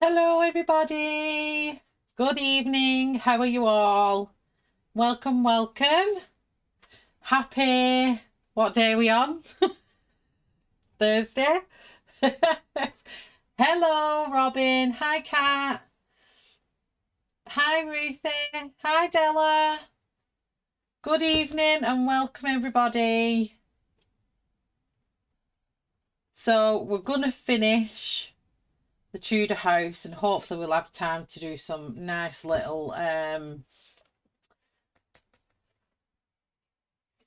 Hello everybody, good evening, how are you all? Welcome. Happy, what day are we on? Thursday. Hello Robin, hi Kat, hi Ruthie, hi Della. Good evening and welcome everybody. So we're gonna finish the Tudor house and hopefully we'll have time to do some nice little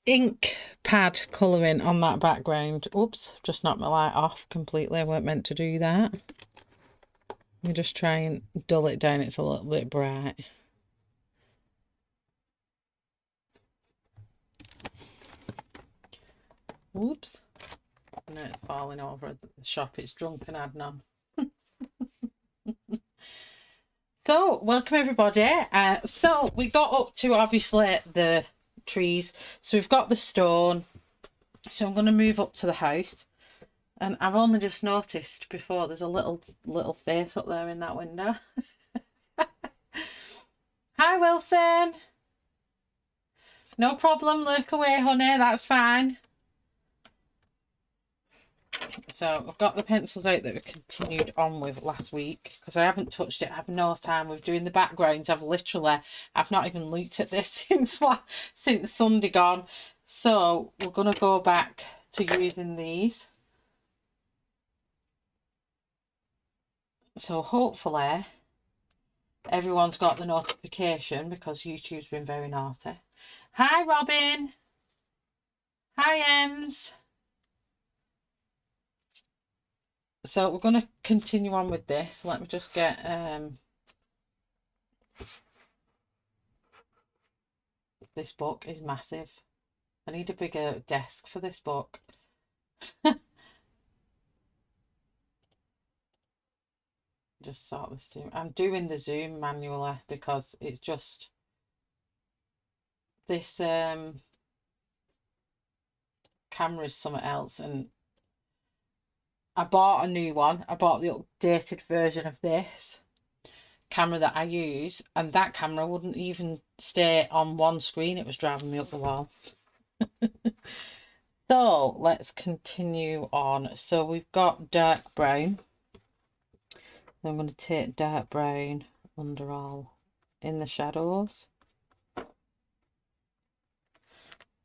ink pad colouring on that background. Oops, just knocked my light off completely. I weren't meant to do that. Let me just try and dull it down. It's a little bit bright. Oops. No, it's falling over at the shop. It's drunken Adnan. So, welcome everybody. So, we got up to obviously the trees. So, we've got the stone. So, I'm going to move up to the house. And I've only just noticed before there's a little face up there in that window. Hi Wilson. No problem, look away honey, that's fine. So I've got the pencils out that we continued on with last week because I haven't touched it. I have no time with doing the backgrounds. I've not even looked at this since Sunday gone. So we're going to go back to using these. So hopefully everyone's got the notification because YouTube's been very naughty. Hi Robin. Hi Ems. So we're going to continue on with this. Let me just get this book is massive. I need a bigger desk for this book. Just sort of zoom. I'm doing the zoom manually because it's just this camera is something else, and I bought a new one. I bought the updated version of this camera that I use, and that camera wouldn't even stay on one screen. It was driving me up the wall. So let's continue on. So we've got dark brown. I'm going to take dark brown under all in the shadows. In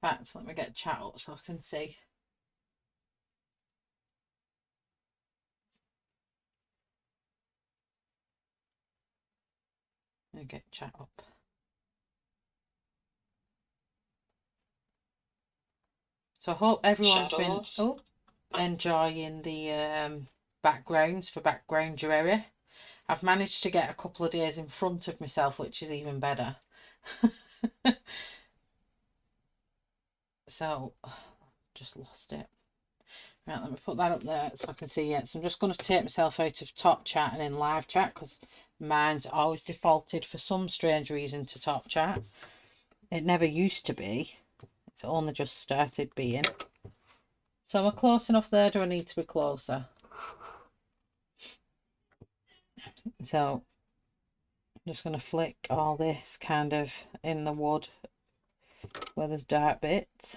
fact, let me get chat up so I can see. Let me get chat up. So I hope everyone's been enjoying the backgrounds for Background Your Area. I've managed to get a couple of days in front of myself, which is even better. So, just lost it. Right, let me put that up there so I can see it. So I'm just going to take myself out of top chat and in live chat because mine's always defaulted for some strange reason to top chat. It never used to be. It's only just started being. So am I close enough there? Do I need to be closer? So I'm just going to flick all this kind of in the wood where there's dark bits.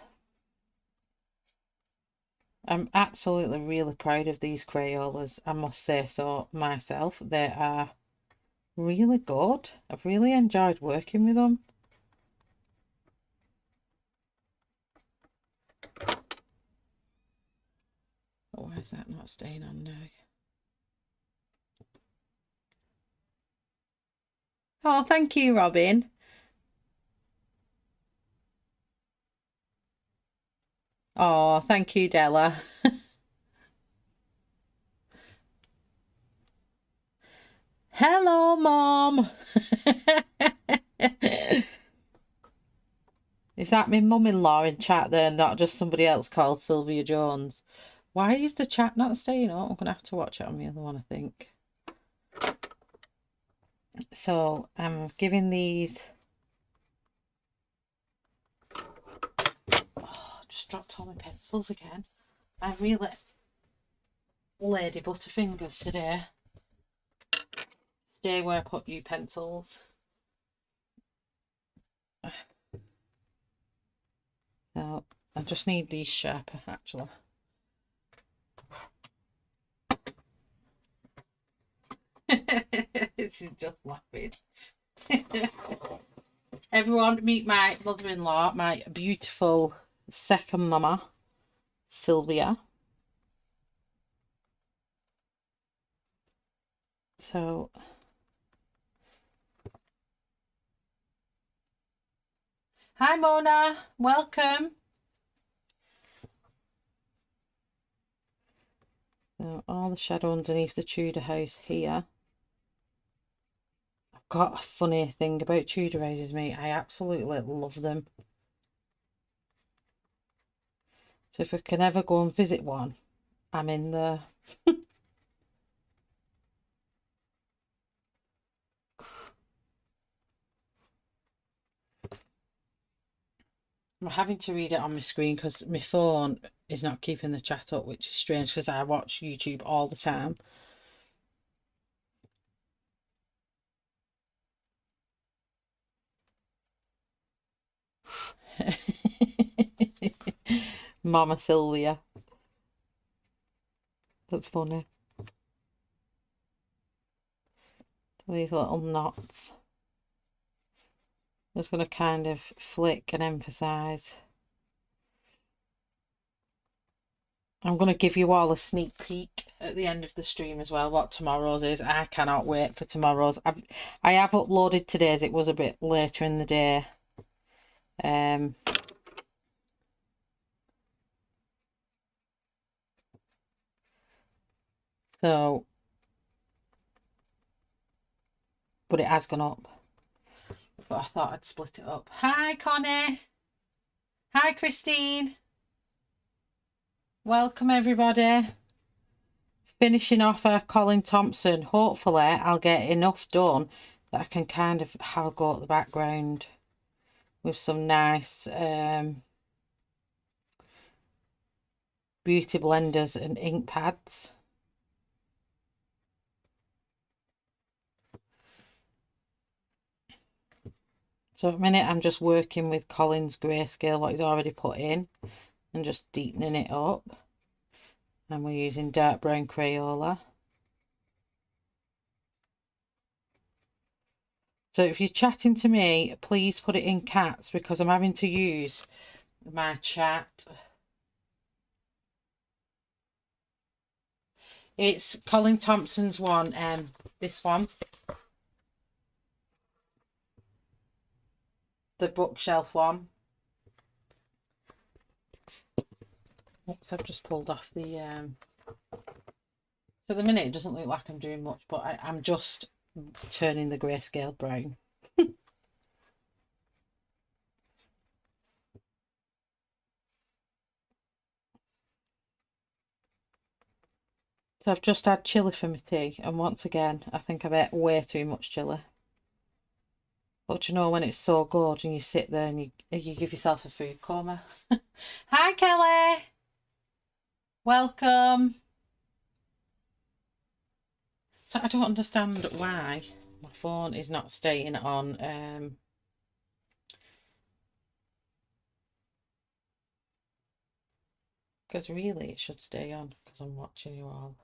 I'm absolutely really proud of these Crayolas, I must say so myself. They are really good. I've really enjoyed working with them. Oh, why is that not staying on now? Oh, thank you, Robin. Oh, thank you, Della. Hello, Mom. Is that my mum-in-law in chat there, not just somebody else called Sylvia Jones? Why is the chat not staying up? I'm going to have to watch it on the other one, I think. So I'm giving these... Oh, just dropped all my pencils again. I really... Lady Butterfingers today. stay where I put you pencils. So I just need these sharper actually. This is just laughing. Everyone meet my mother-in-law, my beautiful second mama, Sylvia. So hi Mona, welcome. So all the shadow underneath the Tudor house here. I've got a funny thing about Tudor houses, mate. I absolutely love them. So if I can ever go and visit one, I'm in there. I'm having to read it on my screen because my phone is not keeping the chat up, which is strange because I watch YouTube all the time. Mama Sylvia. That's funny. These little knots. I'm just going to kind of flick and emphasize. I'm going to give you all a sneak peek at the end of the stream as well, what tomorrow's is. I cannot wait for tomorrow's. I have uploaded today's. It was a bit later in the day. So, but it has gone up. But I thought I'd split it up. Hi, Connie. Hi, Christine. Welcome, everybody. Finishing off a Colin Thompson. Hopefully, I'll get enough done that I can kind of have a go at the background with some nice beauty blenders and ink pads. So at the minute I'm just working with Colin's grayscale, what he's already put in, and just deepening it up. And we're using dark brown Crayola. So if you're chatting to me, please put it in caps because I'm having to use my chat. It's Colin Thompson's one, this one. The bookshelf one. Oops, I've just pulled off the so at the minute it doesn't look like I'm doing much, but I'm just turning the grayscale brown. So I've just had chilli for my tea, and once again I think I've ate way too much chilli. But you know when it's so good and you sit there and you give yourself a food coma. Hi Kelly! Welcome! So I don't understand why my phone is not staying on because really it should stay on because I'm watching you all.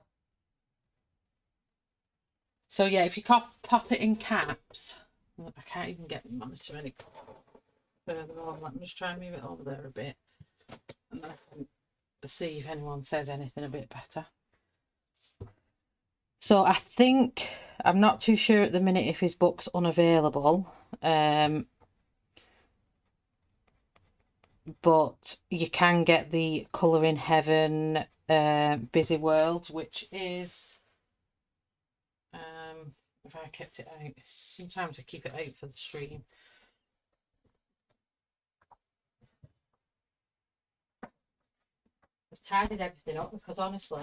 So yeah, if you pop it in caps, I can't even get the monitor any further on. Let me just try and move it over there a bit and then I can see if anyone says anything a bit better. So I think, I'm not too sure at the minute if his book's unavailable, but you can get the Colour in Heaven Busy World, which is, if I kept it out, sometimes I keep it out for the stream. I've tidied everything up because honestly,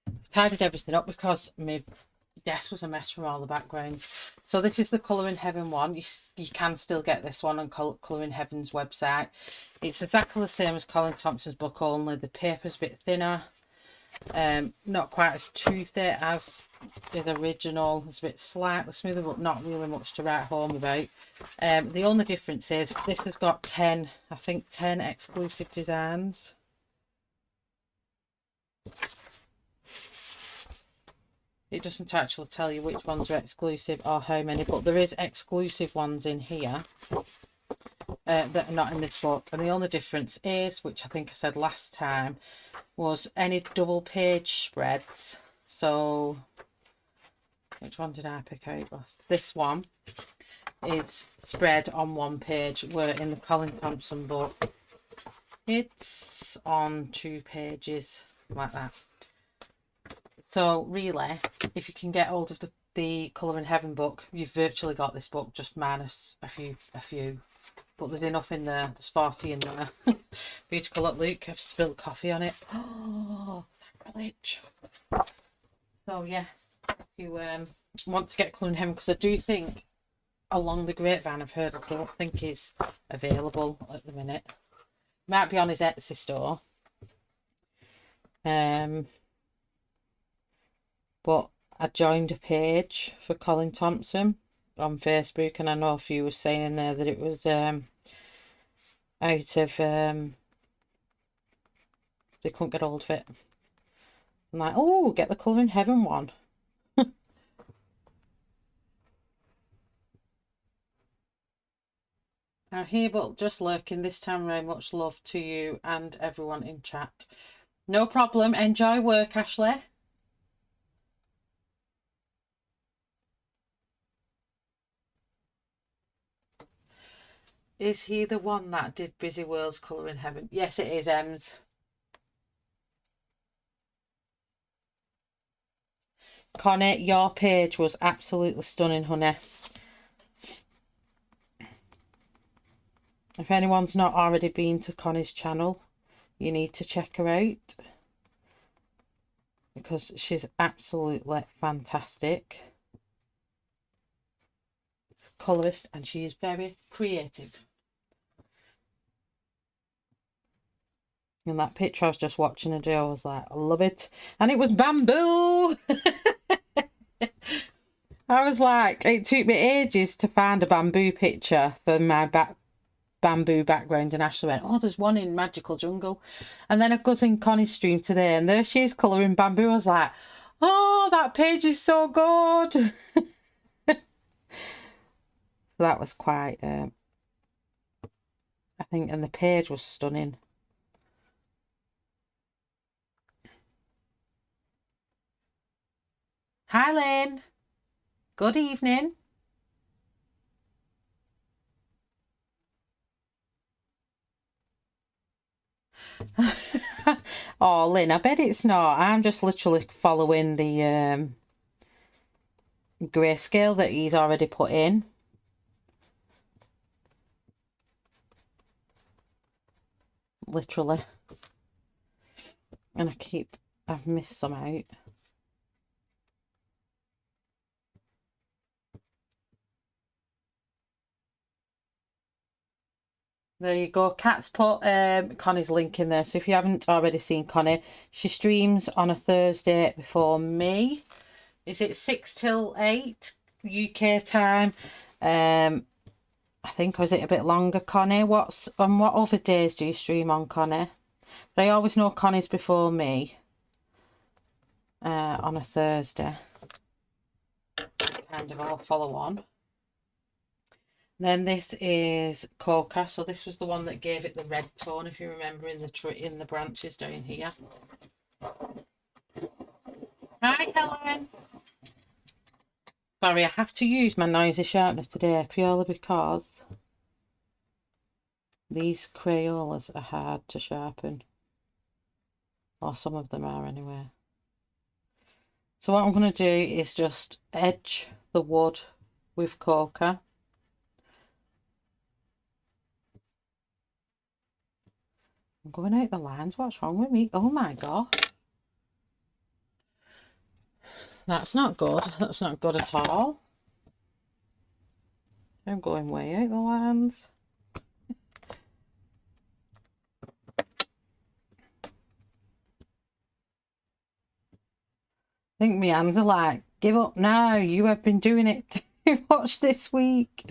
I've tidied everything up because my desk was a mess from all the backgrounds. So this is the Colour in Heaven one. You can still get this one on Colour in Heaven's website. It's exactly the same as Colin Thompson's book, only the paper's a bit thinner. Not quite as toothy as the original. It's a bit slightly smoother, but not really much to write home about. The only difference is this has got 10, I think 10 exclusive designs. It doesn't actually tell you which ones are exclusive or how many, but there is exclusive ones in here that are not in this book. And the only difference is, which I think I said last time, was any double page spreads. So which one did I pick out last? This one is spread on one page, where in the Colin Thompson book it's on 2 pages like that. So really, if you can get hold of the Colour in Heaven book, you've virtually got this book, just minus a few. But there's enough in there. There's 40 in there. Beautiful. Look, Luke, I've spilled coffee on it. Oh, sacrilege. So yes, if you want to get Colour in Heaven, because I do think along the grapevine I've heard, I don't think is available at the minute. Might be on his Etsy store. But I joined a page for Colin Thompson on Facebook, and I know a few were saying in there that it was out of they couldn't get hold of it. I'm like, oh, get the Colour in Heaven one. Now here, but just lurking this time around. Much love to you and everyone in chat. No problem. Enjoy work, Ashley. Is he the one that did Busy World's Colour in Heaven? Yes, it is, Ems. Connie, your page was absolutely stunning, honey. If anyone's not already been to Connie's channel, you need to check her out, because she's absolutely fantastic colourist, and she is very creative. And that picture I was just watching her do, I was like, I love it. And it was bamboo. I was like, it took me ages to find a bamboo picture for my bamboo background, and Ashley went, oh, there's one in Magical Jungle. And then I was in Connie's stream today, and there she is colouring bamboo. I was like, oh, that page is so good. So that was quite I think, and the page was stunning. Hi, Lynn. Good evening. Oh, Lynn, I bet it's not. I'm just literally following the grayscale that he's already put in. Literally. And I've missed some out. There you go. Kat's put Connie's link in there. So if you haven't already seen Connie, she streams on a Thursday before me. Is it 6 till 8 UK time? I think, was it a bit longer, Connie? What other days do you stream on, Connie? But I always know Connie's before me on a Thursday. Kind of all follow on. Then this is Coca. So this was the one that gave it the red tone, if you remember, in the branches down here. Hi, Helen. Sorry, I have to use my noisy sharpener today purely because these Crayolas are hard to sharpen. Or some of them are anyway. So what I'm going to do is just edge the wood with Coca. I'm going out the lines. What's wrong with me? Oh my God. That's not good. That's not good at all. I'm going way out the lines. I think my hands are like, give up now. You have been doing it too much this week.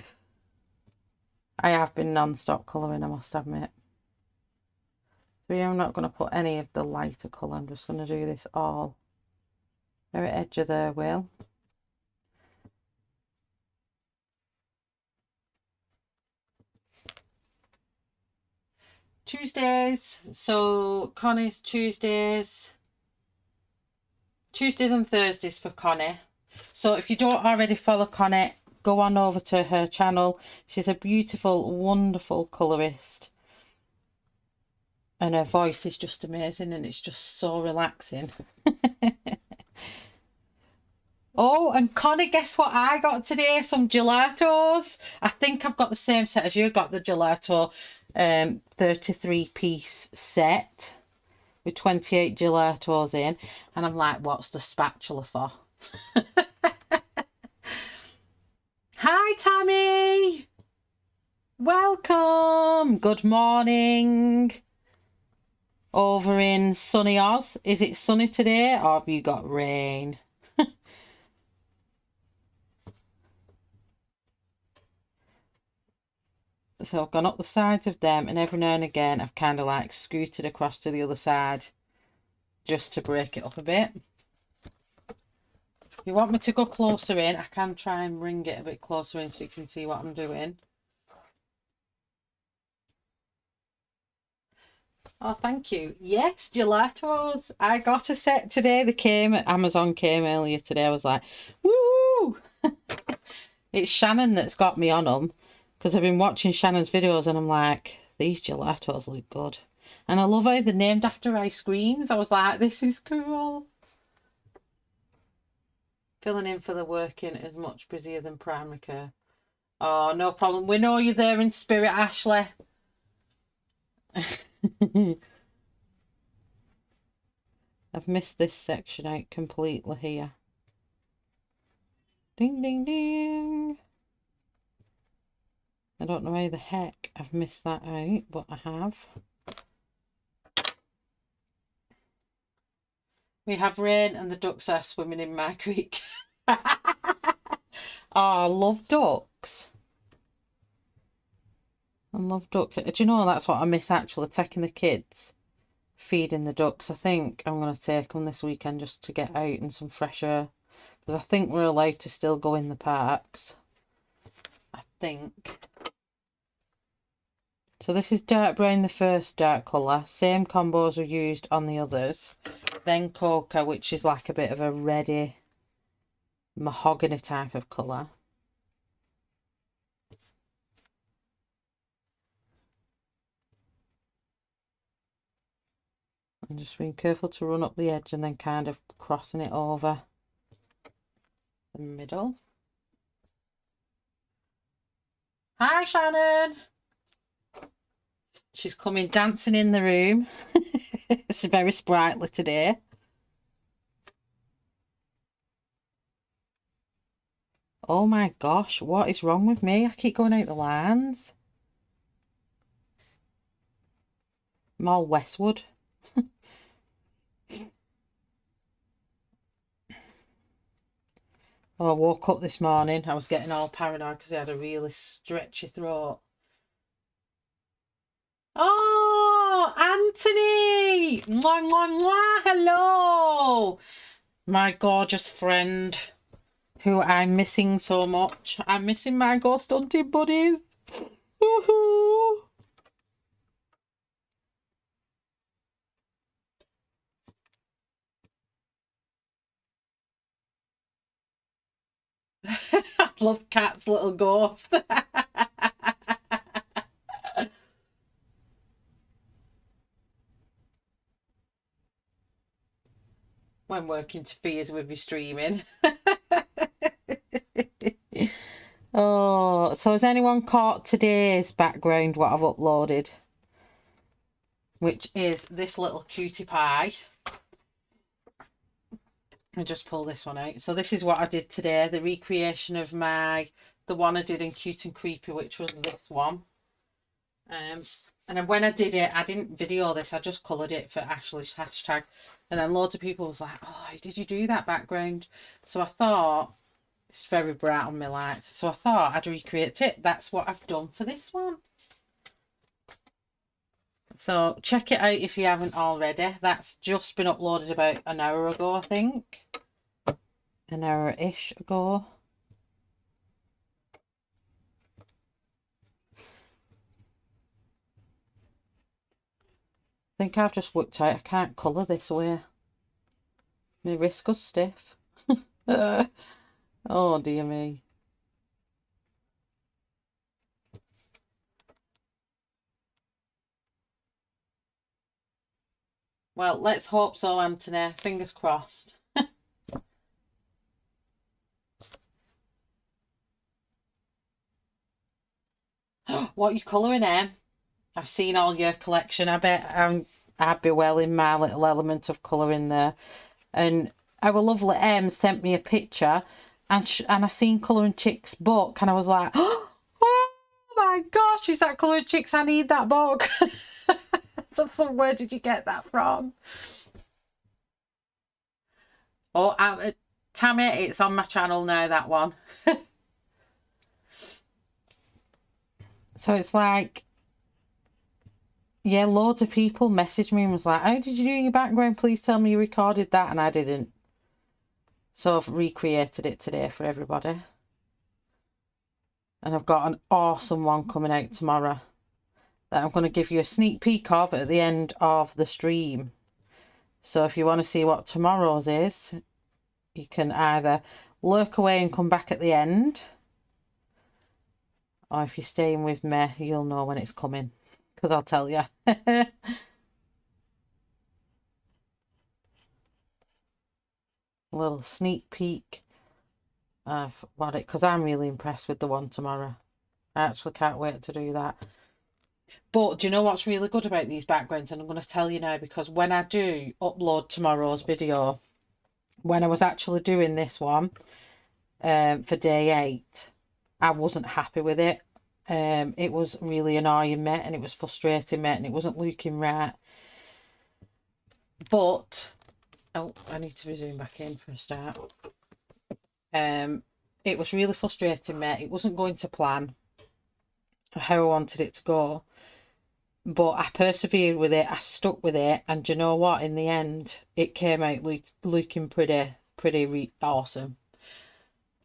I have been non-stop colouring, I must admit. So yeah, I'm not going to put any of the lighter colour. I'm just going to do this all. Very edge of there, Will. Tuesdays. So Connie's Tuesdays and Thursdays for Connie. So if you don't already follow Connie, go on over to her channel. She's a beautiful, wonderful colourist. And her voice is just amazing and it's just so relaxing. Oh, and Connie, guess what I got today? Some gelatos. I think I've got the same set as you. Got the gelato 33-piece set with 28 gelatos in. And I'm like, what's the spatula for? Hi, Tammy. Welcome. Good morning. Over in sunny Oz. Is it sunny today or have you got rain? So I've gone up the sides of them and every now and again I've kind of like scooted across to the other side just to break it up a bit. If you want me to go closer in, I can try and bring it a bit closer in so you can see what I'm doing. Oh, thank you. Yes, gelatos. I got a set today. They came, Amazon came earlier today. I was like, woo! It's Shannon that's got me on them because I've been watching Shannon's videos and I'm like, these gelatos look good. And I love how they're named after ice creams. I was like, this is cool. Filling in for the working is much busier than primary care. Oh, no problem. We know you're there in spirit, Ashley. I've missed this section out completely here. Ding, ding, ding. I don't know how the heck I've missed that out, but I have. We have rain and the ducks are swimming in my creek. Oh, I love ducks. I love ducks. Do you know that's what I miss actually, taking the kids, feeding the ducks. I think I'm going to take them this weekend just to get out in some fresh air. Because I think we're allowed to still go in the parks. I think. So this is dark brown, the first dark colour. Same combos are used on the others. Then coca, which is like a bit of a reddy mahogany type of colour. I'm just being careful to run up the edge and then kind of crossing it over the middle. Hi, Shannon. She's coming dancing in the room. It's very sprightly today. Oh my gosh, what is wrong with me? I keep going out the lines. I'm all Westwood. Oh, I woke up this morning. I was getting all paranoid because I had a really stretchy throat. Oh, Anthony! Mwah, mwah, mwah. Hello! My gorgeous friend who I'm missing so much. I'm missing my ghost hunting buddies. Woohoo! I love Cat's little ghost. When working to fears with your streaming. Oh, so has anyone caught today's background, what I've uploaded? Which is this little cutie pie. and just pull this one out. So this is what I did today, the recreation of the one I did in Cute and Creepy, which was this one. And then when I did it, I didn't video this, I just coloured it for Ashley's hashtag. And then loads of people was like, oh, did you do that background? So I thought, it's very bright on my lights, so I thought I'd recreate it. That's what I've done for this one. So check it out if you haven't already. That's just been uploaded about an hour ago, I think. An hour-ish ago. I think I've just worked out I can't colour this way. My wrist goes stiff. Oh dear me. Well, let's hope so, Anthony. Fingers crossed. What are you colouring, Em? I've seen all your collection. I bet I'd be well in my little element of colouring there. And our lovely Em sent me a picture, and I seen Colouring Chicks book, and I was like, oh my gosh, is that Colouring Chicks? I need that book. So where did you get that from? Oh, Tammy, it's on my channel now, that one. So it's like, yeah, loads of people messaged me and was like, how did you do your background? Please tell me you recorded that. And I didn't. So I've recreated it today for everybody. And I've got an awesome one coming out tomorrow that I'm going to give you a sneak peek of at the end of the stream. So if you want to see what tomorrow's is, you can either lurk away and come back at the end, or if you're staying with me, you'll know when it's coming, because I'll tell you. A little sneak peek of what it, because I'm really impressed with the one tomorrow. I actually can't wait to do that. But do you know what's really good about these backgrounds? And I'm going to tell you now, because when I do upload tomorrow's video, when I was actually doing this one for day 8, I wasn't happy with it. It was really annoying me, and it was frustrating me, and it wasn't looking right. But oh, I need to resume back in for a start. It was really frustrating me. It wasn't going to plan how I wanted it to go, but I persevered with it. I stuck with it, and do you know what? In the end, it came out looking pretty awesome.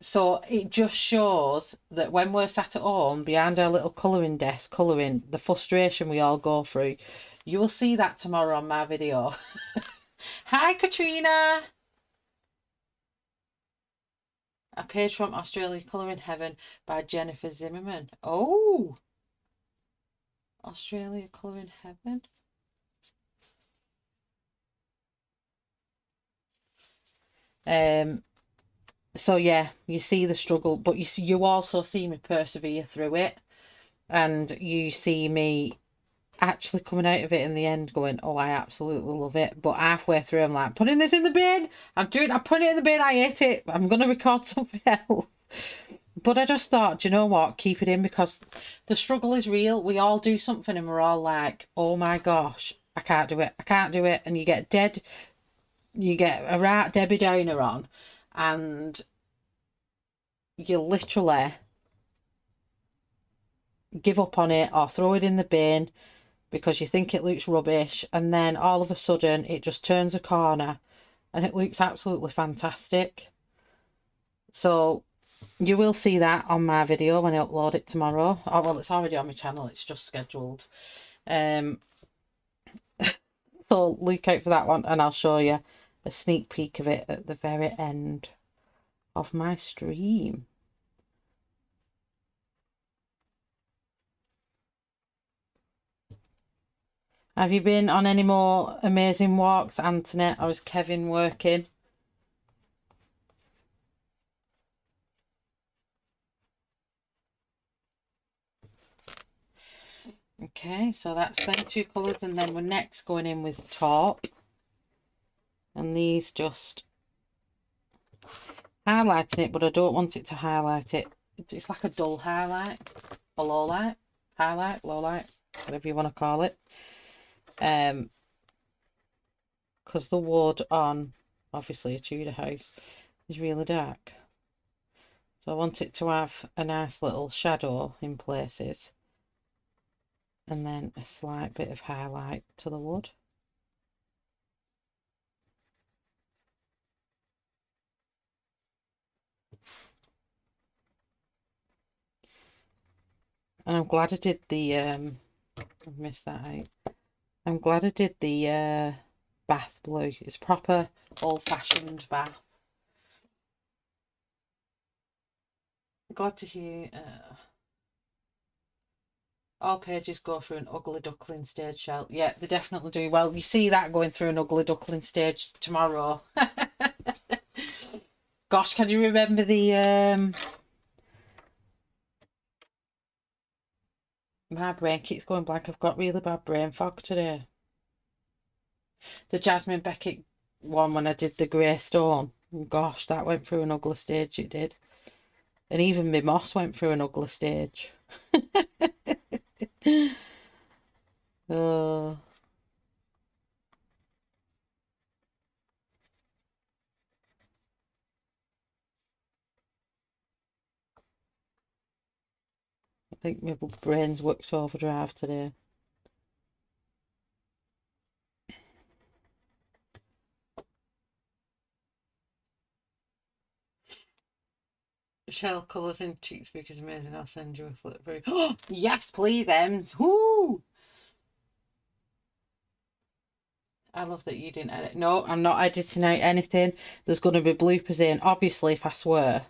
So it just shows that when we're sat at home behind our little colouring desk colouring, the frustration we all go through, you will see that tomorrow on my video. Hi Katrina! A page from Australia, Colouring Heaven by Jennifer Zimmerman. Oh! Australia Colouring Heaven. So yeah, you see the struggle, but you also see me persevere through it, and you see me actually coming out of it in the end going, oh, I absolutely love it. But halfway through, I'm like, putting this in the bin. I'm putting it in the bin. I hate it. I'm going to record something else. But I just thought, do you know what? Keep it in, because the struggle is real. We all do something and we're all like, oh my gosh, I can't do it. I can't do it. And you get dead. You get a right Debbie Downer on, and you literally give up on it or throw it in the bin because you think it looks rubbish, and then all of a sudden it just turns a corner and it looks absolutely fantastic. So you will see that on my video when I upload it tomorrow. Oh, well, it's already on my channel, it's just scheduled. So look out for that one, and I'll show you a sneak peek of it at the very end of my stream. Have you been on any more amazing walks, Anthony, or is Kevin working? Okay, so that's them 2 colours, and then we're next going in with taupe. And these just highlighting it, but I don't want it to highlight it. It's like a dull highlight, a low light, highlight, low light, whatever you want to call it. Because the wood on, obviously, a Tudor house is really dark. So I want it to have a nice little shadow in places. And then a slight bit of highlight to the wood. And I'm glad I did the, I've missed that out. I'm glad I did the bath blue. It's proper old-fashioned bath. Glad to hear all pages go through an ugly duckling stage, Shell. Yeah, they definitely do. Well, you see that going through an ugly duckling stage tomorrow. Gosh, can you remember the my brain keeps going blank. I've got really bad brain fog today. The Jasmine Beckett one when I did the grey stone. Gosh, that went through an ugly stage, it did. And even my moss went through an ugly stage. Oh. I think my brain's worked overdrive today. Shell colours in cheek speak is amazing. I'll send you a flip through. Oh, yes, please, Ems. Woo! I love that you didn't edit. No, I'm not editing out anything. There's going to be bloopers in. Obviously, if I swear,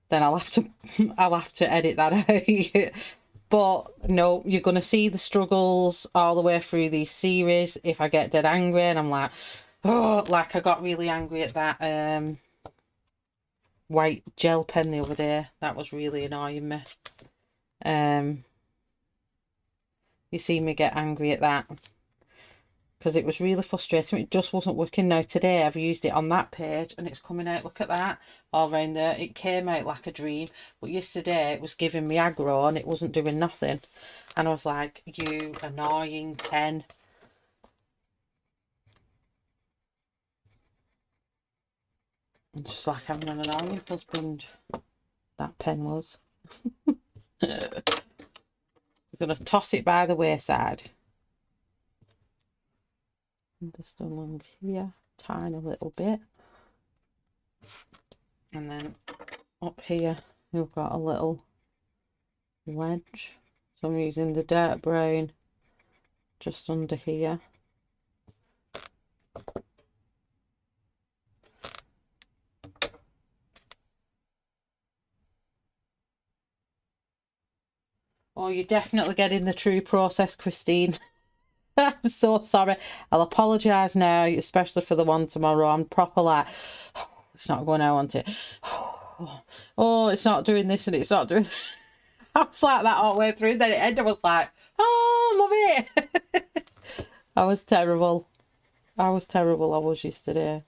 then I'll have to I'll have to edit that out. But no, you're going to see the struggles all the way through these series. If I get dead angry and I'm like, oh, like I got really angry at that white gel pen the other day. That was really annoying me. You see me get angry at that because it was really frustrating. It just wasn't working. Now today I've used it on that page and it's coming out. Look at that, all around there. It came out like a dream. But yesterday it was giving me aggro and it wasn't doing nothing. And I was like, you annoying pen. And just like having an annoying husband. That pen was. I'm going to toss it by the wayside. And just along here, tiny little bit. And then up here, we've got a little wedge. So I'm using the dark brown just under here. Oh, you're definitely getting the true process, Christine. I'm so sorry. I'll apologise now, especially for the one tomorrow. I'm proper like, oh, it's not going, I want it. Oh, it's not doing this and it's not doing this. I was like that all the way through. Then it ended, I was like, oh, love it. I was terrible. I was terrible. I was yesterday.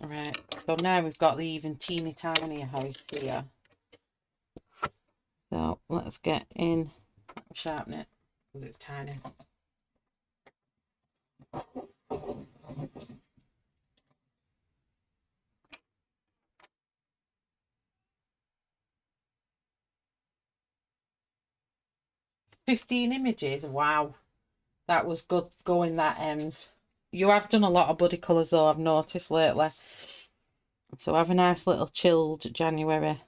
Right. So now we've got the even teeny tiny house here. So let's get in, sharpen it because it's tiny. "15 images, wow, that was good going, that Ems. You have done a lot of buddy colours though, I've noticed lately. So have a nice little chilled January.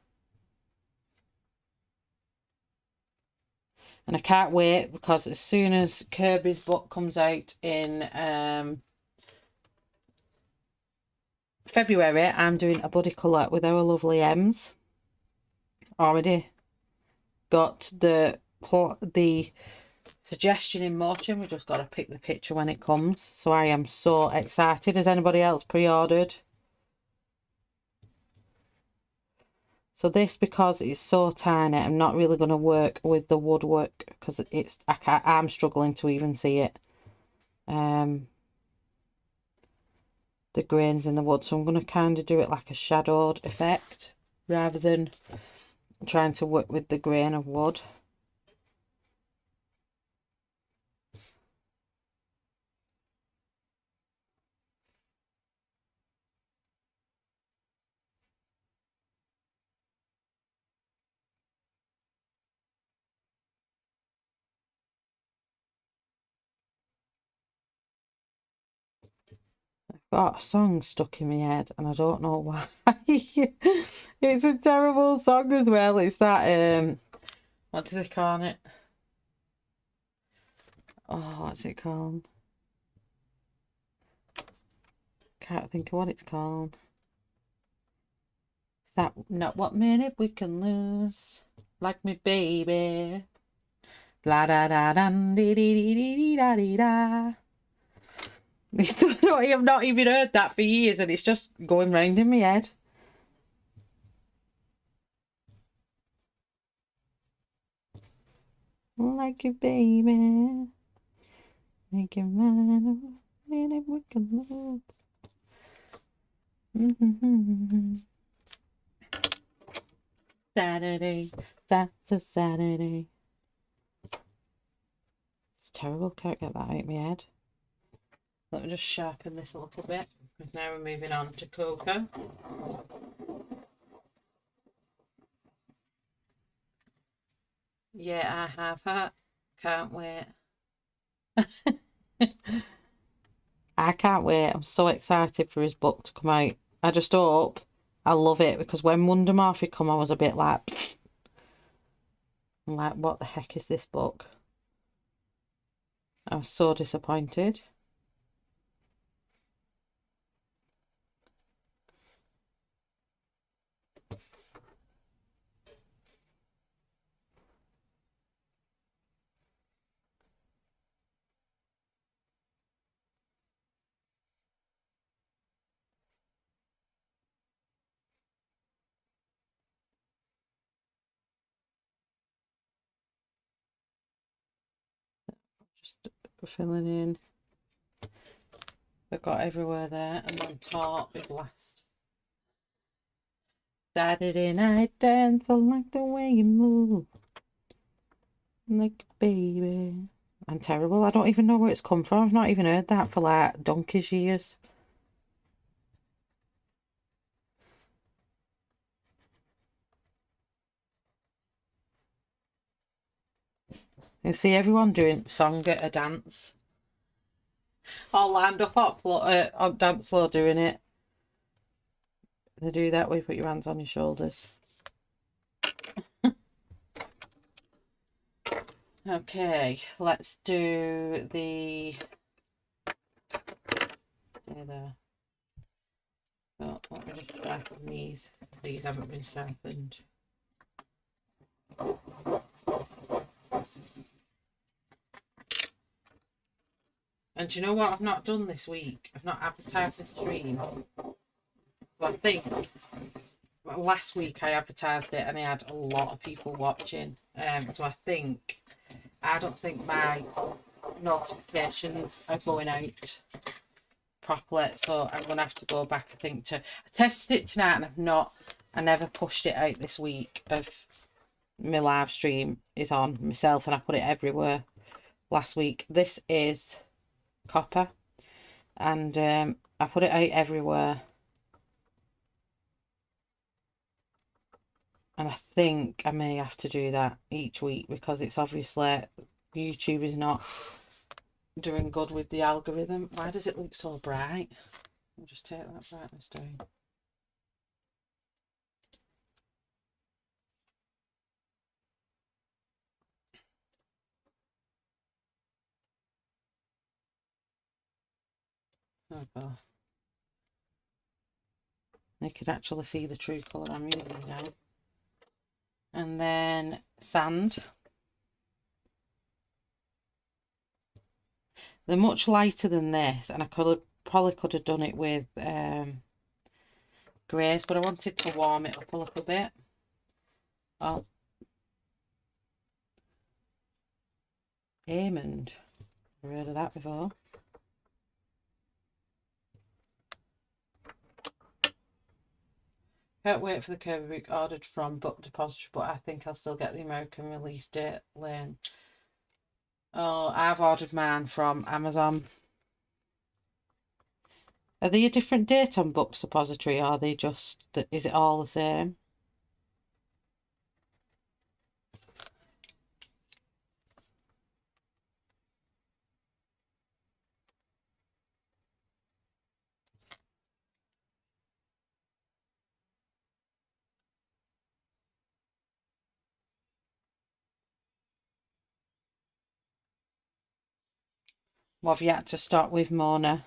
And I can't wait because as soon as Kirby's book comes out in February, I'm doing a buddy colour with our lovely Ems. Already got the suggestion in motion. We just got to pick the picture when it comes. So I am so excited. Has anybody else pre-ordered? So this, because it's so tiny, I'm not really going to work with the woodwork because I'm struggling to even see it. the grains in the wood. So I'm going to kind of do it like a shadowed effect rather than trying to work with the grain of wood. Got a song stuck in my head and I don't know why. It's a terrible song as well. It's that what do they call it? Oh, what's it called? Can't think of what it's called. Is that not what minute we can lose? Like me baby. La da da dan dee dee dee dee dee da dee da. I've not even heard that for years and it's just going round in my head. Like you, baby. Make your mind minute we can lose. Saturday, that's a Saturday. It's terrible, can't get that out of my head. Let me just sharpen this a little bit, because now we're moving on to cocoa. Yeah, I have that. Can't wait. I can't wait. I'm so excited for his book to come out. I just hope I love it, because when Wonder Morphy come, I was a bit like, I'm like, what the heck is this book? I was so disappointed. Just filling in. I've got everywhere there, and on top is last. Saturday night dance, I like the way you move. Like baby. I'm terrible. I don't even know where it's come from. I've not even heard that for like donkey's years. You see everyone doing song at a dance. All lined up on dance floor doing it. They do that where you put your hands on your shoulders. Okay, let's do the... There. Oh, let me just sharpen these. These haven't been sharpened. And do you know what I've not done this week? I've not advertised the stream. So I think last week I advertised it and I had a lot of people watching. So I don't think my notifications are going out properly. So I'm gonna have to go back. I tested it tonight and I never pushed it out this week. Of my live stream is on myself and I put it everywhere last week. This is copper and I put it out everywhere. And I think I may have to do that each week because it's obviously YouTube is not doing good with the algorithm. Why does it look so bright? I'll just take that brightness down. Oh god. You can actually see the true colour I'm using now. And then sand. They're much lighter than this, and I probably could have done it with greys, but I wanted to warm it up a little bit. Oh, almond. I've heard of that before. Can't wait for the Kirby book ordered from Book Depository, but I think I'll still get the American release date lane. Oh, I've ordered mine from Amazon. Are they a different date on Book Depository, or are they just, is it all the same? What have you had to start with, Mona?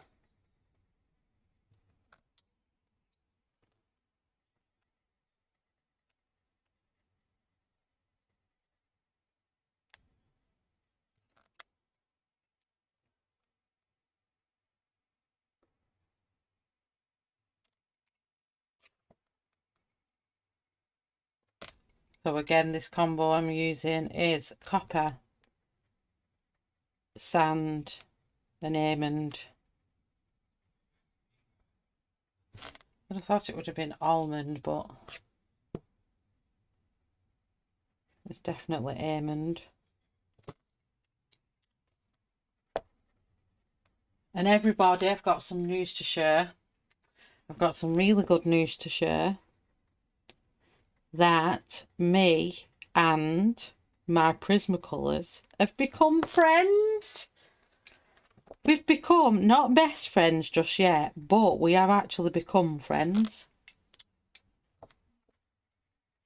So again, this combo I'm using is copper, sand, and almond. I thought it would have been almond, but it's definitely almond. And everybody, I've got some news to share. I've got some really good news to share. That me and my Prismacolors have become friends. We've become not best friends just yet, but we have actually become friends.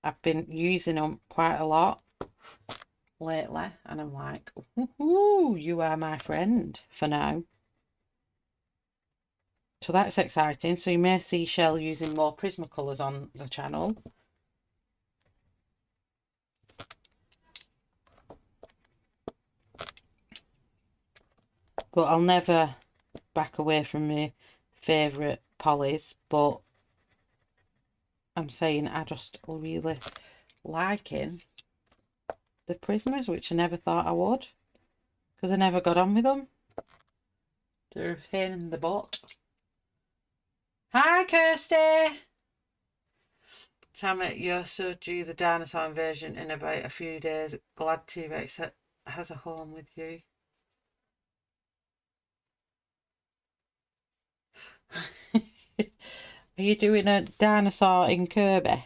I've been using them quite a lot lately, and I'm like, ooh, you are my friend for now. So that's exciting. So you may see Shell using more Prismacolors on the channel. But I'll never back away from my favourite polys. But I'm saying I just really liking the Prismas, which I never thought I would. Because I never got on with them. They're a pain in the butt. Hi, Kirsty! Tammy, you're so due the dinosaur invasion in about a few days. Glad T-Rex has a home with you. Are you doing a dinosaur in Kirby?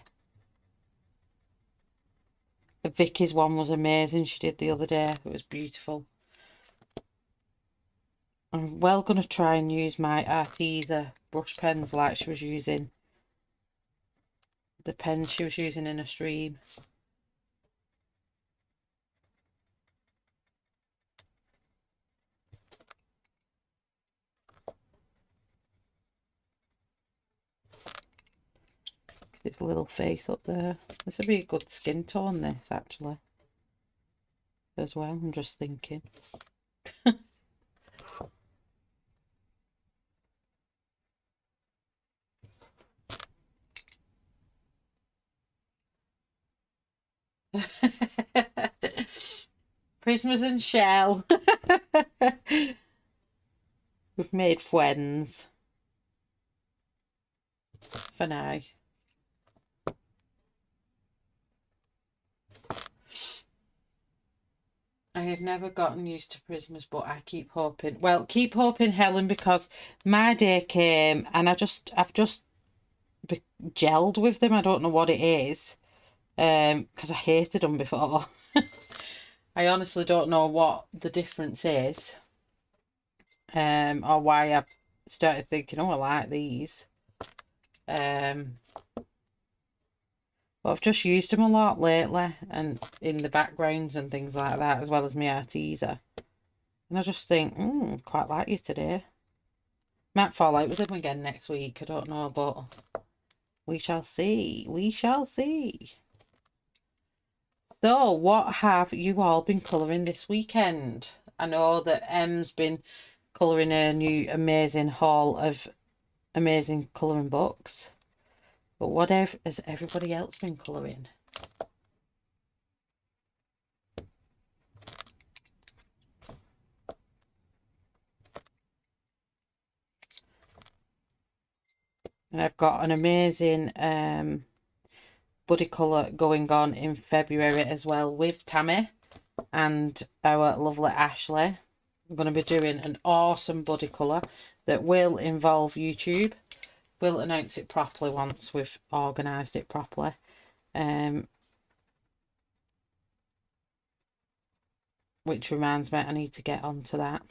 Vicky's one was amazing. She did the other day. It was beautiful. I'm well going to try and use my Arteza brush pens like she was using. The pens she was using in a stream. Its little face up there. This would be a good skin tone, this, actually. As well, I'm just thinking. Prismas and Shell. We've made friends. For now. I have never gotten used to Prismas, but I keep hoping. Well, keep hoping, Helen, because my day came and I've just gelled with them. I don't know what it is. Because I hated them before. I honestly don't know what the difference is. Or why I've started thinking, oh, I like these. But I've just used them a lot lately, and in the backgrounds and things like that, as well as my Arteza. And I just think, quite like you today. Might fall out with them again next week, I don't know, but we shall see. We shall see. So, what have you all been colouring this weekend? I know that Em's been colouring a new amazing haul of amazing colouring books. But what has everybody else been colouring? And I've got an amazing buddy colour going on in February as well with Tammy and our lovely Ashley. I'm going to be doing an awesome buddy colour that will involve YouTube. We'll announce it properly once we've organised it properly. Which reminds me, I need to get onto that.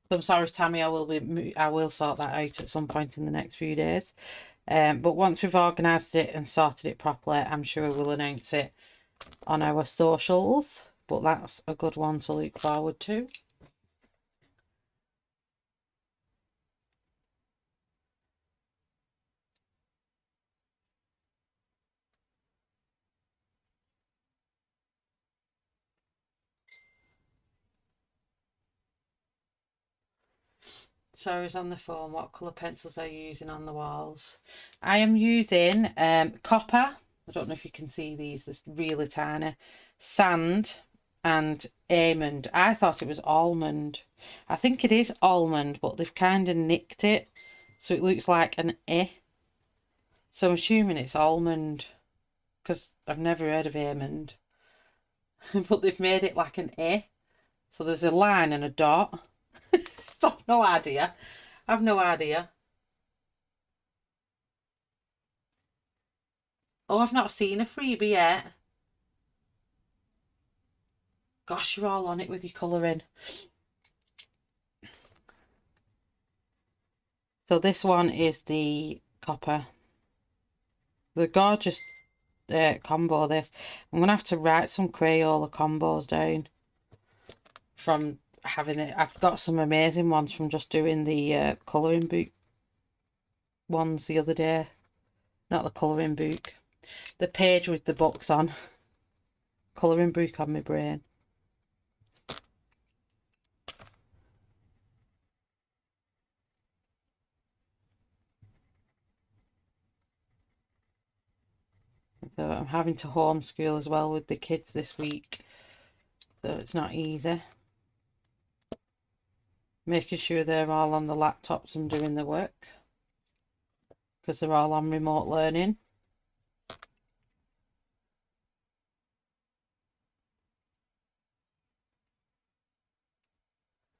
So I'm sorry, Tammy, I will sort that out at some point in the next few days. But once we've organised it and sorted it properly, I'm sure we'll announce it on our socials. But that's a good one to look forward to. Sarah's on the phone. What colour pencils are you using on the walls? I am using copper. I don't know if you can see these. They're really tiny. Sand and almond. I thought it was almond. I think it is almond, but they've kind of nicked it. So it looks like an E. So I'm assuming it's almond. Because I've never heard of almond. But they've made it like an E. So there's a line and a dot. So I've no idea. I've no idea. Oh, I've not seen a freebie yet. Gosh, you're all on it with your colouring. So this one is the copper. The gorgeous combo this. I'm going to have to write some Crayola combos down from having it. I've got some amazing ones from just doing the colouring book ones the other day. Not the colouring book. The page with the books on. Colouring book on my brain. So I'm having to homeschool as well with the kids this week. So it's not easy. Making sure they're all on the laptops and doing the work. Because they're all on remote learning.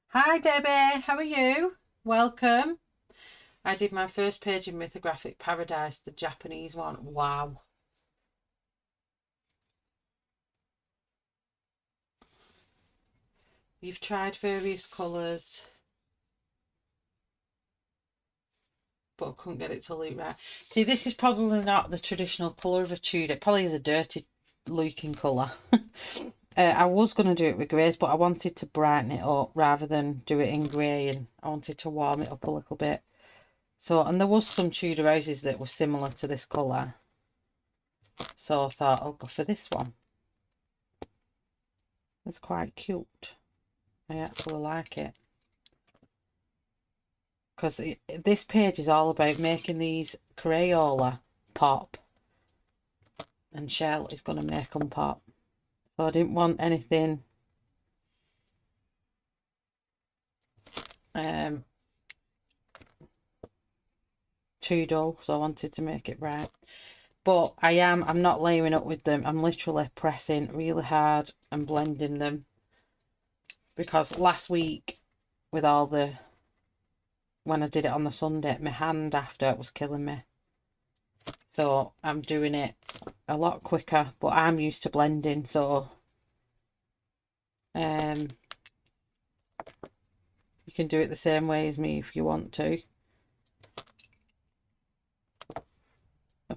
Hi Debbie, how are you? Welcome. I did my first page in Mythographic Paradise, the Japanese one. Wow. You've tried various colours, but I couldn't get it to look right. See, this is probably not the traditional colour of a Tudor. It probably is a dirty looking colour. I was going to do it with greys, but I wanted to brighten it up rather than do it in grey, and I wanted to warm it up a little bit. So, and there was some Tudor houses that were similar to this colour. So I thought I'll go for this one. It's quite cute. I actually like it. Because this page is all about making these Crayola pop. And Shell is going to make them pop. So I didn't want anything too dull, so I wanted to make it bright. But I'm not layering up with them. I'm literally pressing really hard and blending them. Because last week, with all the, when I did it on the Sunday, my hand after it was killing me. So I'm doing it a lot quicker, but I'm used to blending, so you can do it the same way as me if you want to.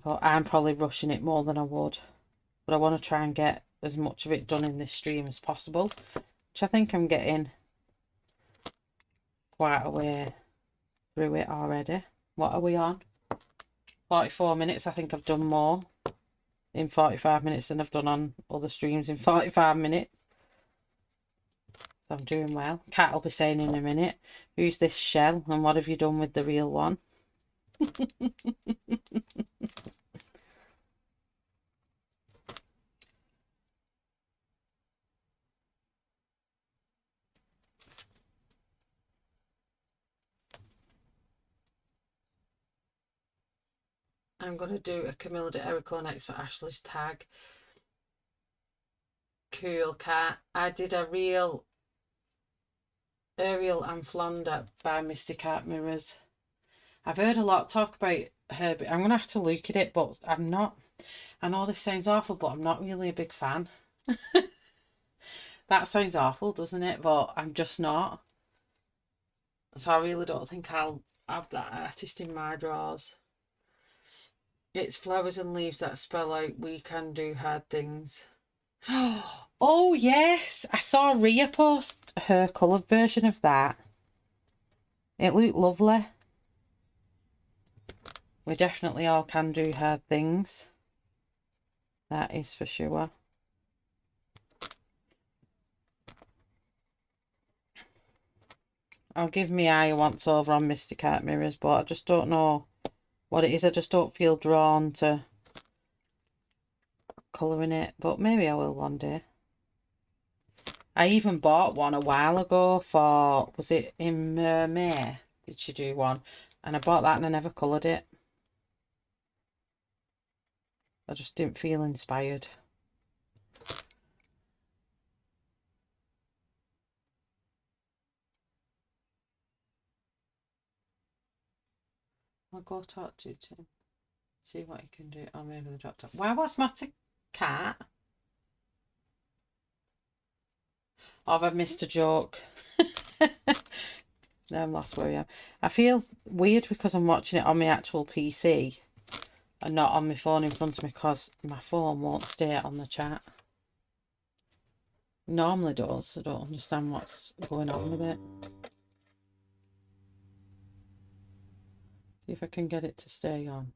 But I'm probably rushing it more than I would. But I want to try and get as much of it done in this stream as possible, which I think I'm getting quite a way through it already. What are we on? 44 minutes. I think I've done more in 45 minutes than I've done on other streams in 45 minutes. So I'm doing well. Kat will be saying in a minute, who's this Shell and what have you done with the real one? I'm going to do a Camilla de Erico next for Ashley's tag. Cool cat. I did a real Ariel and Flounder by Mystic Art Mirrors. I've heard a lot talk about her, but I'm going to have to look at it, but I'm not. I know this sounds awful, but I'm not really a big fan. That sounds awful, doesn't it? But I'm just not. So I really don't think I'll have that artist in my drawers. It's flowers and leaves that spell out we can do hard things. Oh yes, I saw Rhea post her coloured version of that. It looked lovely. We definitely all can do hard things. That is for sure. I'll give me eye a once over on Mystic Art Mirrors, but I just don't know what it is. I just don't feel drawn to colouring it, but maybe I will one day. I even bought one a while ago for, was it in May? Did she do one? And I bought that and I never coloured it. I just didn't feel inspired. I'll go talk to Tim. See what he can do. Oh, maybe the doctor. Why was Matt a cat? Oh, I've missed a joke. No, I'm lost where I am. I feel weird because I'm watching it on my actual PC and not on my phone in front of me because my phone won't stay on the chat. Normally does. I don't understand what's going on with it. See if I can get it to stay on.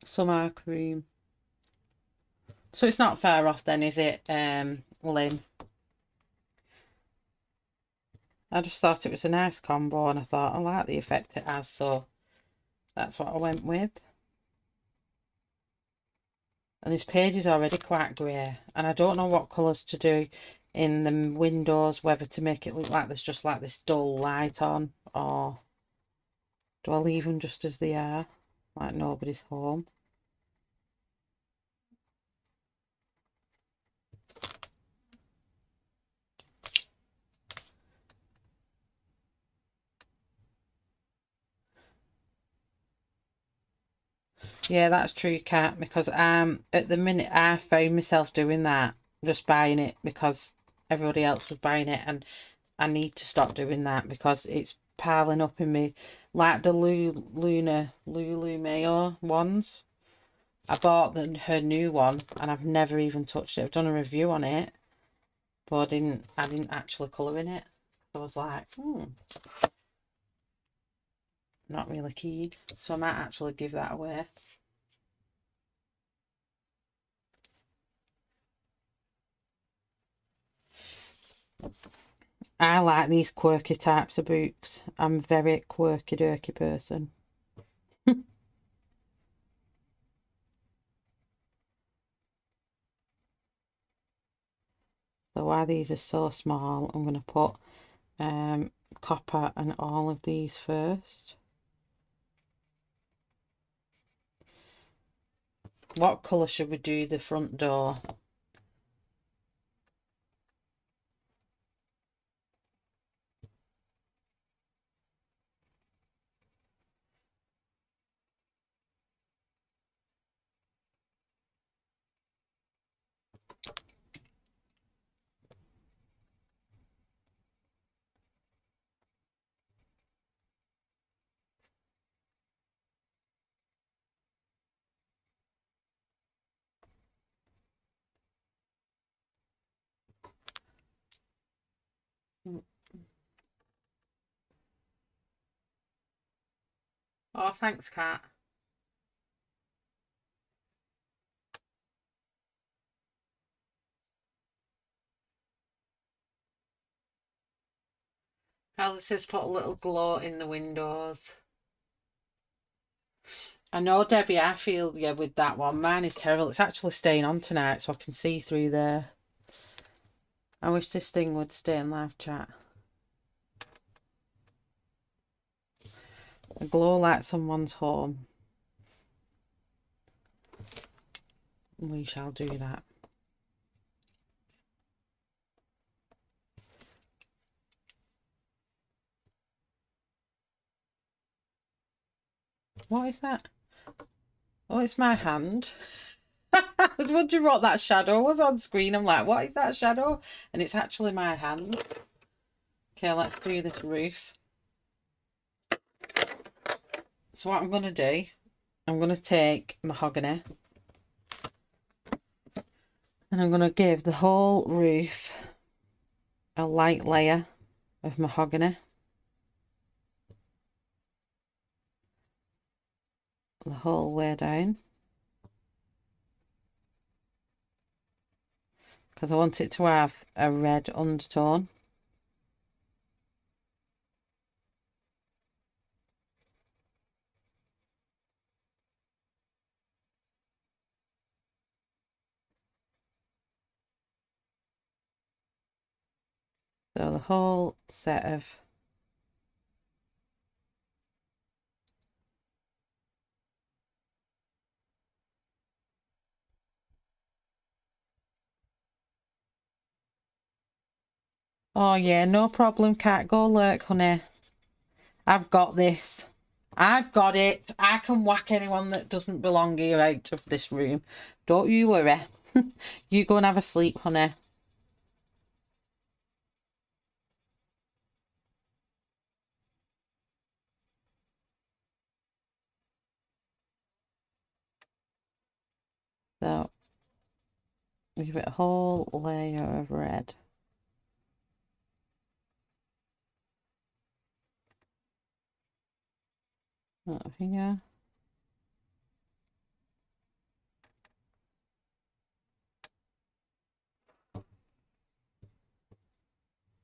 Summer cream. So it's not far off then, is it, Lynn? I just thought it was a nice combo and I thought I like the effect it has, so that's what I went with. And this page is already quite grey and I don't know what colours to do in the windows, whether to make it look like there's just like this dull light on, or do I leave them just as they are, like nobody's home? Yeah, that's true, Kat, because at the minute I found myself doing that, just buying it because everybody else was buying it, and I need to stop doing that because it's piling up in me. Like the Lulu Mayo ones. I bought her new one and I've never even touched it. I've done a review on it, but I didn't actually colour in it. I was like, not really keen. So I might actually give that away. I like these quirky types of books. I'm a very quirky dirky person. So why these are so small, I'm going to put copper and all of these first. What colour should we do the front door? Oh, thanks, Kat. Alice says put a little glow in the windows. I know, Debbie, I feel yeah with that one. Mine is terrible. It's actually staying on tonight so I can see through there. I wish this thing would stay in live chat. A glow like someone's home. We shall do that. What is that? Oh, it's my hand. I was wondering what that shadow was on screen. I'm like, what is that shadow? And it's actually my hand. Okay, let's do this roof. So what I'm going to do, I'm going to take mahogany and I'm going to give the whole roof a light layer of mahogany. The whole way down. Because I want it to have a red undertone. So the whole set of oh yeah, no problem, Cat. Go lurk, honey. I've got this. I've got it. I can whack anyone that doesn't belong here out of this room. Don't you worry. You go and have a sleep, honey. So give it a whole layer of red. Up here.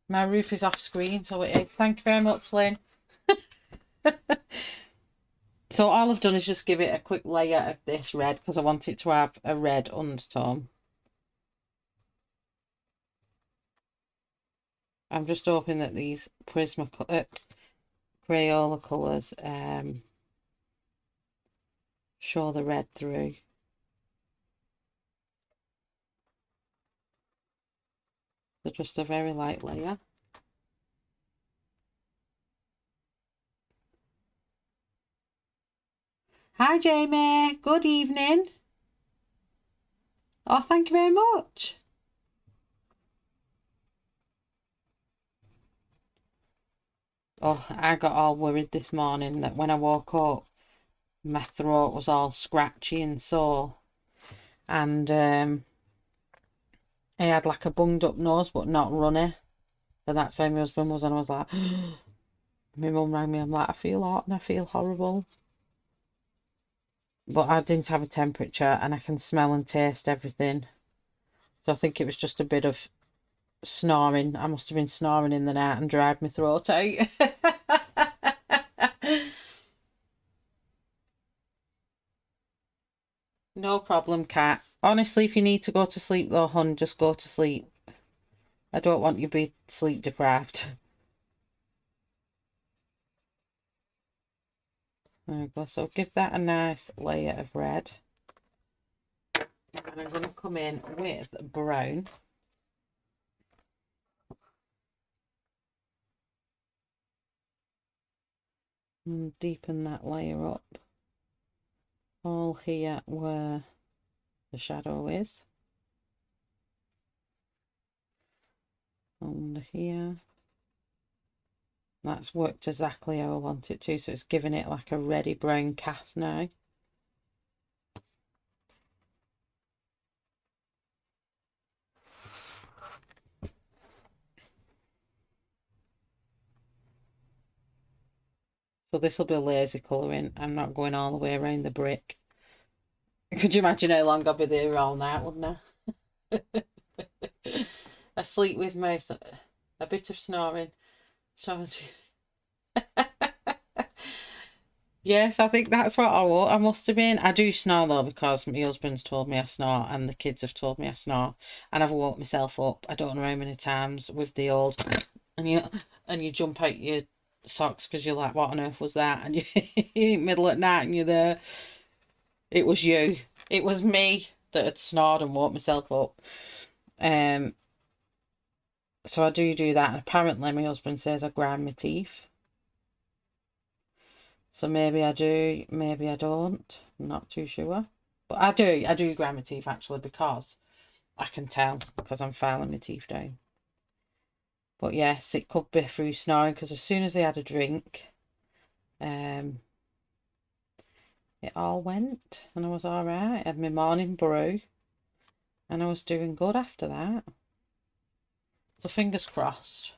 My roof is off screen, so it is. Thank you very much, Lynn. So all I've done is just give it a quick layer of this red because I want it to have a red undertone. I'm just hoping that these Crayola colours show the red through. So just a very light layer. Hi Jamie, good evening. Oh, thank you very much. Oh, I got all worried this morning that when I woke up, my throat was all scratchy and sore. And I had like a bunged up nose, but not runny. And that's how my husband was, and I was like, my mum rang me, I'm like, I feel hot and I feel horrible. But I didn't have a temperature and I can smell and taste everything. So I think it was just a bit of snoring. I must have been snoring in the night and dried my throat out. No problem, Cat. Honestly, if you need to go to sleep though, hon, just go to sleep. I don't want you to be sleep deprived. There we go. So give that a nice layer of red. And I'm going to come in with brown. And deepen that layer up. All here where the shadow is. Under here. That's worked exactly how I want it to. So it's giving it like a reddy brown cast now. So this will be lazy colouring. I'm not going all the way around the brick. Could you imagine how long I'll be there all night, wouldn't I? Asleep with a bit of snoring. So Yes, I think that's what I must have been. I do snore though because my husband's told me I snore and the kids have told me I snore, and I've woke myself up. I don't know how many times with the old, and you jump out your socks because you're like, what on earth was that? And you middle at night and you're there. It was you. It was me that had snored and woke myself up. Um, so I do that, and apparently my husband says I grind my teeth. So maybe I do, maybe I don't. I'm not too sure. But I do grind my teeth actually because I can tell because I'm filing my teeth down. But yes, it could be through snoring because as soon as I had a drink, it all went and I was all right. I had my morning brew and I was doing good after that. So fingers crossed.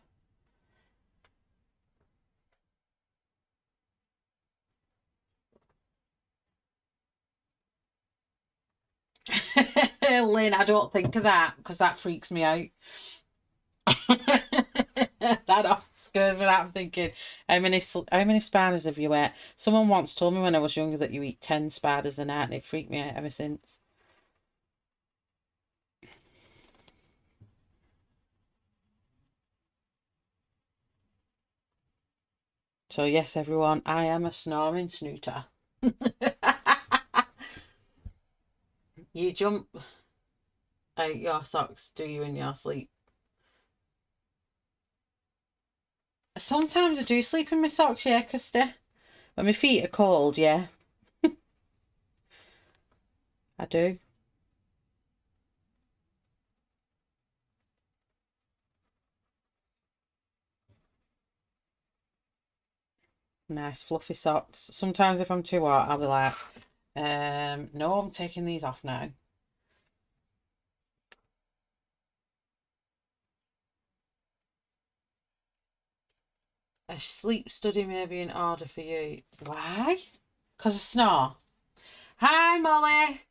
Lynn, I don't think of that because that freaks me out. That scares me. That I'm thinking, how many spiders have you ate? Someone once told me when I was younger that you eat 10 spiders a night, and it freaked me out ever since. So yes, everyone, I am a snoring snooter. You jump out your socks, do you, in your sleep? Sometimes I do sleep in my socks, yeah, Kirsty. When my feet are cold, yeah, I do. Nice fluffy socks. Sometimes if I'm too hot, I'll be like, no, I'm taking these off now. A sleep study may be in order for you. Why? Because I snore. Hi, Molly.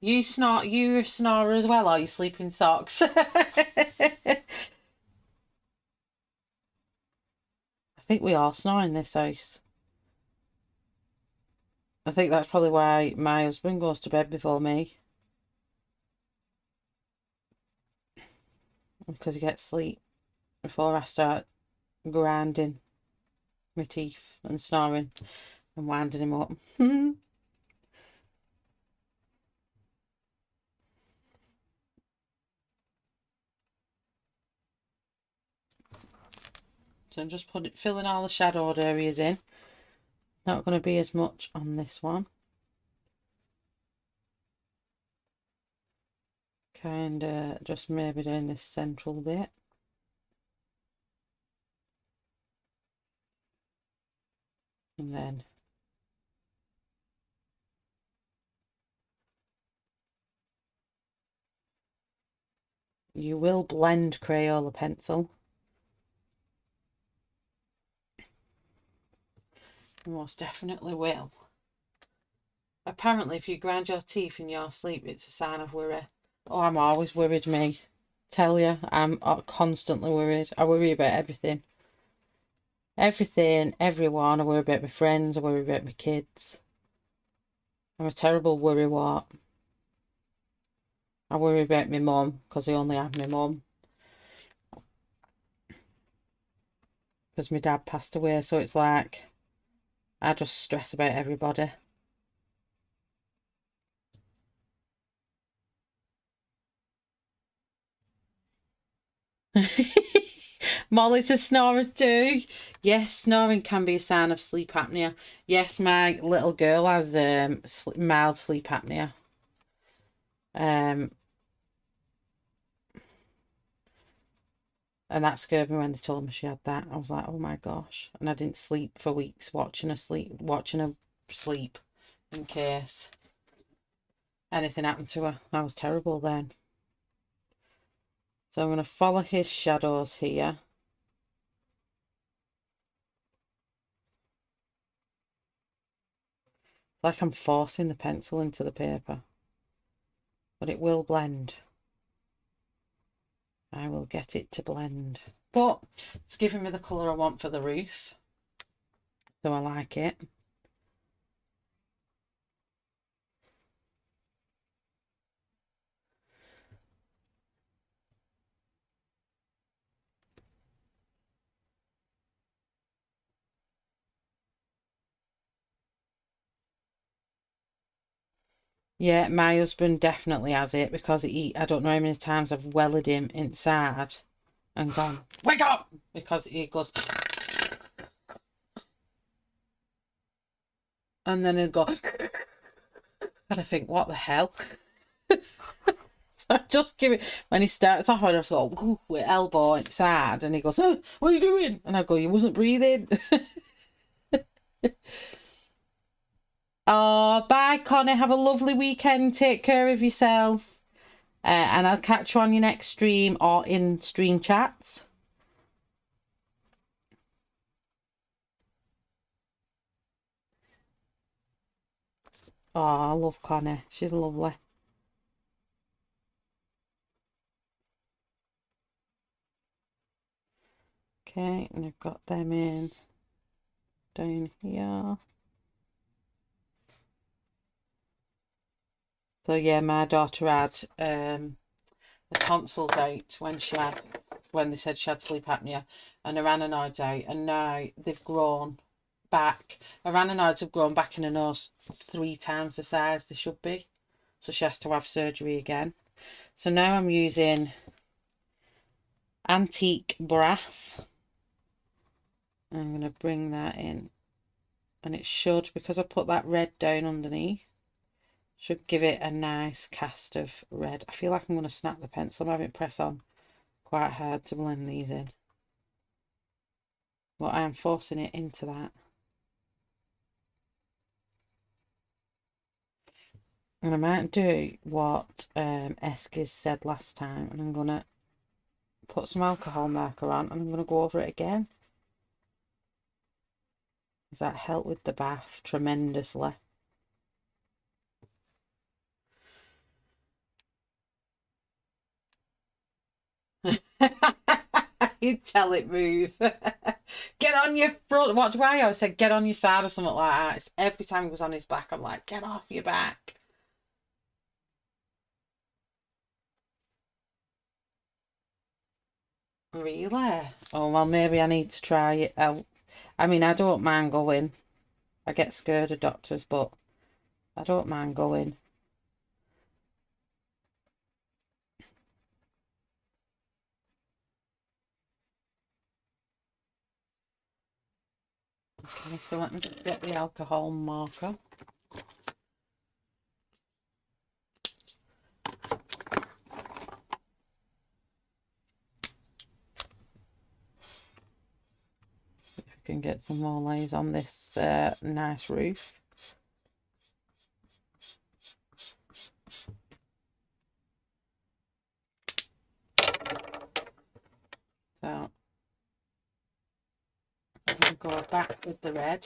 You snore. You snore as well, or you sleep in socks? I think we all snore in this house. I think that's probably why my husband goes to bed before me. Because he gets sleep before I start grinding my teeth and snoring and winding him up. So I'm just filling all the shadowed areas in. Not going to be as much on this one. Kind of just maybe doing this central bit. And then you will blend Crayola pencil. You most definitely will. Apparently, if you grind your teeth in your sleep, it's a sign of worry. Oh, I'm always worried, me. Tell you, I'm constantly worried. I worry about everything. Everything, everyone. I worry about my friends. I worry about my kids. I'm a terrible worrywart. I worry about my mum because I only have my mum. Because my dad passed away, so it's like I just stress about everybody. Molly's a snorer too. Yes, snoring can be a sign of sleep apnea. Yes, my little girl has mild sleep apnea. Um, and that scared me when they told me she had that. I was like, oh my gosh. And I didn't sleep for weeks watching her sleep in case anything happened to her. I was terrible then. So I'm going to follow his shadows here. Like I'm forcing the pencil into the paper. But it will blend. I will get it to blend. But it's giving me the colour I want for the roof. So I like it. Yeah, my husband definitely has it because I don't know how many times I've wellied him inside and gone, wake up! Because he goes, and then he'll go, and I think, what the hell? So I just give it, when he starts off, I just go, with elbow inside, and he goes, oh, what are you doing? And I go, you wasn't breathing. Oh, bye, Connie. Have a lovely weekend. Take care of yourself. And I'll catch you on your next stream or in stream chats. Oh, I love Connie. She's lovely. Okay, and I've got them in down here. So yeah, my daughter had the tonsils out when they said she had sleep apnea, and her anodes out, and now they've grown back. Her anodes have grown back in her nose 3 times the size they should be, so she has to have surgery again. So now I'm using antique brass. I'm going to bring that in, and it should, because I put that red down underneath, should give it a nice cast of red. I feel like I'm going to snap the pencil. I'm having it press on quite hard to blend these in, but I am forcing it into that. And I might do what Eskiz said last time, and I'm going to put some alcohol marker on, and I'm going to go over it again. Does that help with the bath tremendously? You tell it move. Get on your front. What do I always say? Get on your side or something like that. It's every time he was on his back, I'm like, get off your back. Really? Oh, well, maybe I need to try it out. I mean, I don't mind going. I get scared of doctors, but I don't mind going. Okay, so let me just get the alcohol marker. If we can get some more layers on this nice roof. So I'm going to go back with the red.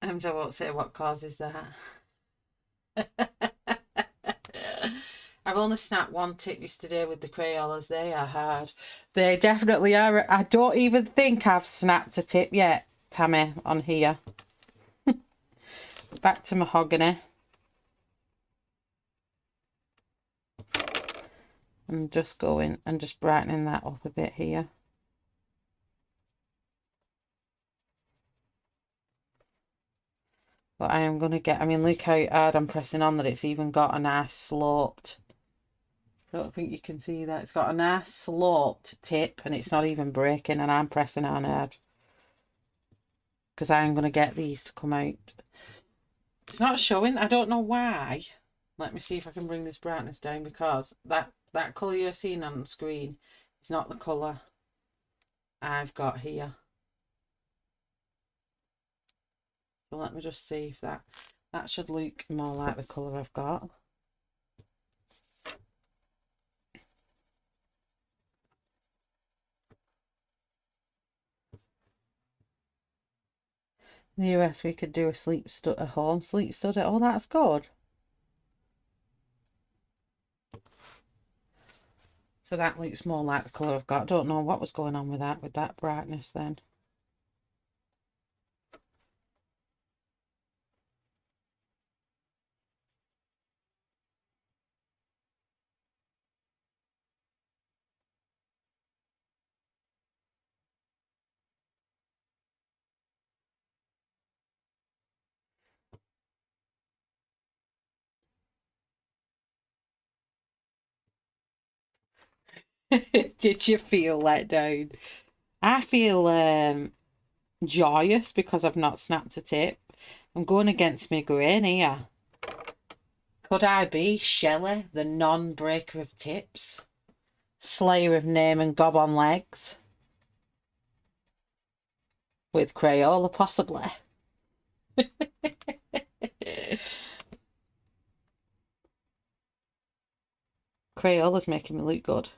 I won't say what causes that. I've only snapped one tip yesterday with the Crayolas. They are hard. They definitely are. I don't even think I've snapped a tip yet, Tammy, on here. Back to mahogany. I'm just going and just brightening that up a bit here. But I am going to get, I mean, look how hard I'm pressing on that it's even got a nice sloped. I don't think you can see that. It's got a nice sloped tip and it's not even breaking, and I'm pressing on hard. Because I am going to get these to come out. It's not showing. I don't know why. Let me see if I can bring this brightness down, because that colour you're seeing on the screen is not the colour I've got here. So let me just see if that should look more like the colour I've got. In the US we could do a home sleep study. Oh, that's good. So that looks more like the colour I've got. I don't know what was going on with that brightness then. Did you feel let down? I feel joyous because I've not snapped a tip. I'm going against my grain here. Could I be Shelley, the non-breaker of tips? Slayer of name and gob on legs? With Crayola, possibly. Crayola's making me look good.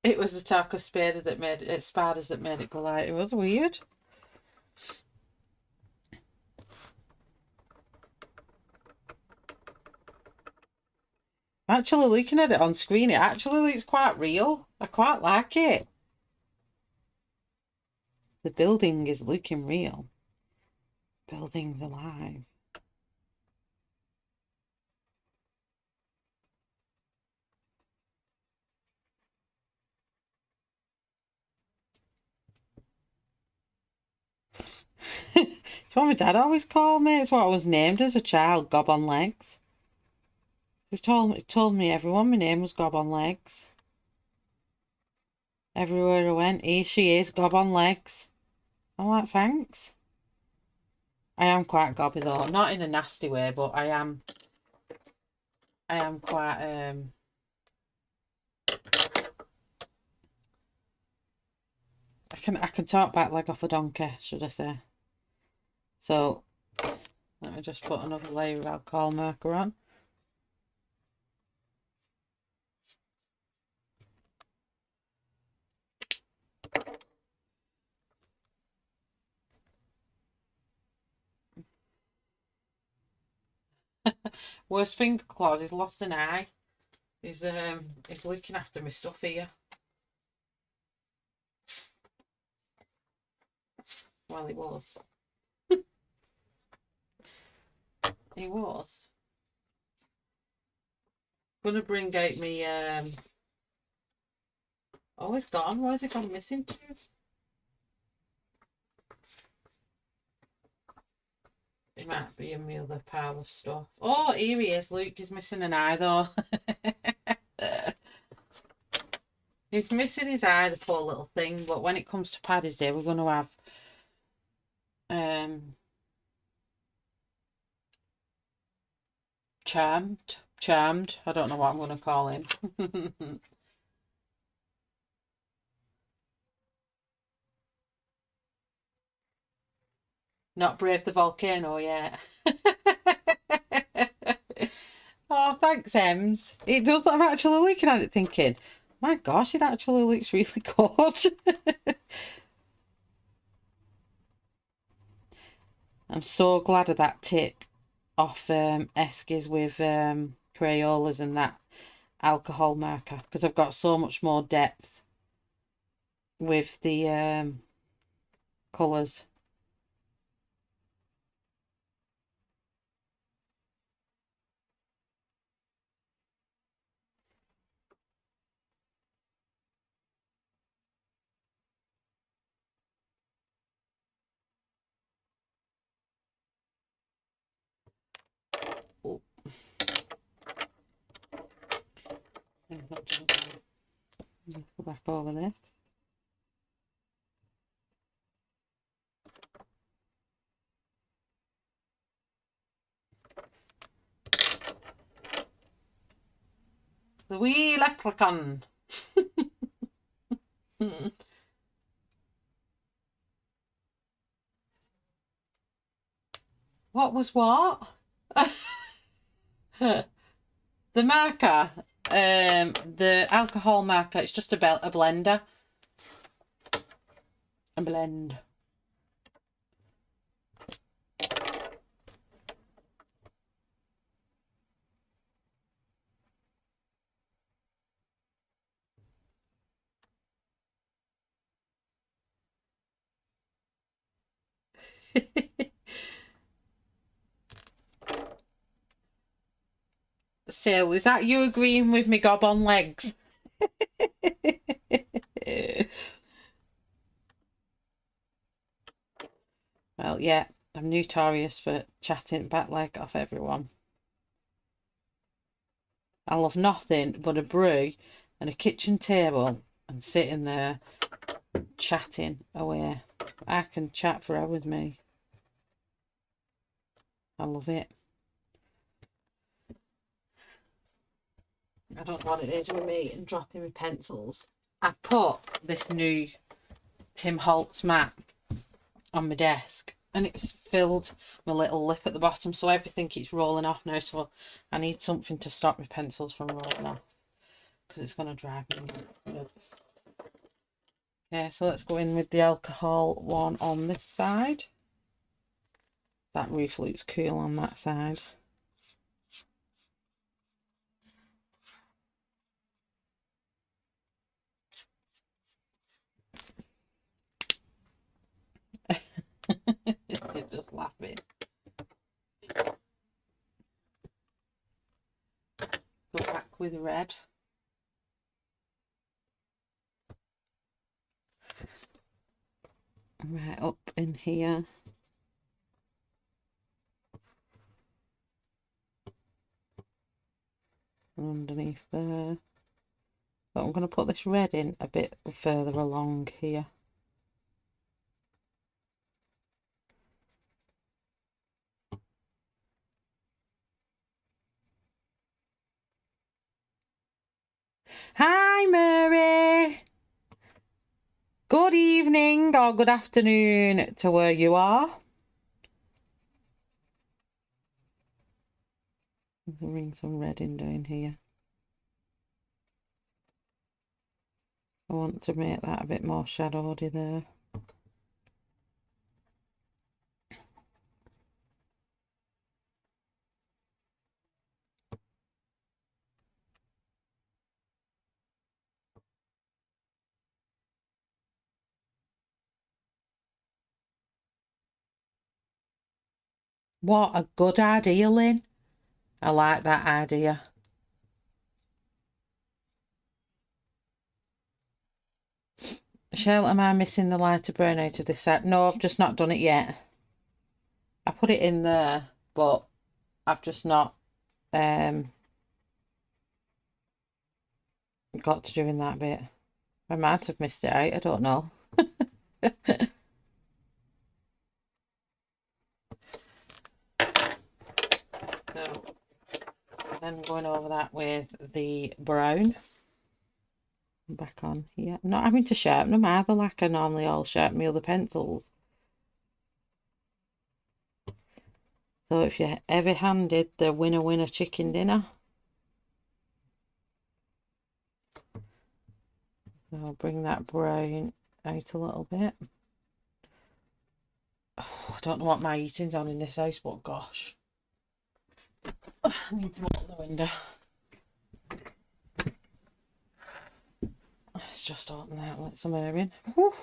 It was the taco spider that made it, spiders that made it go light. It was weird. Actually, looking at it on screen, it actually looks quite real. I quite like it. The building is looking real. Building's alive. It's what my dad always called me. It's what I was named as a child, Gob on Legs. He told me everyone my name was Gob on Legs. Everywhere I went, here she is, Gob on Legs. I'm like, thanks. I am quite gobby though, not in a nasty way, but I am quite I can talk back leg off a donkey, should I say. So let me just put another layer of alcohol marker on. Worst finger claws, he's lost an eye. He's looking after my stuff here. Well, he was. He was. Gonna bring out me oh, he's gone. Where's he gone missing to? He might be in my other pile of stuff. Oh, here he is. Luke is missing an eye though. He's missing his eye, the poor little thing. But when it comes to Paddy's Day, we're going to have charmed. I don't know what I'm going to call him. Not Brave the Volcano yet. Oh, thanks, Ems. It does. I'm actually looking at it thinking, my gosh, it actually looks really good. I'm so glad of that tip off Eskies with Crayolas and that alcohol marker, because I've got so much more depth with the colours. Oh. Go back over there. The wee leprechaun. What was what? The marker, the alcohol marker, it's just a blender. A blend. Sil, is that you agreeing with me gob on legs? Well, yeah, I'm notorious for chatting back leg off everyone. I love nothing but a brew and a kitchen table and sitting there chatting away. I can chat for hours, me. I love it. I don't know what it is with me and dropping my pencils. I've put this new Tim Holtz mat on my desk and it's filled my little lip at the bottom, so everything keeps rolling off now, so I need something to stop my pencils from rolling off because it's going to drive me nuts. Okay, so let's go in with the alcohol one on this side. That roof looks cool on that side. It's just laughing. Go back with red. Right up in here. And underneath there. But I'm going to put this red in a bit further along here. Hi Mary! Good evening or good afternoon to where you are. Bring some red in down here. I want to make that a bit more shadowedy there. What a good idea, Lynn. I like that idea. Shell, am I missing the lighter brown out of this set? No, I've just not done it yet. I put it in there, but I've just not got to doing that bit. I might have missed it out, I don't know. So then going over that with the brown. Back on here. I'm not having to sharpen them either like I normally all sharpen my other pencils. So if you're heavy-handed, the winner chicken dinner. So I'll bring that brown out a little bit. Oh, I don't know what my eating's on in this house, but gosh. I need to open the window. Let's just open that, let some air in. Whew.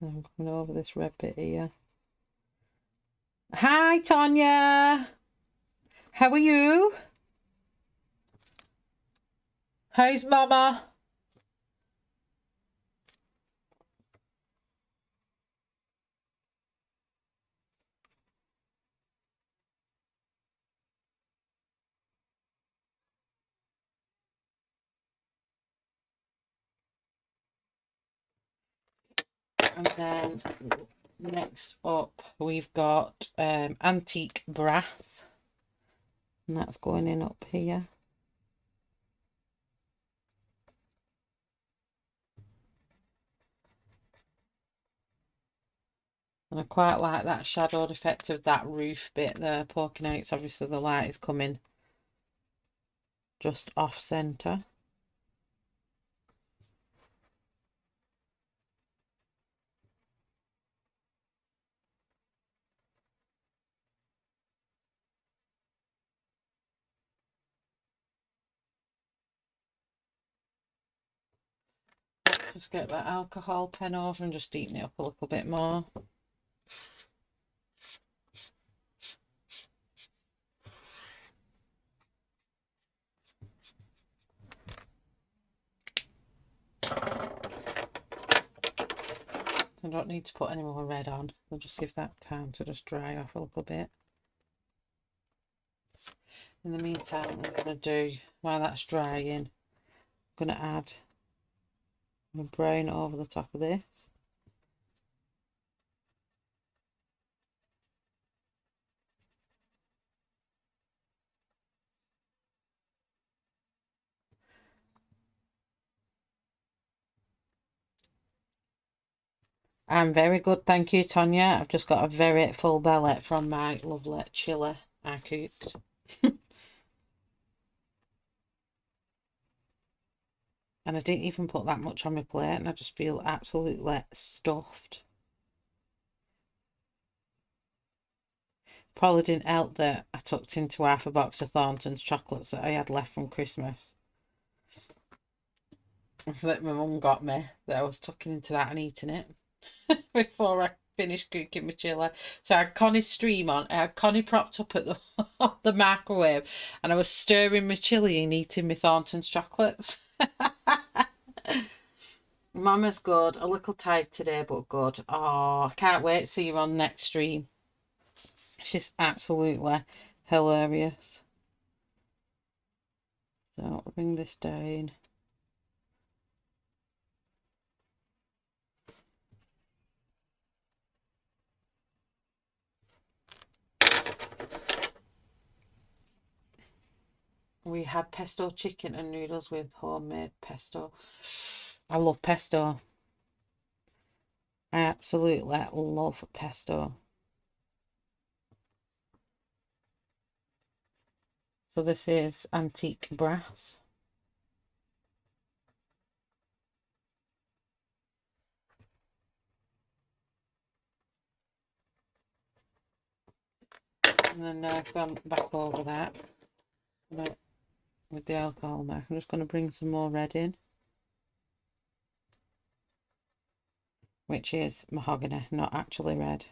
I'm coming over this red bit here. Hi, Tonya. How are you? How's Mama? And then next up we've got antique brass, and that's going in up here. And I quite like that shadowed effect of that roof bit there poking out, so obviously the light is coming just off centre. Just get that alcohol pen over and just deepen it up a little bit more. I don't need to put any more red on. I'll just give that time to just dry off a little bit. In the meantime, what I'm going to do, while that's drying, I'm going to add my brown over the top of this. I'm very good, thank you, Tonya. I've just got a very full belly from my lovely chili I cooked. And I didn't even put that much on my plate, and I just feel absolutely stuffed. Probably didn't help that I tucked into half a box of Thornton's chocolates that I had left from Christmas. That my mum got me, that I was tucking into that and eating it before I finished cooking my chili. So I had Connie's stream on, I had Connie propped up at the microwave, and I was stirring my chili and eating my Thornton's chocolates. Mama's good, a little tired today, but good. Oh, I can't wait to see you on next stream. She's absolutely hilarious. So I'll bring this down. We had pesto chicken and noodles with homemade pesto. I love pesto. I absolutely love pesto. So this is antique brass. And then I've gone back over that with the alcohol now. I'm just going to bring some more red in, which is mahogany, not actually red.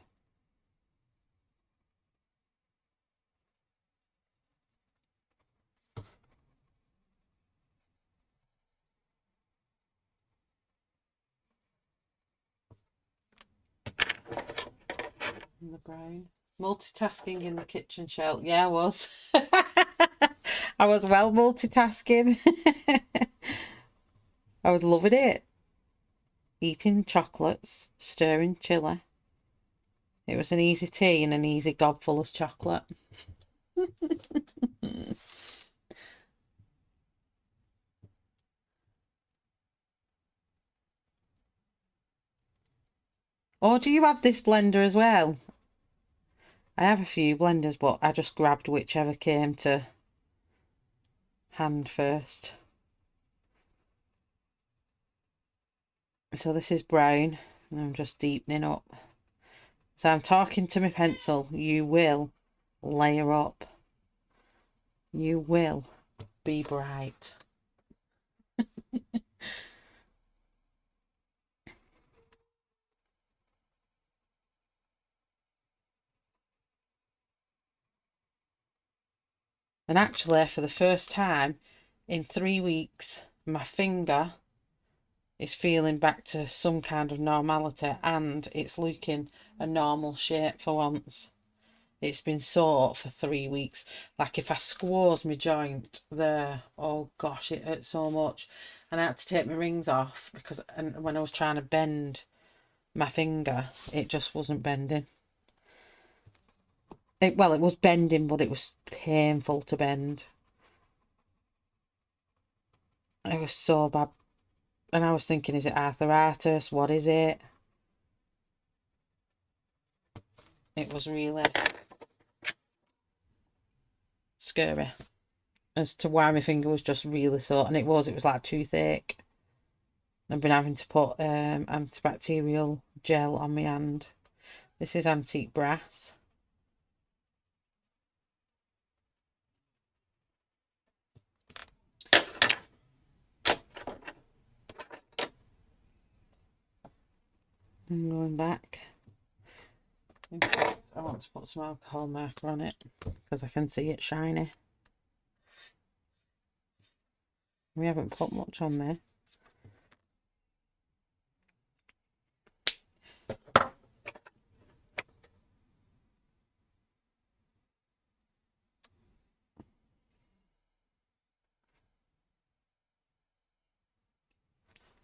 And the brown. Multitasking in the kitchen shell. Yeah, I was. I was well multitasking. I was loving it. Eating chocolates, stirring chili. It was an easy tea and an easy gob full of chocolate. Or do you have this blender as well? I have a few blenders, but I just grabbed whichever came to hand first. So this is brown, and I'm just deepening up. So I'm talking to my pencil. You will layer up. You will be bright. And actually, for the first time in 3 weeks, my finger is feeling back to some kind of normality, and it's looking a normal shape for once. It's been sore for 3 weeks. Like if I squoze my joint there, oh gosh, it hurts so much. And I had to take my rings off because when I was trying to bend my finger, it just wasn't bending. Well, it was bending, but it was painful to bend. It was so bad. And I was thinking, is it arthritis? What is it? It was really scary as to why my finger was just really sore. And it was like toothache. I've been having to put antibacterial gel on my hand. This is antique brass. And going back. In fact, I want to put some alcohol marker on it because I can see it shiny. We haven't put much on there.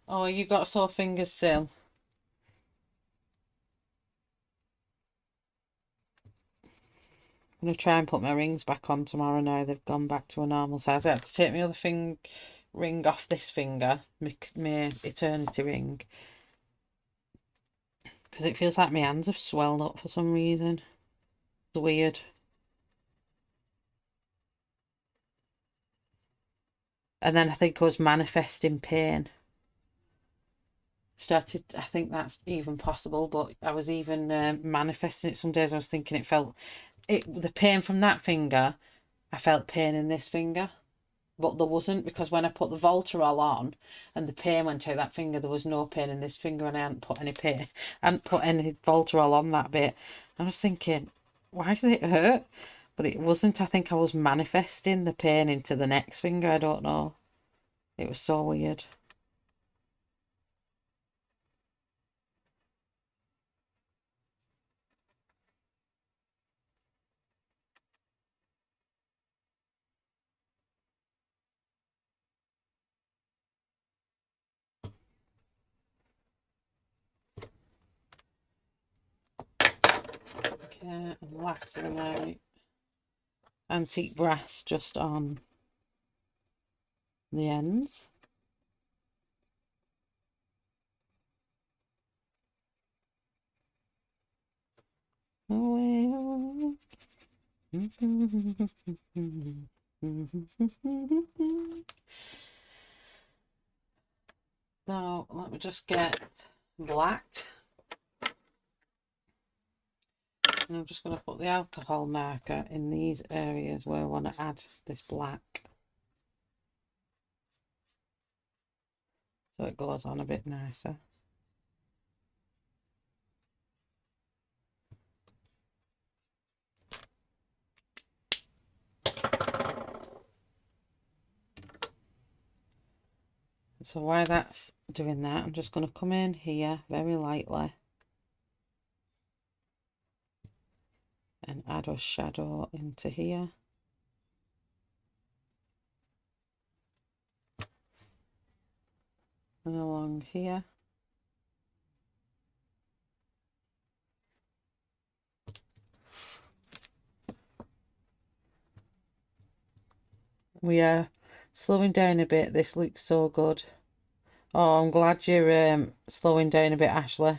Oh, you got sore fingers still? I'm going to try and put my rings back on tomorrow now. They've gone back to a normal size. I had to take my other ring off this finger, my eternity ring. Because it feels like my hands have swelled up for some reason. It's weird. And then I think I was manifesting pain. I think that's even possible, but I was even manifesting it some days. I was thinking the pain from that finger, I felt pain in this finger, but there wasn't, because when I put the Voltarol on and the pain went to that finger, there was no pain in this finger, and I hadn't put any Voltarol on that bit. I was thinking, why does it hurt? But it wasn't. I think I was manifesting the pain into the next finger. I don't know. It was so weird. Okay, and lastly, my antique brass just on the ends. Away. So let me just get black. And I'm just going to put the alcohol marker in these areas where I want to add this black. So it goes on a bit nicer. So while that's doing that, I'm just going to come in here very lightly and add a shadow into here. And along here. We are slowing down a bit. This looks so good. Oh, I'm glad you're slowing down a bit, Ashley.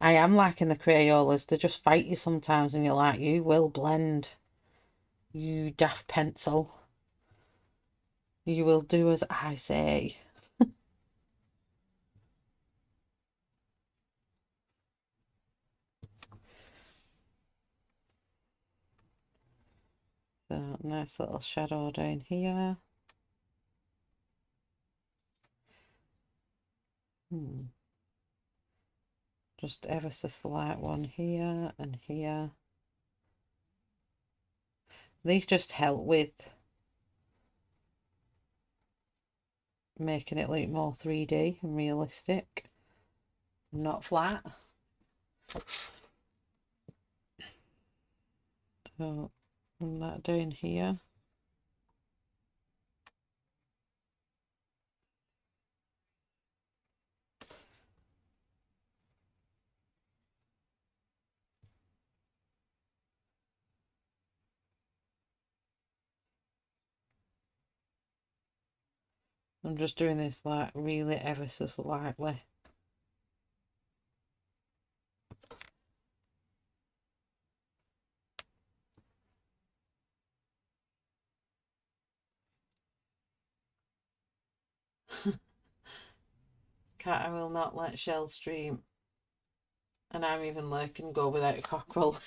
I am liking the Crayolas. They just fight you sometimes and you're like, you will blend. You daft pencil. You will do as I say. So, nice little shadow down here. Just ever so slight one here and here. These just help with making it look more 3D and realistic, not flat. So, run that down here. I'm just doing this like really ever so slightly. Cat, I will not let Shell stream. And I'm even lurking go without a cockerel.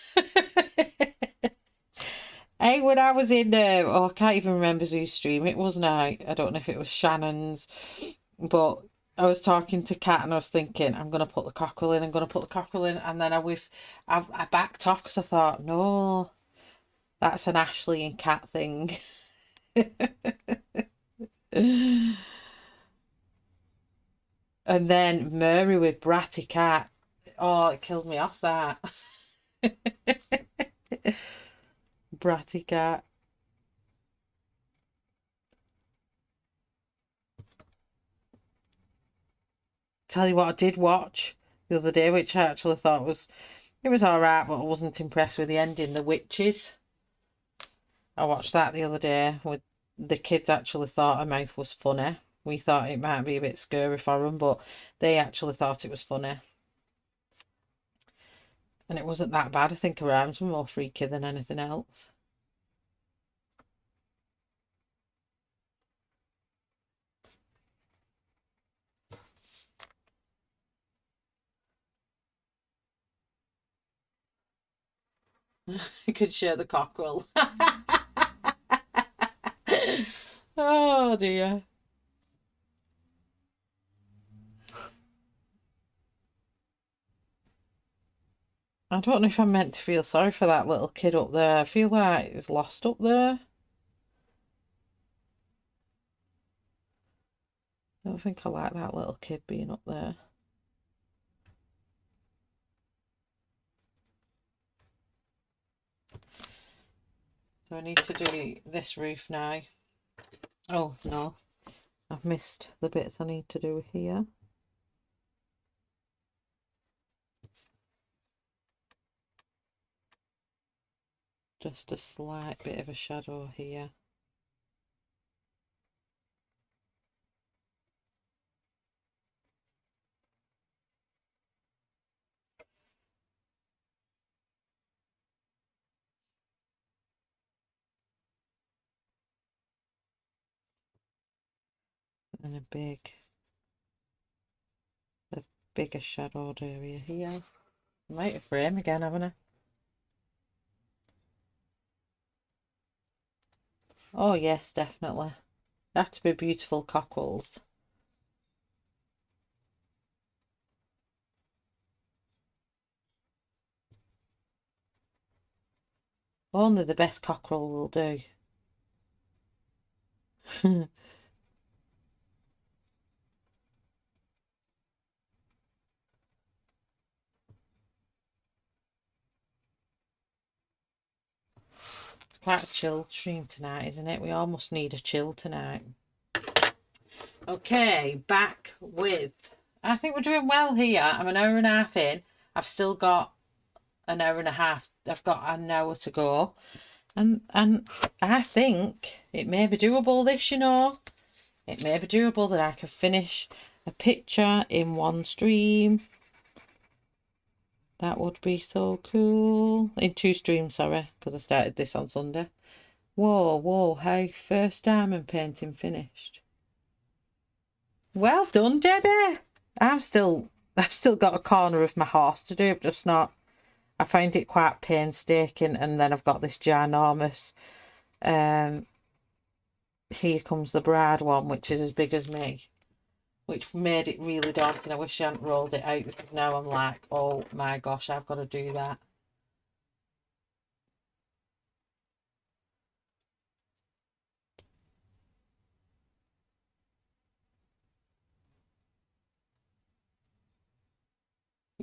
Hey, when I was in, I can't even remember whose stream it was now. I don't know if it was Shannon's, but I was talking to Kat and I was thinking, I'm going to put the cockerel in, I'm going to put the cockerel in. And then I backed off because I thought, no, that's an Ashley and Kat thing. And then Mary with Bratty Cat. Oh, it killed me off that. Bratty Cat. Tell you what I did watch the other day, which I actually thought it was alright, but I wasn't impressed with the ending. The Witches. I watched that the other day with the kids. Actually thought her mouth was funny. We thought it might be a bit scary for them, but they actually thought it was funny. And it wasn't that bad. I think her arms were more freaky than anything else. I could share the cockerel. Oh dear. I don't know if I'm meant to feel sorry for that little kid up there. I feel like he's lost up there. I don't think I like that little kid being up there. So I need to do this roof now. Oh no, I've missed the bits I need to do here. Just a slight bit of a shadow here. And a bigger shadowed area here. I'm out of frame again, haven't I? Oh yes, definitely. They have to be beautiful cockerels. Only the best cockerel will do. It's quite a chill stream tonight, isn't it? We almost need a chill tonight. Okay, back with... I think we're doing well here. I'm an hour and a half in. I've still got an hour and a half. I've got an hour to go. And I think it may be doable this, you know. It may be doable that I can finish a picture in one stream. That would be so cool. In two streams, sorry, because I started this on Sunday. Whoa, whoa, how first diamond painting finished. Well done, Debbie. I've still got a corner of my horse to do. I've just not... I find it quite painstaking, and then I've got this ginormous Here Comes the Bride one, which is as big as me, which made it really daunting. I wish I hadn't rolled it out, because now I'm like, oh my gosh, I've got to do that.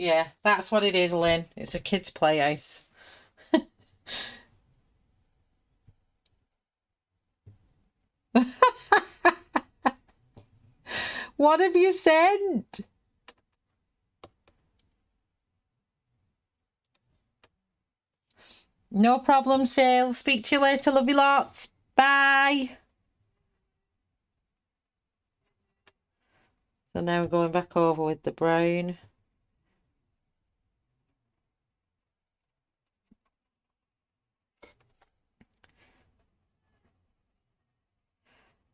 Yeah, that's what it is, Lynn. It's a kid's playhouse. What have you sent? No problem, Sale. Speak to you later. Love you lots. Bye. So now we're going back over with the brown.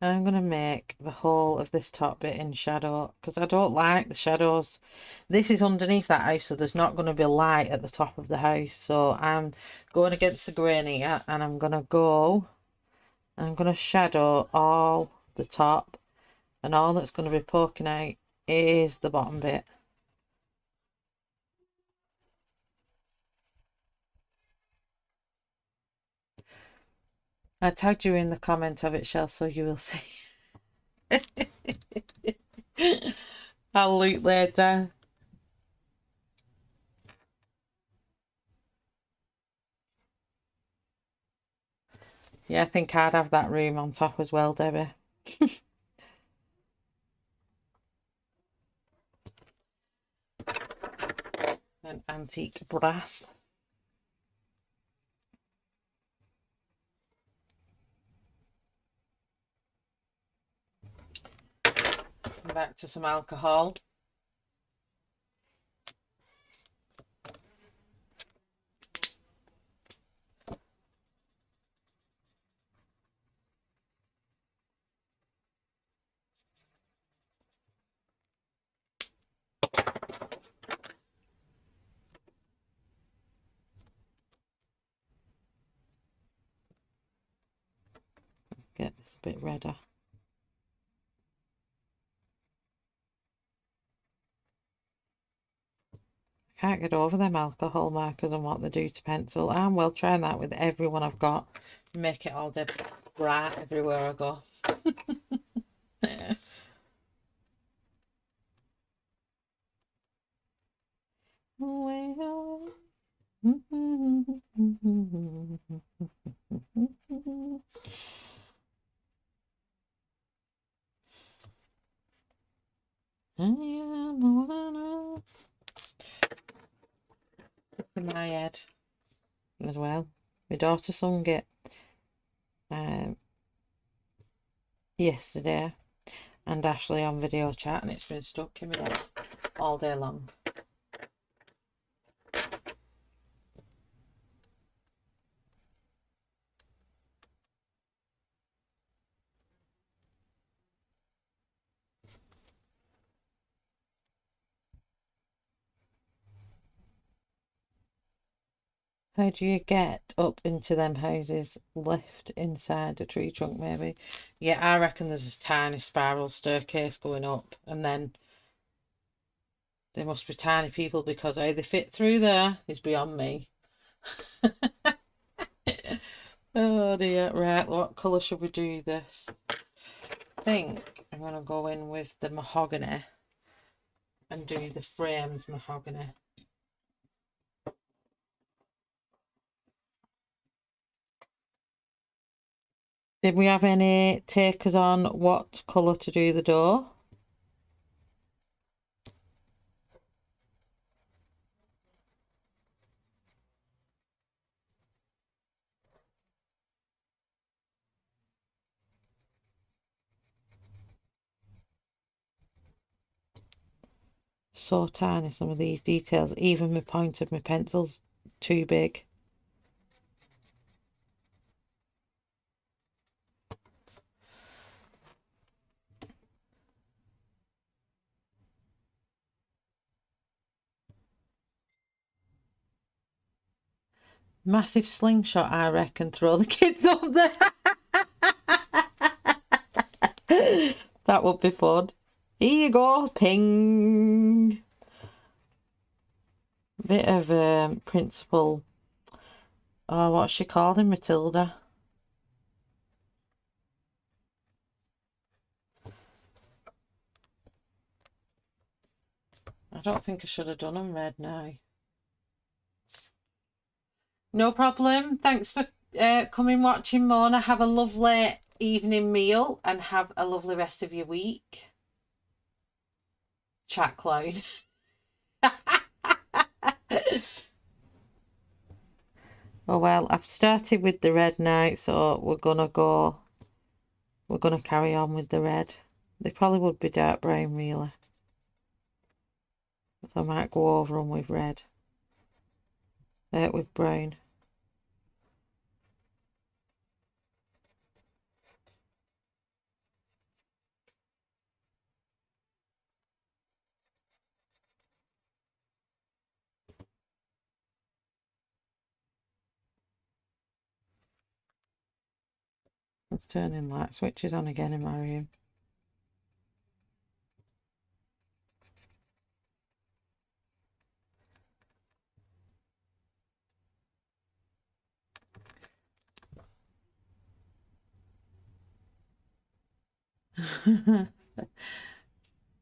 I'm going to make the whole of this top bit in shadow, because I don't like the shadows. This is underneath that house, so there's not going to be light at the top of the house. So I'm going against the grain here, and I'm going to shadow all the top, and all that's going to be poking out is the bottom bit. I tagged you in the comment of it, Shell, so you will see. I'll look later. Yeah, I think I'd have that room on top as well, Debbie. An antique brass. Back to some alcohol. Get this a bit redder. Can't get over them alcohol markers and what they do to pencil. I'm well trying that with everyone I've got. Make it all dead bright everywhere I go. In my head as well. My daughter sung it yesterday, and Ashley on video chat, and it's been stuck in my head all day long. How do you get up into them houses? Lift inside a tree trunk, maybe? Yeah, I reckon there's this tiny spiral staircase going up, and then they must be tiny people, because how they fit through there is beyond me. Oh dear. Right, what colour should we do this? I think I'm going to go in with the mahogany and do the frames mahogany. Did we have any takers on what colour to do the door? So tiny, some of these details. Even my point of my pencil's too big. Massive slingshot, I reckon. Throw the kids up there. That would be fun. Here you go, ping. Bit of principal. Oh, what's she called him? Matilda. I don't think I should have done them red now. No problem. Thanks for coming watching, Mona. Have a lovely evening meal and have a lovely rest of your week. Chat clown. Oh well, I've started with the red now, so we're gonna carry on with the red. They probably would be dark brown really. So I might go over them with red. With brown. Let's turn in light switches on again in my room.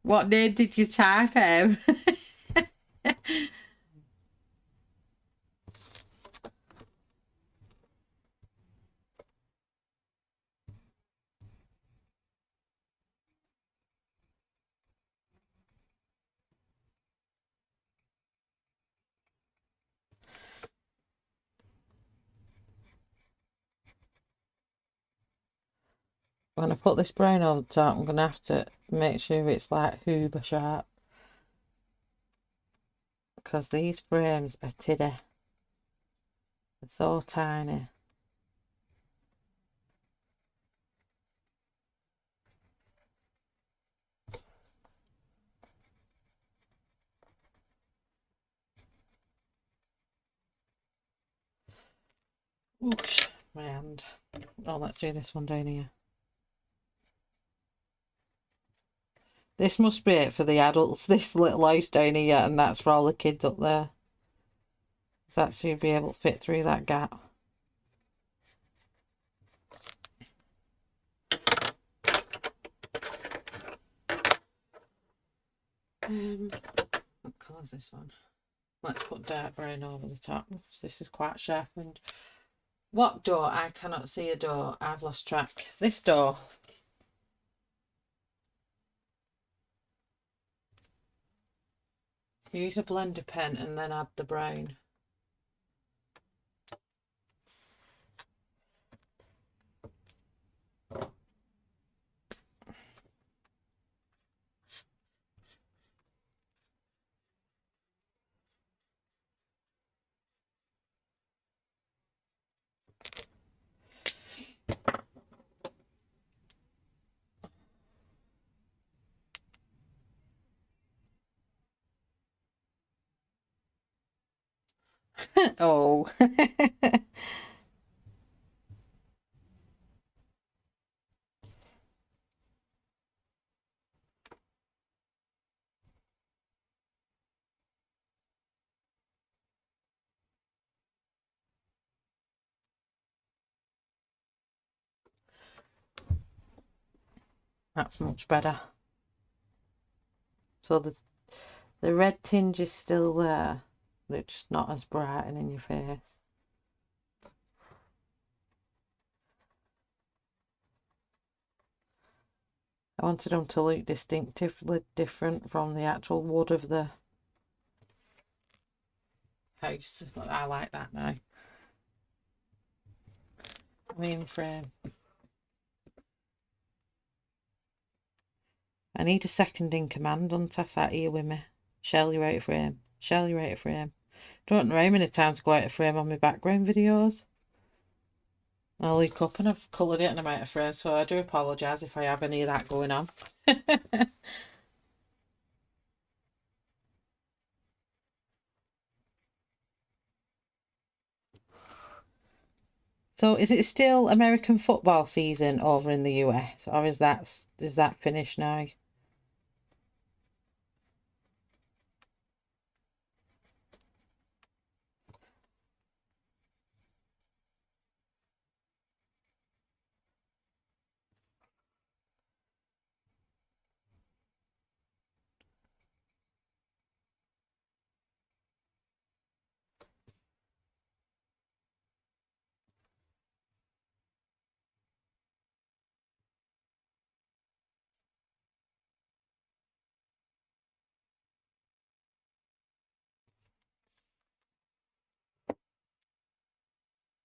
What name did you type in? When I put this brown on top, I'm going to have to make sure it's like Huber sharp. Because these frames are tiddy. They're so tiny. Oops, my hand. Oh, let's do this one down here. This must be it for the adults, this little house down here, and that's for all the kids up there. That's so you'll be able to fit through that gap. What colour is this one? Let's put dark brown over the top. This is quite sharpened. What door? I cannot see a door. I've lost track. This door. Use a blender pen and then add the brown. Oh. That's much better. So the red tinge is still there. It's not as bright and in your face. I wanted them to look distinctively different from the actual wood of the house, but I like that now. Main frame. I need a second in command, don't I? Sat here with me. Shell, you're out of frame. Shell, you're out of frame. Don't know how many times I go out of frame on my background videos. I'll look up and I've coloured it and I'm out of frame, so I do apologise if I have any of that going on. So is it still American football season over in the US, or is that finished now?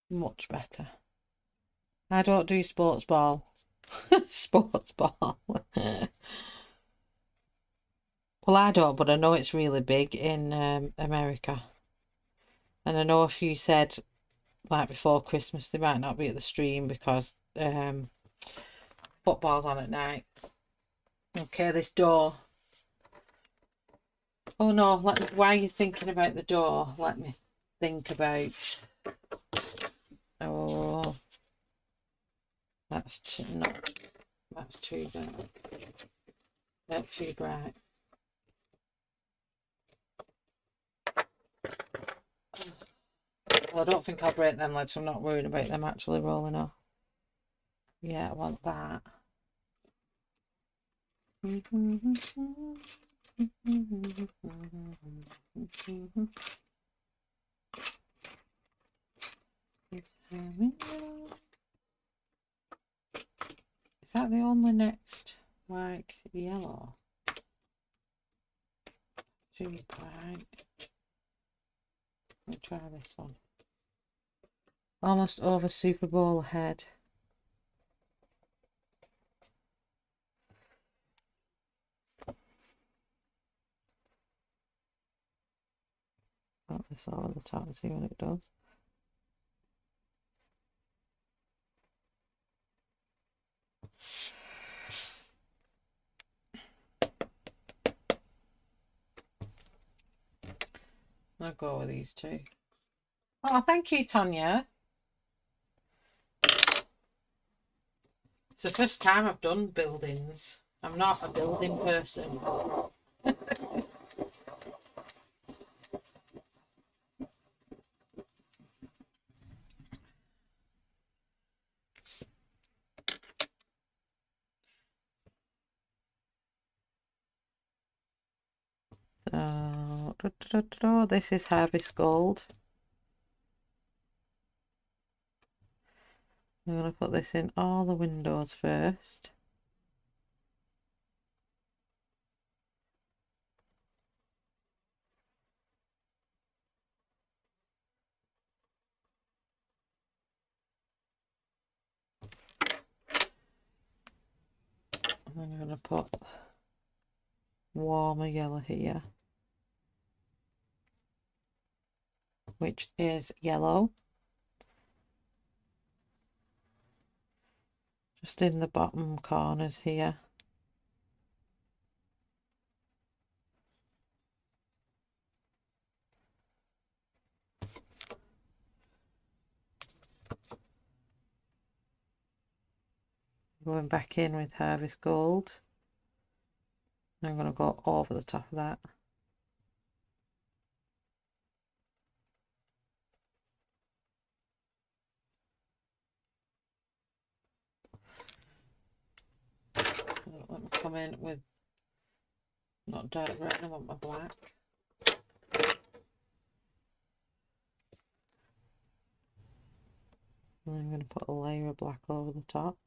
Much better. I don't do sports ball. Sports ball. Well, I don't, but I know it's really big in America. And I know if you said, like before Christmas, they might not be at the stream because football's on at night. Okay, this door. Oh no, while you're thinking about the door, let me think about... Oh, that's too dark. That's too bright. Well, I don't think I'll break them legs, so I'm not worried about them actually rolling off. Yeah, I want that. Is that the only next like yellow? Too bright. Let me try this one. Almost over Super Bowl ahead. Put this over the top and see what it does. I'll go with these two. Oh, thank you, Tanya. It's the first time I've done buildings. I'm not a building person. So, this is Harvest Gold. I'm going to put this in all the windows first. And then I'm going to put warmer yellow here, which is yellow. Just in the bottom corners here. Going back in with Harvest Gold. I'm going to go over the top of that. Let me come in with not dark red, I want my black. And I'm going to put a layer of black over the top.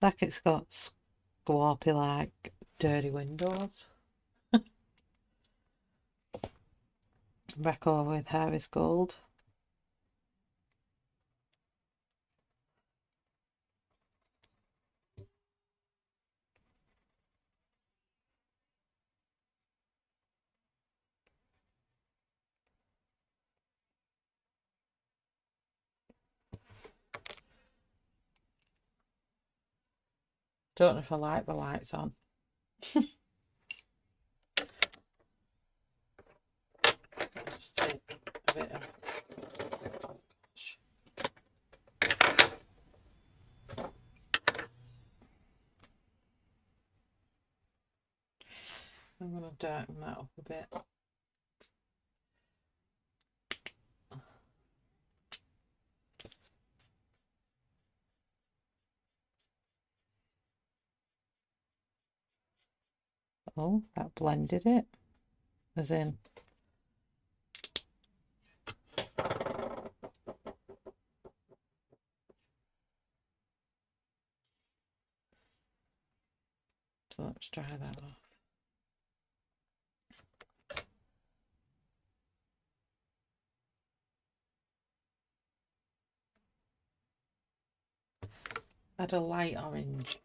Like it's got squarpy like dirty windows. Back over with Harvest Gold. Don't know if I like the lights on. Just take a bit of, oh gosh. I'm going to darken that up a bit. Oh, that blended it. As in, so let's dry that off. Add a light orange.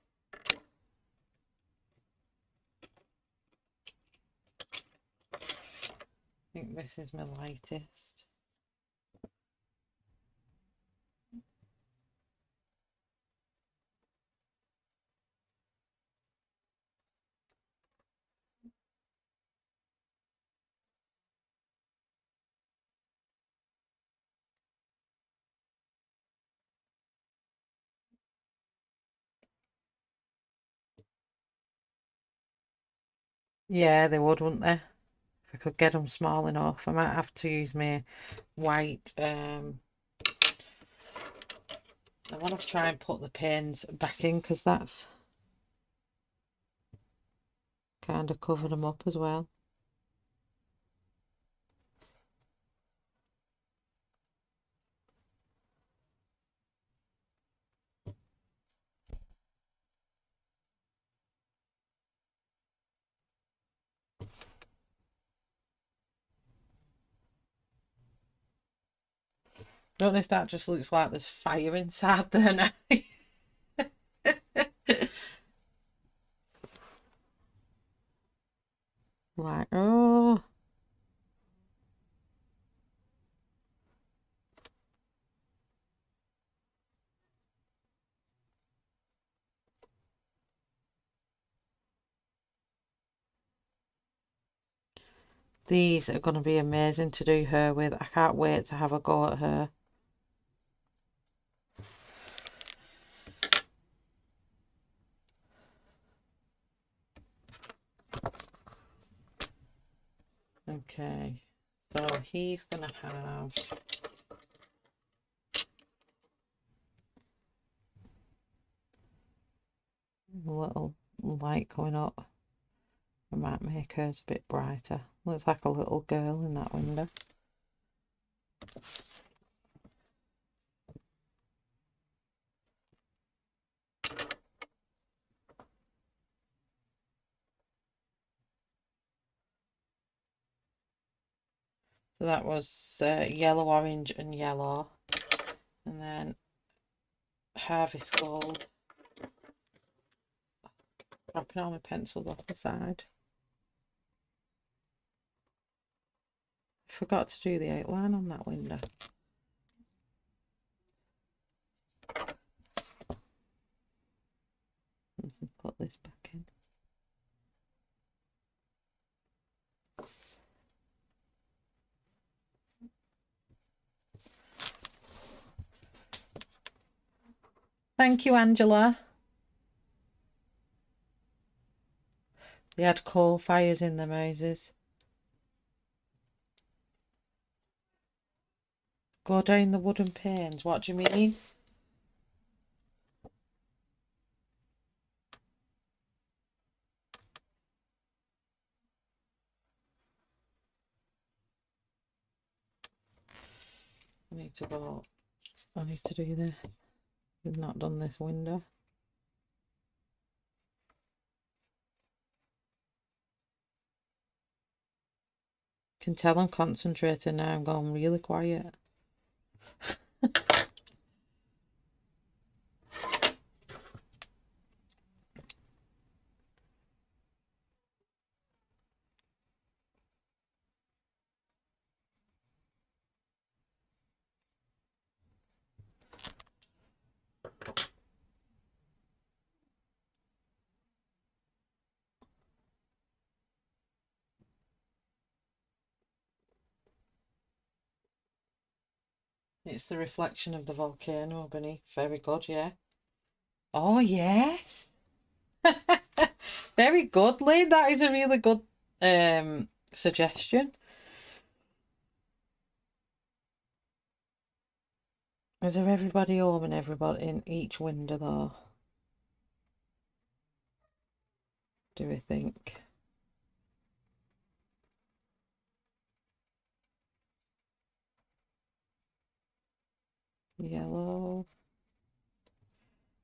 I think this is my lightest. Yeah, they would, wouldn't they? If I could get them small enough. I might have to use my white. I want to try and put the panes back in because that's kind of covered them up as well. Don't know if that just looks like there's fire inside there now. Like, oh. These are going to be amazing to do her with. I can't wait to have a go at her. Okay, so he's going to have a little light coming up. I might make hers a bit brighter. Looks like a little girl in that window. So that was yellow, orange and yellow. And then harvest gold. Dropping all my pencils off the side. Forgot to do the outline on that window. Let's put this back in. Thank you, Angela. They had coal fires in their houses. Go down the wooden panes. What do you mean? I need to go. I need to do this. We've not done this window. Can tell I'm concentrating now. I'm going really quiet. It's the reflection of the volcano beneath. Very good, yeah. Oh, yes. Very good, Lee. That is a really good suggestion. Is there everybody home and everybody in each window though? Do we think? Yellow.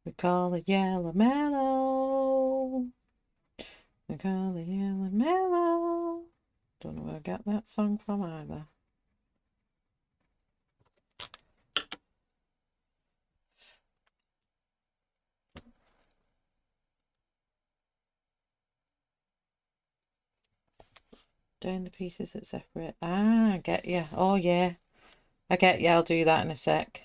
We call it yellow mellow. We call it yellow mellow. Don't know where I got that song from either. Down the pieces that separate. Ah, I get you. Oh yeah, I get you. I'll do that in a sec.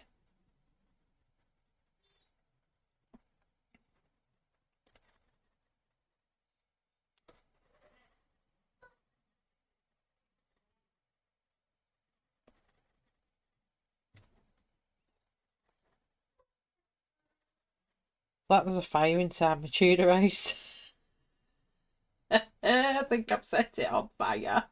Like there's a fire inside my Tudor house. I think I've set it on fire.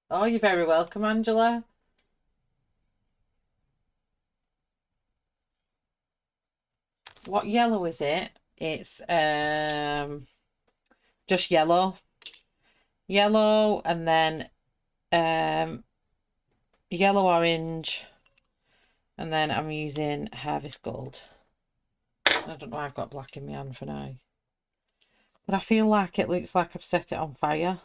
Oh, you're very welcome, Angela. What yellow is it? It's just yellow. Yellow and then yellow orange, and then I'm using Harvest Gold. I don't know why I've got black in my hand for now. But I feel like it looks like I've set it on fire.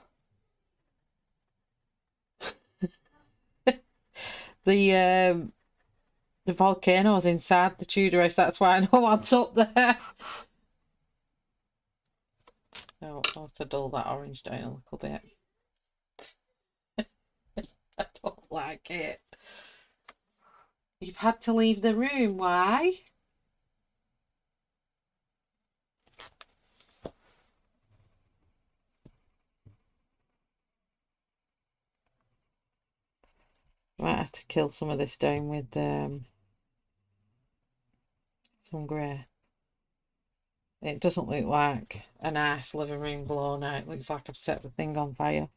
The volcano's inside the Tudor house, that's why I know what's up there. Oh, I'll have to dull that orange down a little bit. I don't like it. You've had to leave the room, why? Might have to kill some of this down with some grey. It doesn't look like a nice living room blown out. It looks like I've set the thing on fire.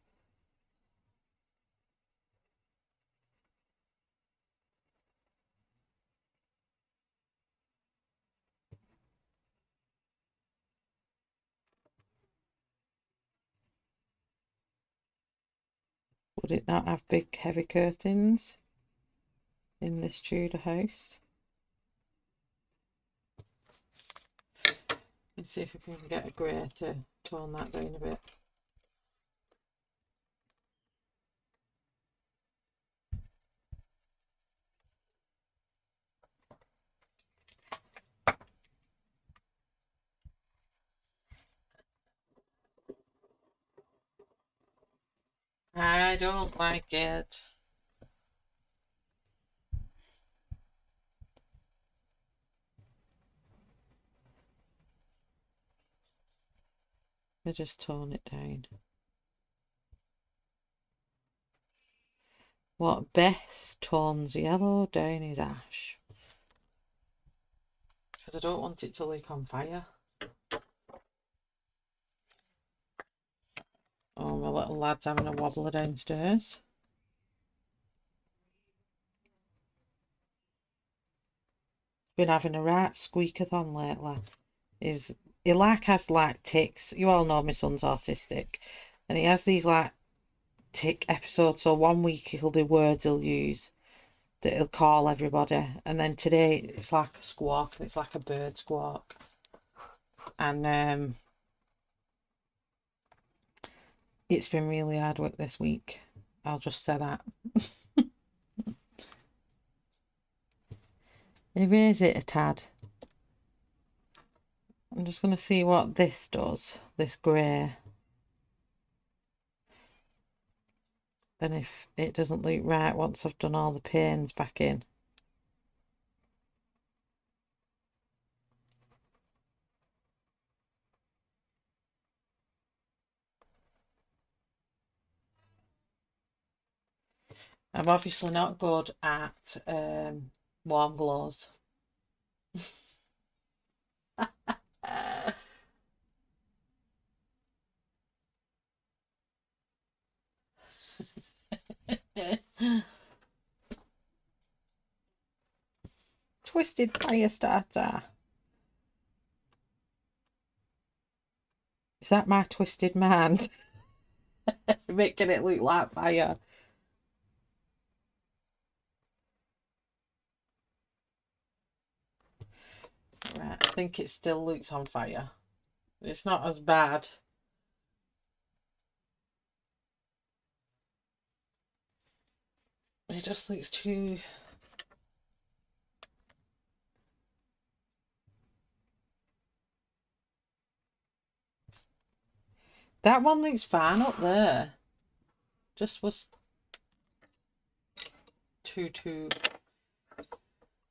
Would it not have big heavy curtains in this Tudor house? Let's see if we can get a grey to tone that down a bit. I don't like it. I just tone it down. What best tones yellow down is ash. Because I don't want it to leak on fire. Oh, my little lad's having a wobbler downstairs. Been having a right squeakathon lately. He has like tics. You all know my son's autistic, and he has these like tic episodes. So one week it'll be words he'll use that he'll call everybody, and then today it's like a squawk, and it's like a bird squawk, and it's been really hard work this week. I'll just say that. Erase it a tad. I'm just going to see what this does, this grey. And if it doesn't look right once I've done all the panes back in. I'm obviously not good at warm glows. Twisted fire starter. Is that my twisted man? Making it look like fire. Right, I think it still looks on fire. It's not as bad. It just looks too... That one looks fine up there. Just was too...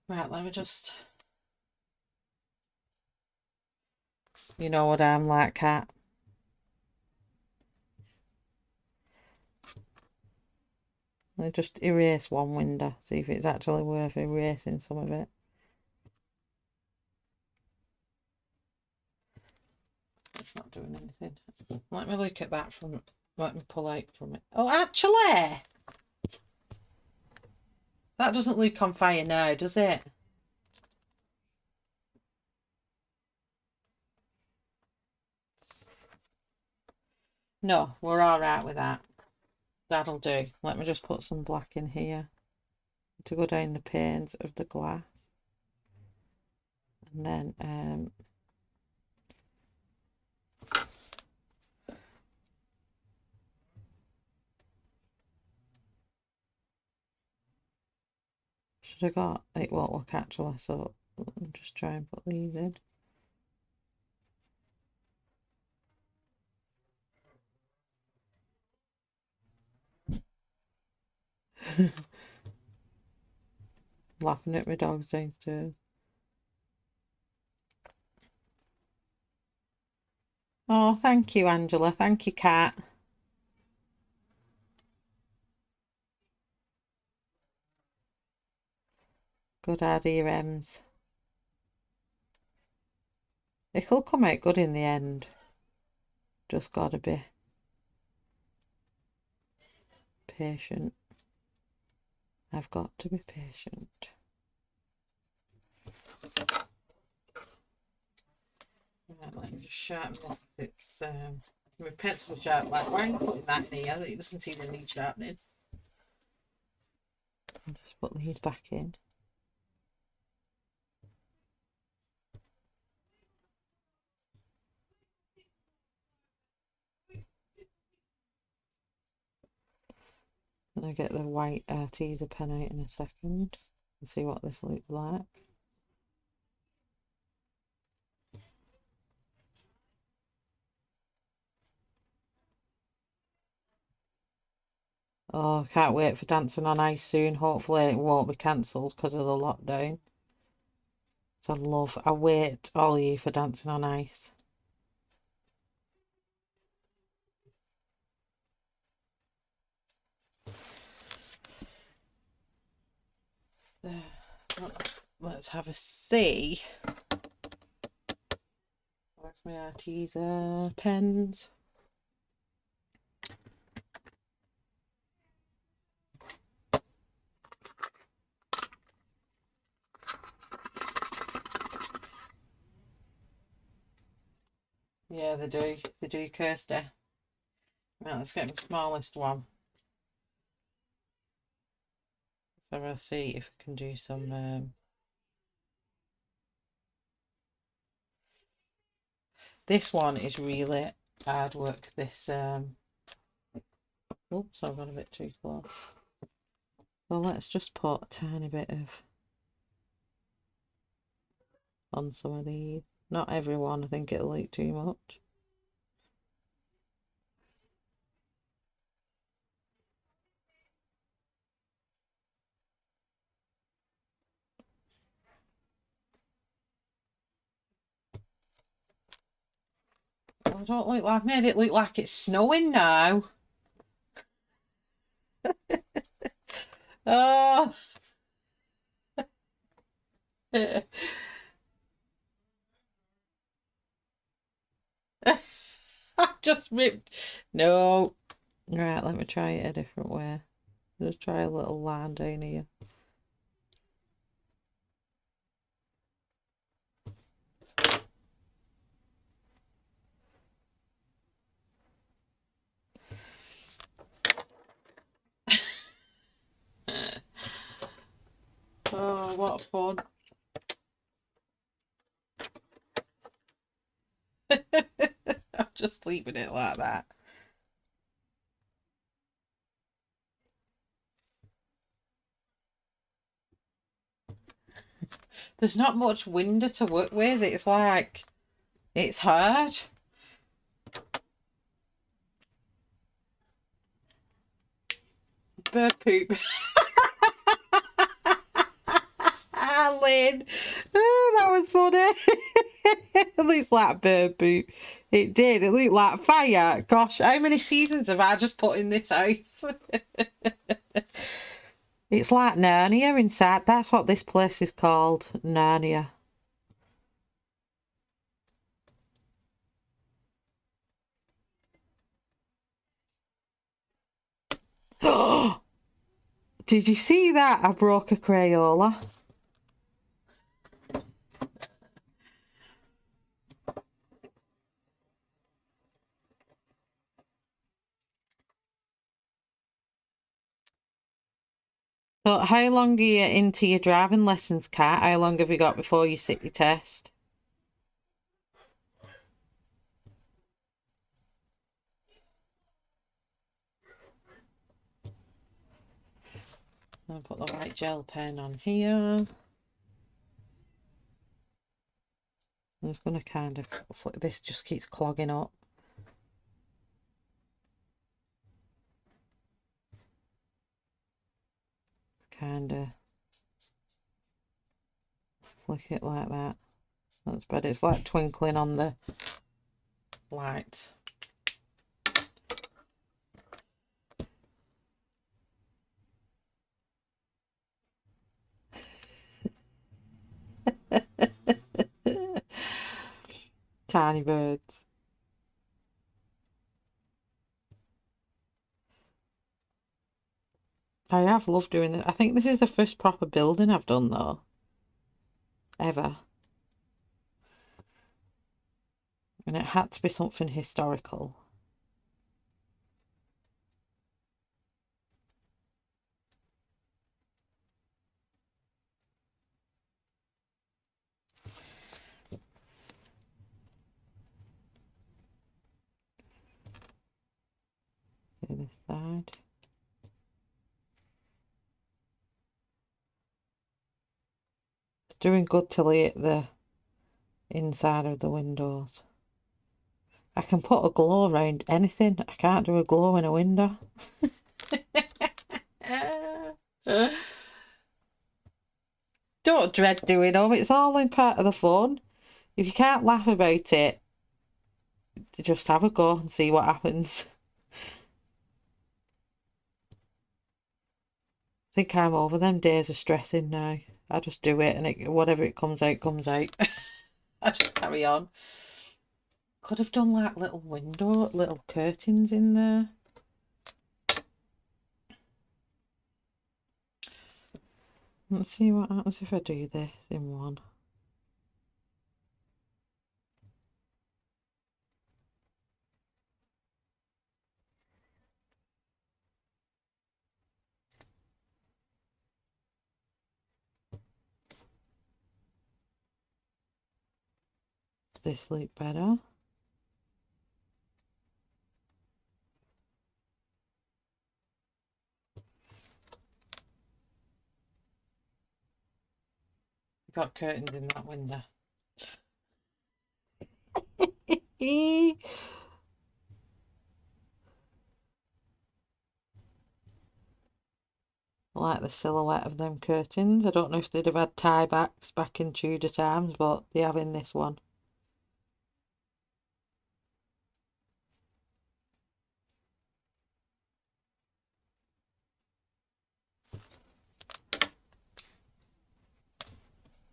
Right, let me just... You know what I'm like, Cat. Let me just erase one window, see if it's actually worth erasing some of it. It's not doing anything. Let me look at that from, let me pull out from it. Oh, actually, that doesn't look on fire now, does it? No, we're all right with that. That'll do. Let me just put some black in here to go down the panes of the glass. And then should have got, it won't look actually, so I'll just try and put these in. Laughing at my dogs downstairs. Oh, thank you, Angela. Thank you, Kat. Good idea, Ems. It'll come out good in the end. Just gotta be patient. I've got to be patient. Right, let me just sharpen this. It's my pencil sharp. Like, why are you putting that in here? It doesn't even need sharpening. I'll just put these back in. I'll get the white teaser pen out in a second and see what this looks like. Oh, can't wait for Dancing on Ice soon. Hopefully it won't be cancelled because of the lockdown. So I wait all year for Dancing on Ice. Let's have a see. Where's my Arteza pens? Yeah, they do. They do, Kirsty. Right, let's get the smallest one. So we'll see if we can do some. This one is really hard work. This. Oops, I've gone a bit too close. So let's just put a tiny bit of on some of these. Not everyone. I think it'll look too much. I don't look like, I've made it look like it's snowing now. Oh. I just ripped. No. Right, let me try it a different way. Just try a little line down here. Oh, what fun. I'm just leaving it like that. There's not much window to work with. It's like, it's hard. Bird poop. Lynn. Oh, that was funny. It looks like bird poop. It did. It looked like fire. Gosh, how many seasons have I just put in this house? It's like Narnia inside. That's what this place is called. Narnia. Did you see that? I broke a Crayola. So how long are you into your driving lessons, Kat? How long have you got before you sit your test? I'll put the white gel pen on here. I'm just going to kind of flick this, just keeps clogging up. Kind of flick it like that. That's better. It's like twinkling on the lights. Tiny birds. I have loved doing it. I think this is the first proper building I've done though. Ever. And it had to be something historical. Do this side. It's doing good till I hit the inside of the windows. I can put a glow around anything. I can't do a glow in a window. Don't dread doing them. It's all in part of the fun. If you can't laugh about it, just have a go and see what happens. I think I'm over them days of stressing now. I just do it and whatever it comes out, comes out. I just carry on. Could have done like little curtains in there. Let's see what happens if I do this in one. Does this look better? Got curtains in that window. I like the silhouette of them curtains. I don't know if they'd have had tie backs back in Tudor times, but they have in this one.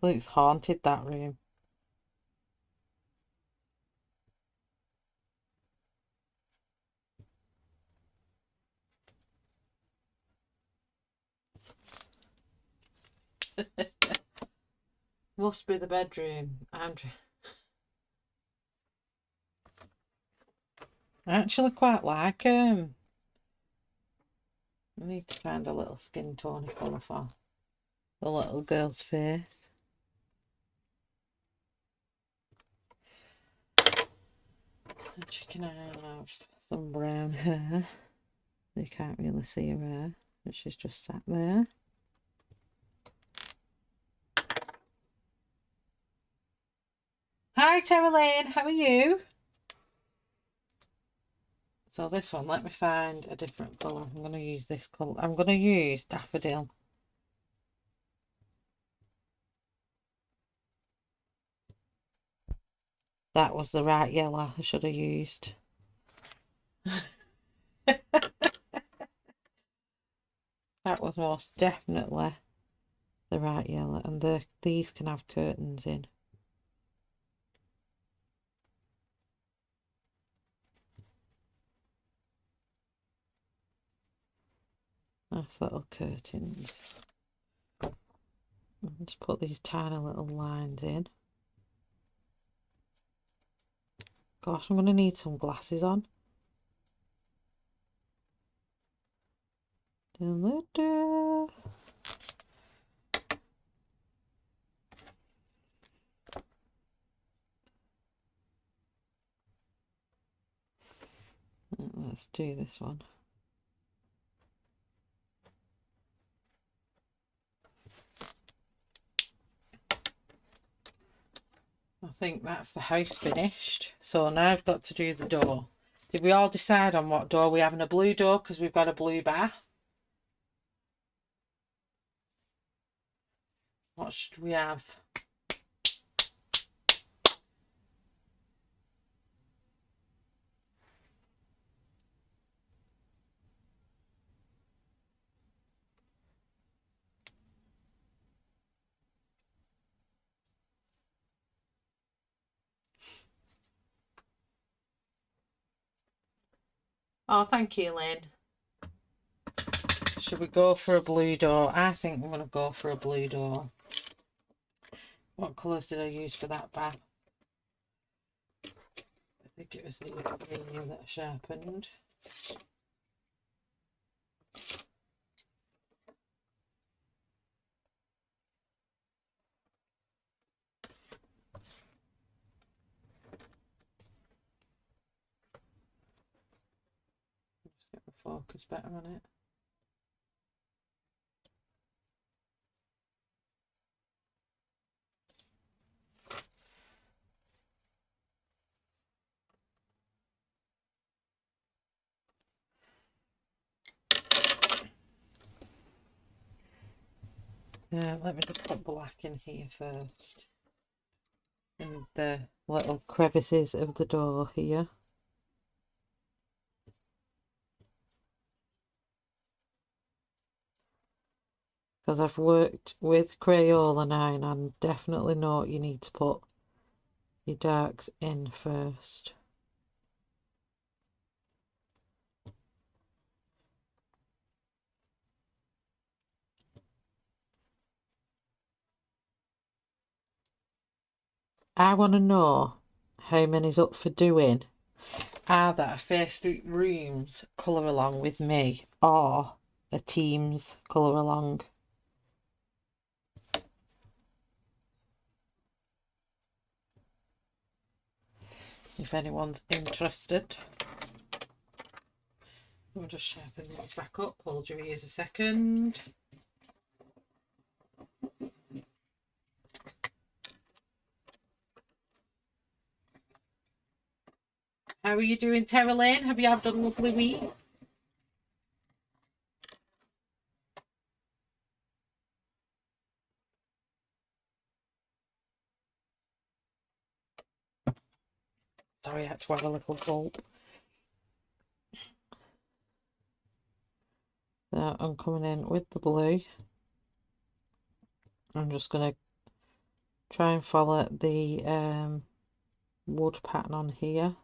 Looks haunted, that room. Must be the bedroom. I actually quite like I need to find a little skin tone colour for the little girl's face. And she can have some brown hair. You can't really see her hair, but she's just sat there. Hi Terraline, how are you? So this one, let me find a different colour. I'm going to use this colour. I'm going to use Daffodil. That was the right yellow I should have used. That was most definitely the right yellow. And these can have curtains in. Nice little curtains. And just put these tiny little lines in. Gosh, I'm going to need some glasses on. Let's do this one. I think that's the house finished. So now I've got to do the door. Did we all decide on what door? We're having a blue door because we've got a blue bath. What should we have? Oh, thank you, Lynn. Should we go for a blue door? I think we're going to go for a blue door. What colours did I use for that bath? I think it was these three that I sharpened. Just get the focus better on it. Let me just put black in here first. And the little crevices of the door here. Because I've worked with Crayola now and I definitely know you need to put your darks in first. I want to know how many's up for doing either a Facebook Rooms colour along with me or a Teams colour along. If anyone's interested. We'll just sharpen these back up. Hold your ears a second. How are you doing, Tara Lane? Have you had a lovely week? Sorry, I had to have a little gulp. So I'm coming in with the blue. I'm just going to try and follow the wood pattern on here.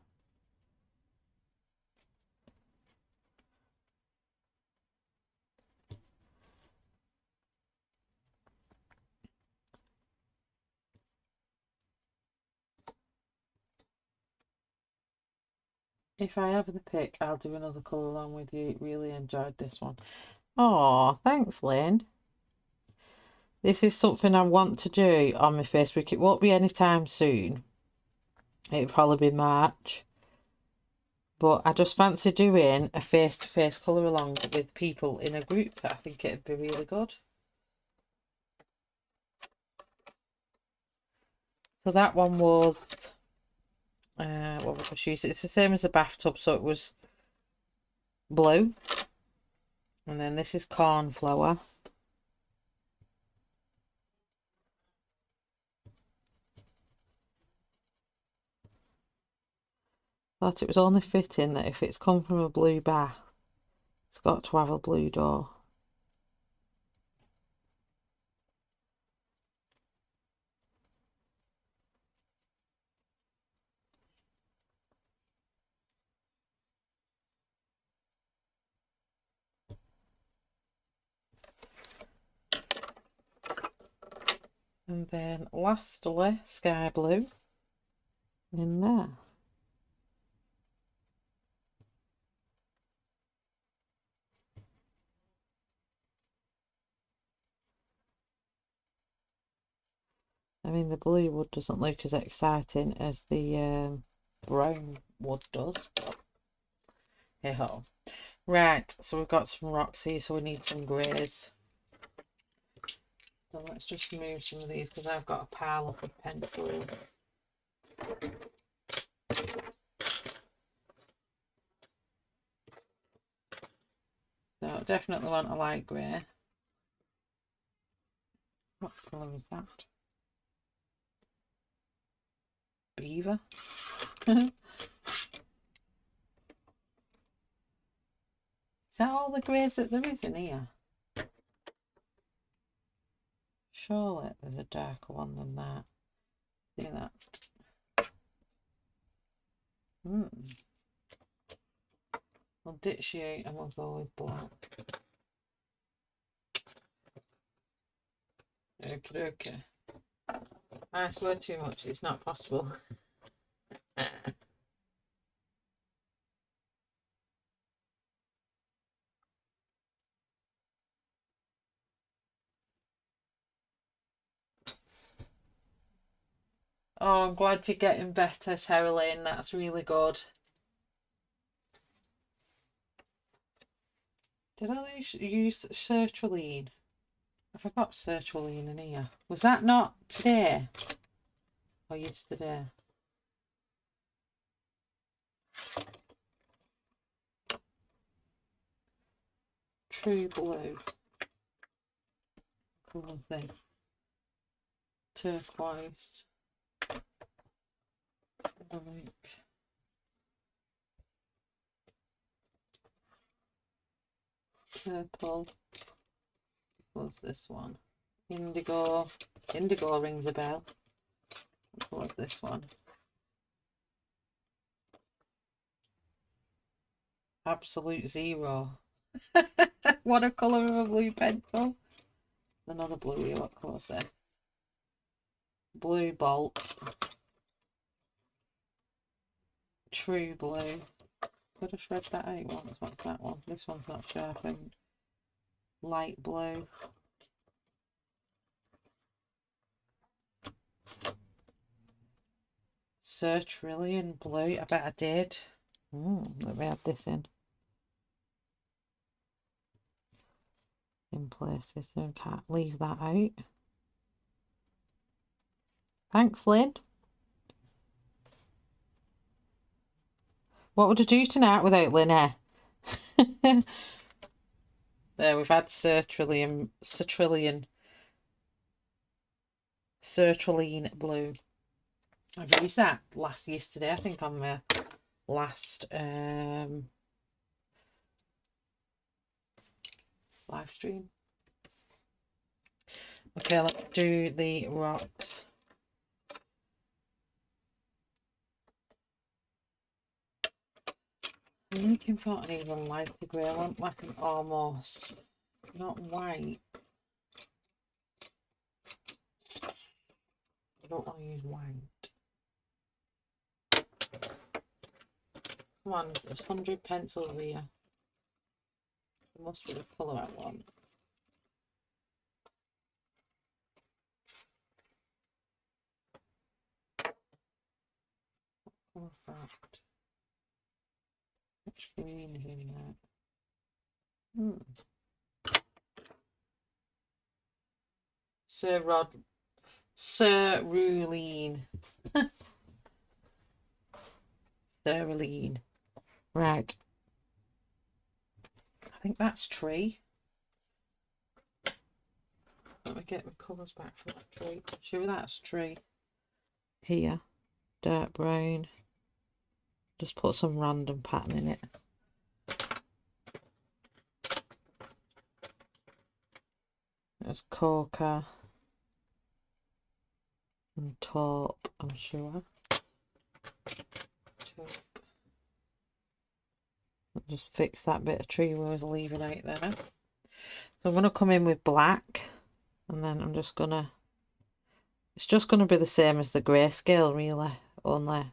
If I have the pick, I'll do another colour along with you. Really enjoyed this one. Oh, thanks, Lynn. This is something I want to do on my Facebook. It won't be anytime soon. It'll probably be March. But I just fancy doing a face-to-face colour along with people in a group. I think it'd be really good. So that one was... what was I using? It's the same as the bathtub, so it was blue. And then this is cornflower. Thought it was only fitting that if it's come from a blue bath, it's got to have a blue door. And then lastly, sky blue in there. I mean, the blue wood doesn't look as exciting as the brown wood does, but hey ho. Right, so we've got some rocks here, so we need some greys. So let's just move some of these because I've got a pile up of pencils. So definitely want a light grey. What colour is that? Beaver. Is that all the greys that there is in here? Surely there's a darker one than that. See that? We'll ditch you and we'll go with black. Okay. I swear too much, it's not possible. Oh, I'm glad you're getting better, Sarah Lane. That's really good. Did I use sertraline? I forgot sertraline in here. Was that not today? Or yesterday? True blue. Colour thing. Turquoise. Like. Purple. What's this one? Indigo. Indigo rings a bell. What's this one? Absolute zero. What a colour of a blue pencil. Another blue here. What colour's there? Blue bolt. True blue. Could have shred that out once. What's that one? This one's not sharpened. Light blue. Sertrillion blue. I bet I did. Let me add this in places so I can't leave that out. Thanks, Lynn. What would I do tonight without Lynn here? There, we've had sertraline blue. I've used that yesterday, I think, on my last live stream. Okay, let's do the rocks. I'm looking for an even lighter grey. I want like an almost, not white. I don't want to use white. Come on, there's 100 pencils here. There must be the colour I want. What's that? Which green is in there? Cerulean. Cerulean. Right. I think that's tree. Let me get the colours back for that tree. Sure, that's tree. Here, dark brown. Just put some random pattern in it. There's coca and taupe, I'm sure. Taupe. I'll just fix that bit of tree we was leaving out there. So I'm going to come in with black, and then I'm just going to It's just going to be the same as the grayscale, really, only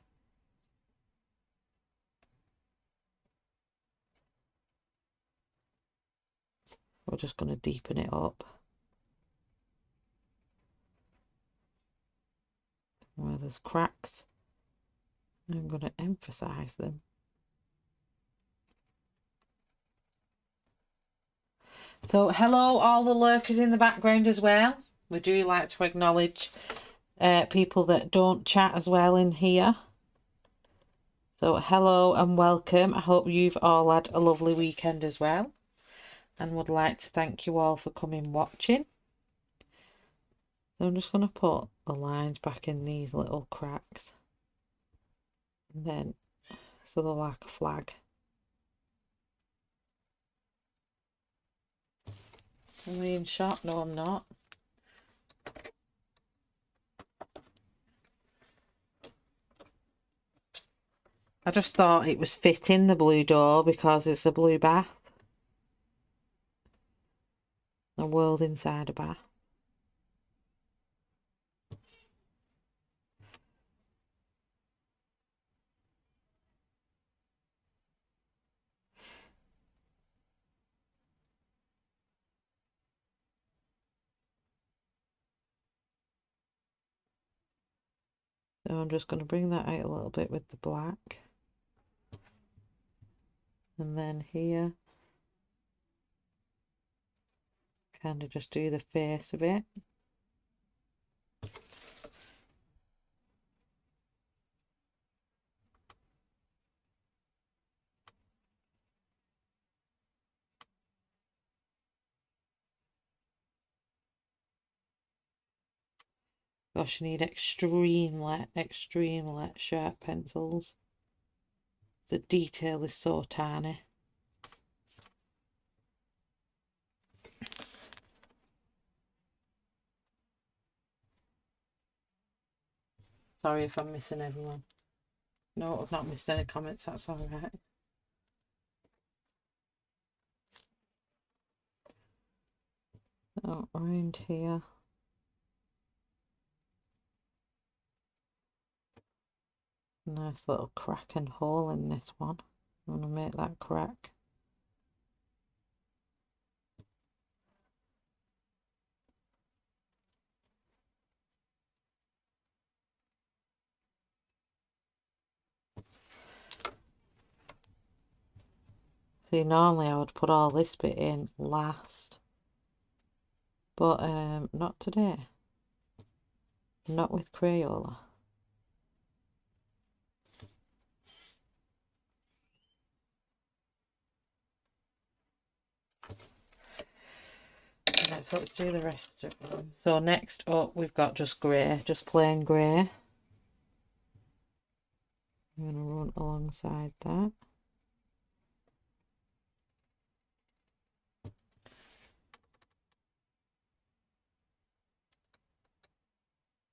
we're just going to deepen it up where there's cracks. I'm going to emphasize them. So hello all the lurkers in the background as well. We do like to acknowledge people that don't chat as well in here. So hello and welcome. I hope you've all had a lovely weekend as well, and would like to thank you all for coming watching. So I'm just going to put the lines back in these little cracks, and then so they're like a flag. Am I in shot? No, I'm not. I just thought it was fitting, the blue door, because it's a blue bath. A world inside a bath. So I'm just going to bring that out a little bit with the black. And then here, kind of just do the face of it. Gosh, you need extremely sharp pencils. The detail is so tiny. Sorry if I'm missing everyone. No, I've not missed any comments, that's alright. So around here. Nice little crack and hole in this one. I'm going to make that crack. See, normally I would put all this bit in last, but not today. Not with Crayola. Right, so let's do the rest of them. So next up we've got just grey, just plain grey. I'm going to run alongside that.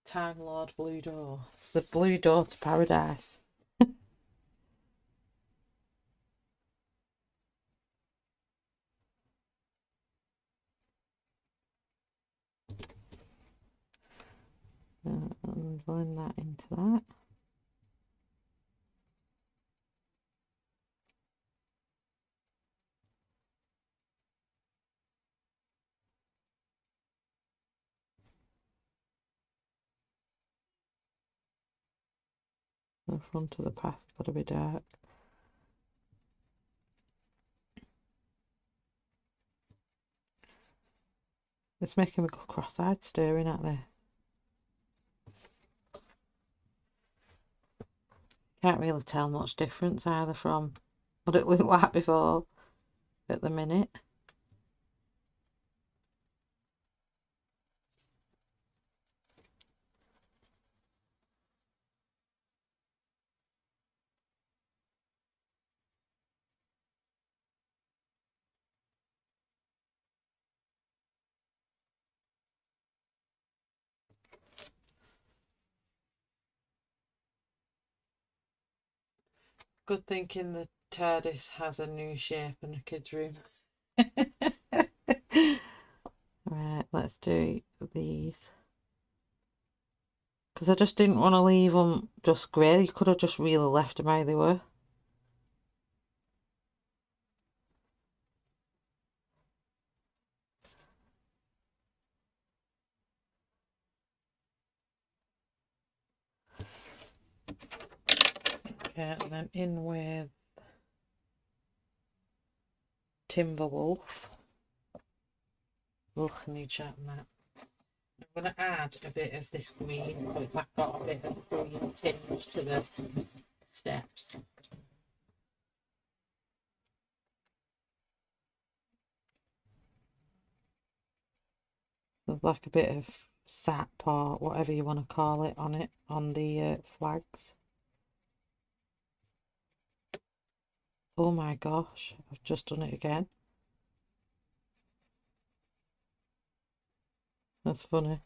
Time Lord blue door. It's the blue door to paradise. And blend that into that. The front of the path's got to be dark. It's making me go cross-eyed staring at this. Can't really tell much difference either from what it looked like before at the minute. Good thinking the TARDIS has a new shape in a kid's room. Right, let's do these. because I just didn't want to leave them just grey. You could have just really left them how they were. Okay, and then in with Timberwolf. Ugh, I need to sharpen that. I'm going to add a bit of this green, so it's like got a bit of green tinge to the steps. There's like a bit of sap or whatever you want to call it on it, on the flags. Oh my gosh, I've just done it again. That's funny.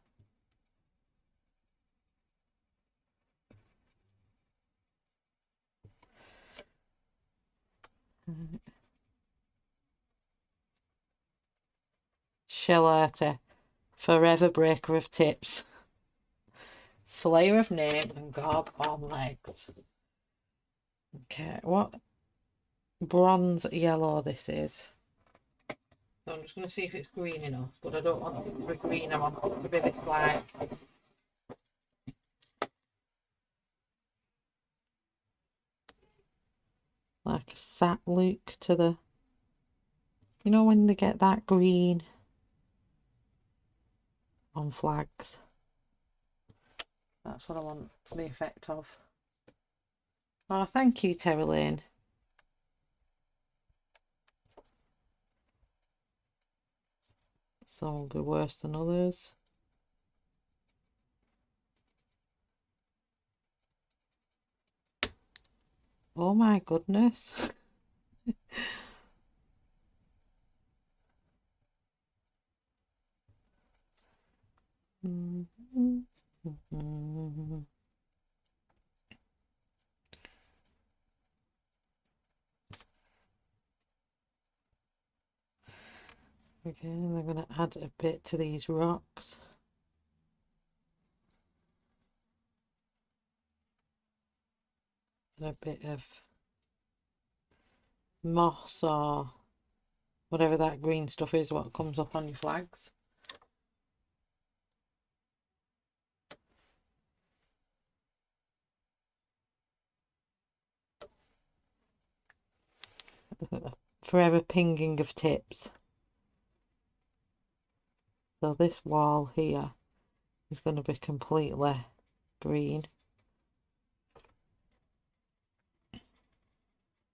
Shellarty, forever breaker of tips, slayer of name and gob on legs. Okay, what bronze yellow this is. So I'm just going to see if it's green enough, but I don't want it to be green, I want it to be this like a sap look to the, you know when they get that green on flags. That's what I want the effect of. Oh, thank you, Terry Lane. Some will be worse than others. Oh my goodness. Okay, and I'm going to add a bit to these rocks. And a bit of moss or whatever that green stuff is, what comes up on your flags. Forever pinging of tips. So this wall here is going to be completely green.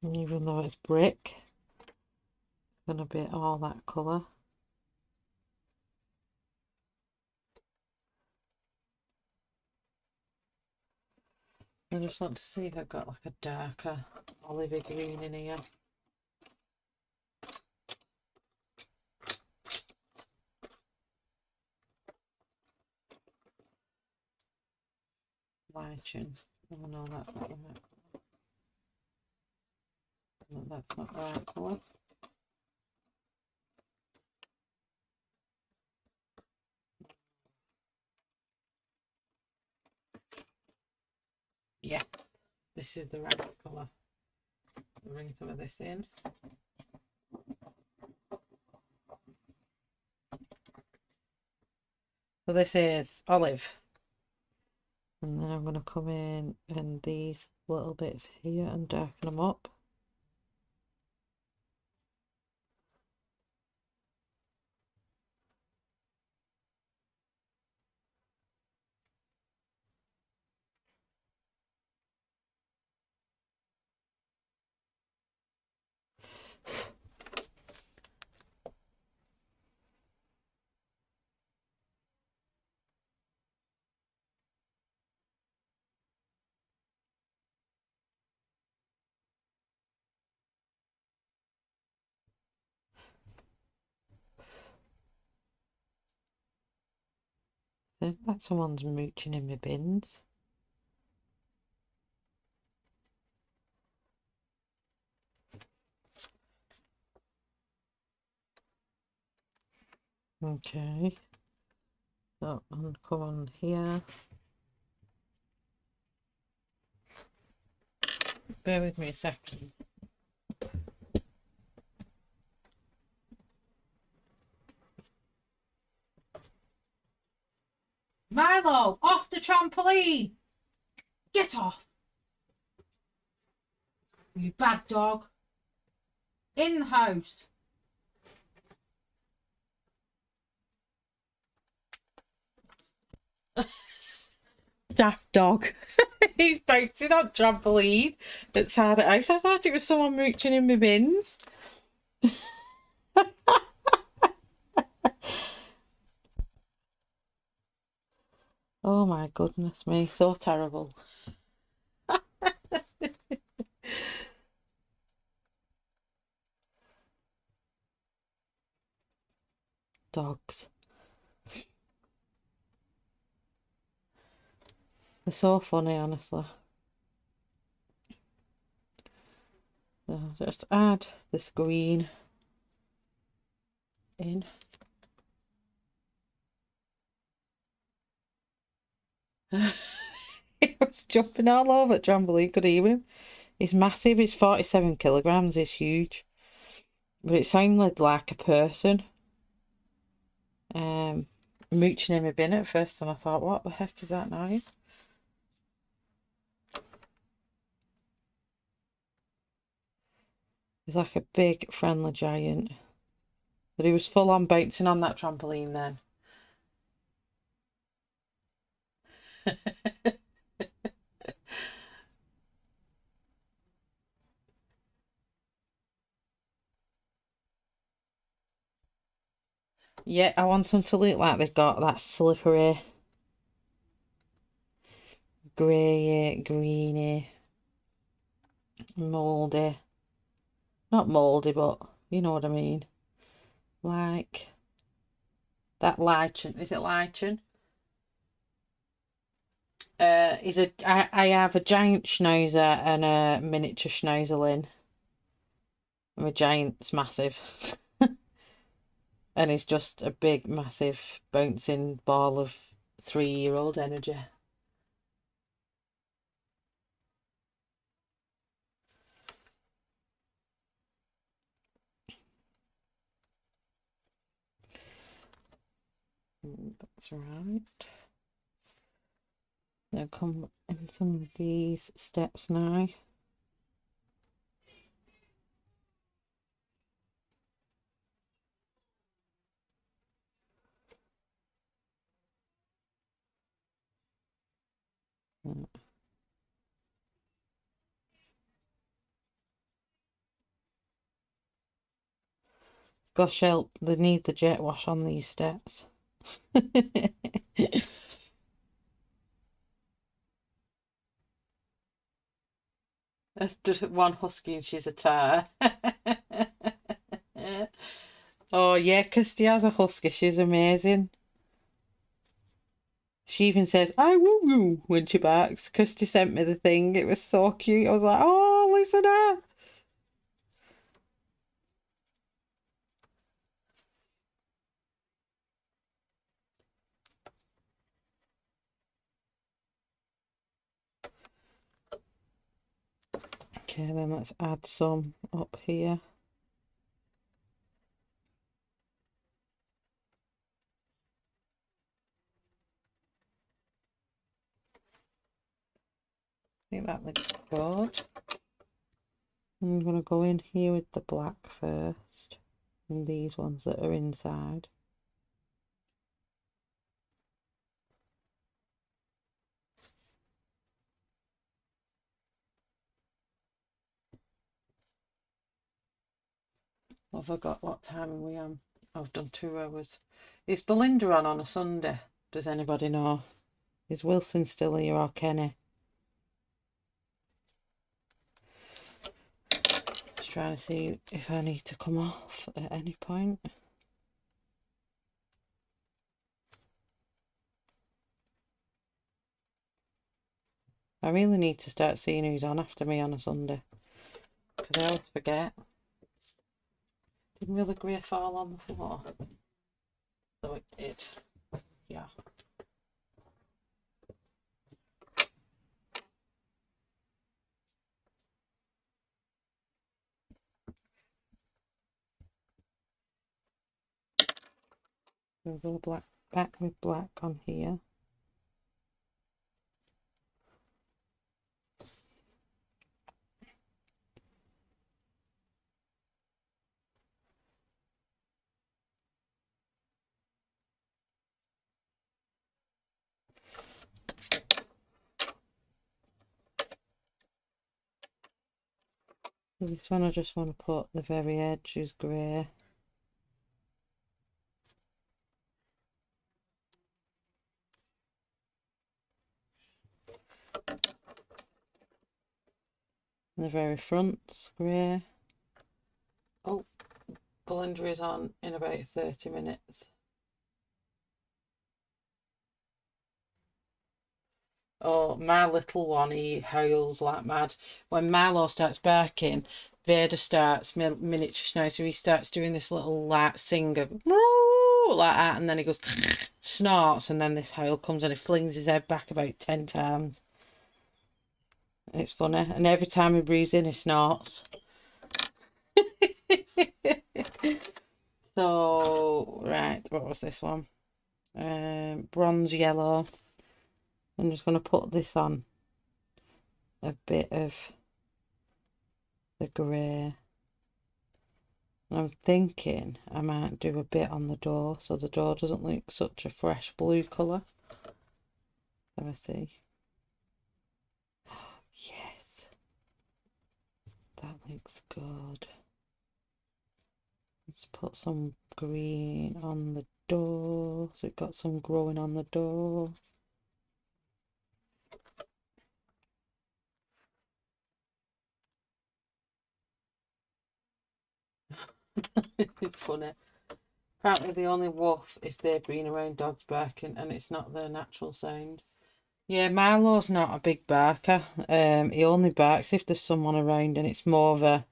And even though it's brick, it's going to be all that colour. I just want to see if I've got like a darker olivey green in here. Lichen. Oh no, that's not the right colour. No, that's not the right colour. Yeah, this is the right colour. Bring some of this in. So this is olive. And then I'm going to come in and these little bits here and darken them up. Seems like someone's mooching in my bins. Okay. So I'm going to come on here. Bear with me a second. Milo, off the trampoline! Get off! You bad dog. In the house. Daft dog. He's bouncing on trampoline outside the house. I thought it was someone mooching in my bins. Oh my goodness me, so terrible. Dogs. They're so funny, honestly. So just add this green in. He was jumping all over the trampoline, could hear him. He's massive, he's 47 kilograms, he's huge. But it sounded like a person. Mooching in my bin at first, and I thought, what the heck is that noise? He's like a big friendly giant. But he was full on bouncing on that trampoline then. Yeah, I want them to look like they've got that slippery, grey, greeny, mouldy. Not mouldy, but you know what I mean. Like that lichen. Is it lichen? I have a giant schnauzer and a miniature schnauzerlin. My giant's massive. And he's just a big, massive, bouncing ball of 3-year-old energy. That's right. Now come in some of these steps now. Gosh help, they need the jet wash on these steps. That's just one husky and she's a tar. Oh yeah, Kirsty has a husky, she's amazing. She even says, I woo woo when she barks. Kirsty sent me the thing, it was so cute. I was like, oh, listen up. Okay, then let's add some up here. I think that looks good. I'm going to go in here with the black first, and these ones that are inside. What have I got? What time are we on? I've done 2 hours. Is Belinda on a Sunday? Does anybody know? Is Wilson still here or Kenny? Just trying to see if I need to come off at any point. I really need to start seeing who's on after me on a Sunday, because I always forget. Didn't really grey fall on the floor? So it did. Yeah. We'll go back with black on here. So this one I just want to put the very edge is grey. The very front's grey. Oh, blender is on in about 30 minutes. Oh, my little one, he howls like mad. When Milo starts barking, Vader starts, miniature schnauzer, he starts doing this little like singer, like that, and then he goes, snorts, and then this howl comes and he flings his head back about 10 times. It's funny, and every time he breathes in, he snorts. So, right, what was this one? Bronze yellow. I'm just going to put this on a bit of the grey. I'm thinking I might do a bit on the door so the door doesn't look such a fresh blue colour. Let me see. Yes, that looks good. Let's put some green on the door so it got some growing on the door. It's funny. Apparently they only woof if they've been around dogs barking and it's not their natural sound. Yeah, Milo's not a big barker. He only barks if there's someone around, and it's more of a,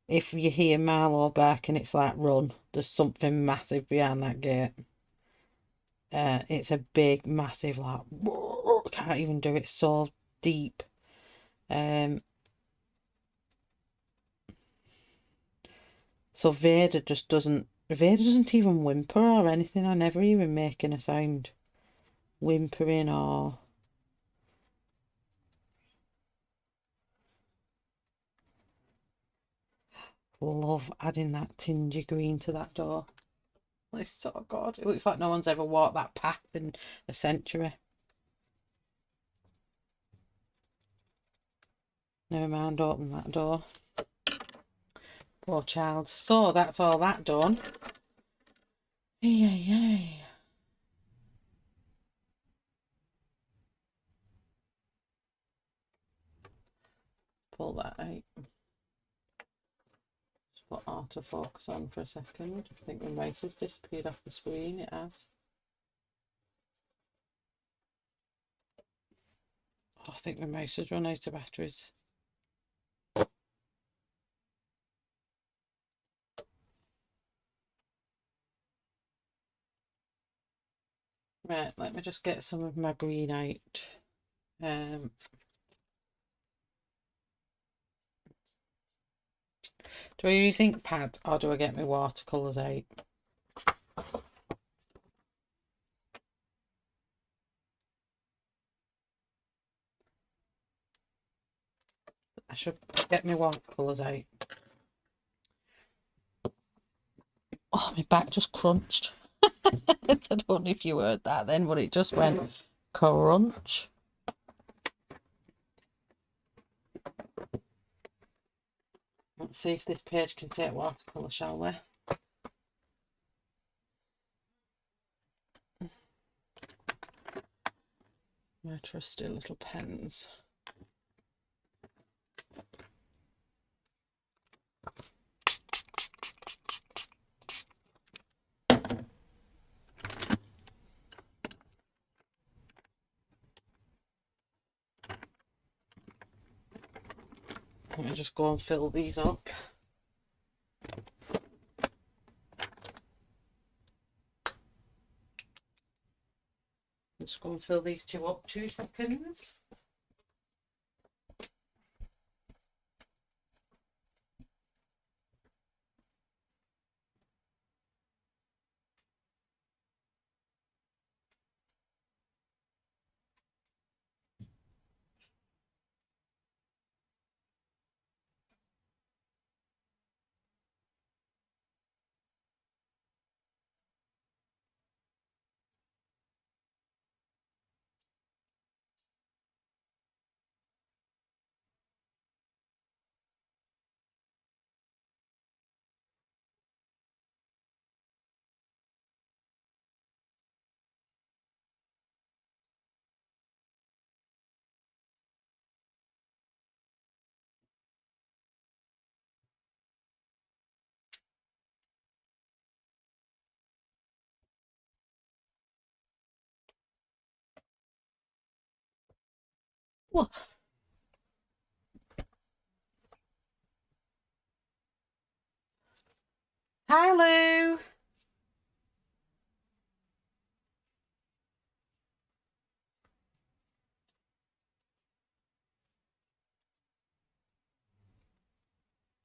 if you hear Milo barking, it's like run. There's something massive behind that gate. It's a big, massive, like, can't even do it, so deep. So Vader doesn't even whimper or anything. I never hear him making a sound, whimpering or. Love adding that tingy green to that door. It's so good. It looks like no one's ever walked that path in a century. Never mind, open that door. Poor child. So that's all that done. Yay. Pull that out. Just put autofocus on for a second. I think the mouse has disappeared off the screen. It has. Oh, I think the mouse has run out of batteries. Right, let me just get some of my green out. Do I use ink pad or do I get my watercolours out? I should get my watercolours out. Oh, my back just crunched. I don't know if you heard that then, but it just went crunch. Let's see if this page can take watercolour, shall we? My trusty little pens. Let me just go and fill these up. Just go and fill these two up, 2 seconds. Whoa. Hi, Lou.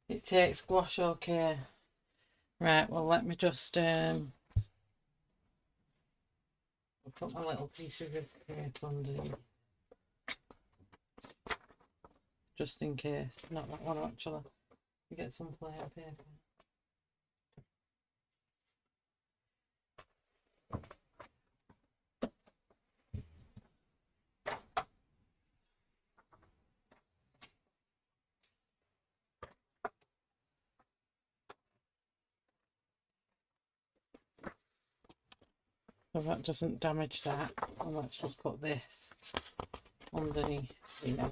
It takes squash, okay. Right, well, let me just put my little piece of paper underneath, just in case. Not that one, actually. Get some plate paper. So that doesn't damage that. And let's just put this underneath here.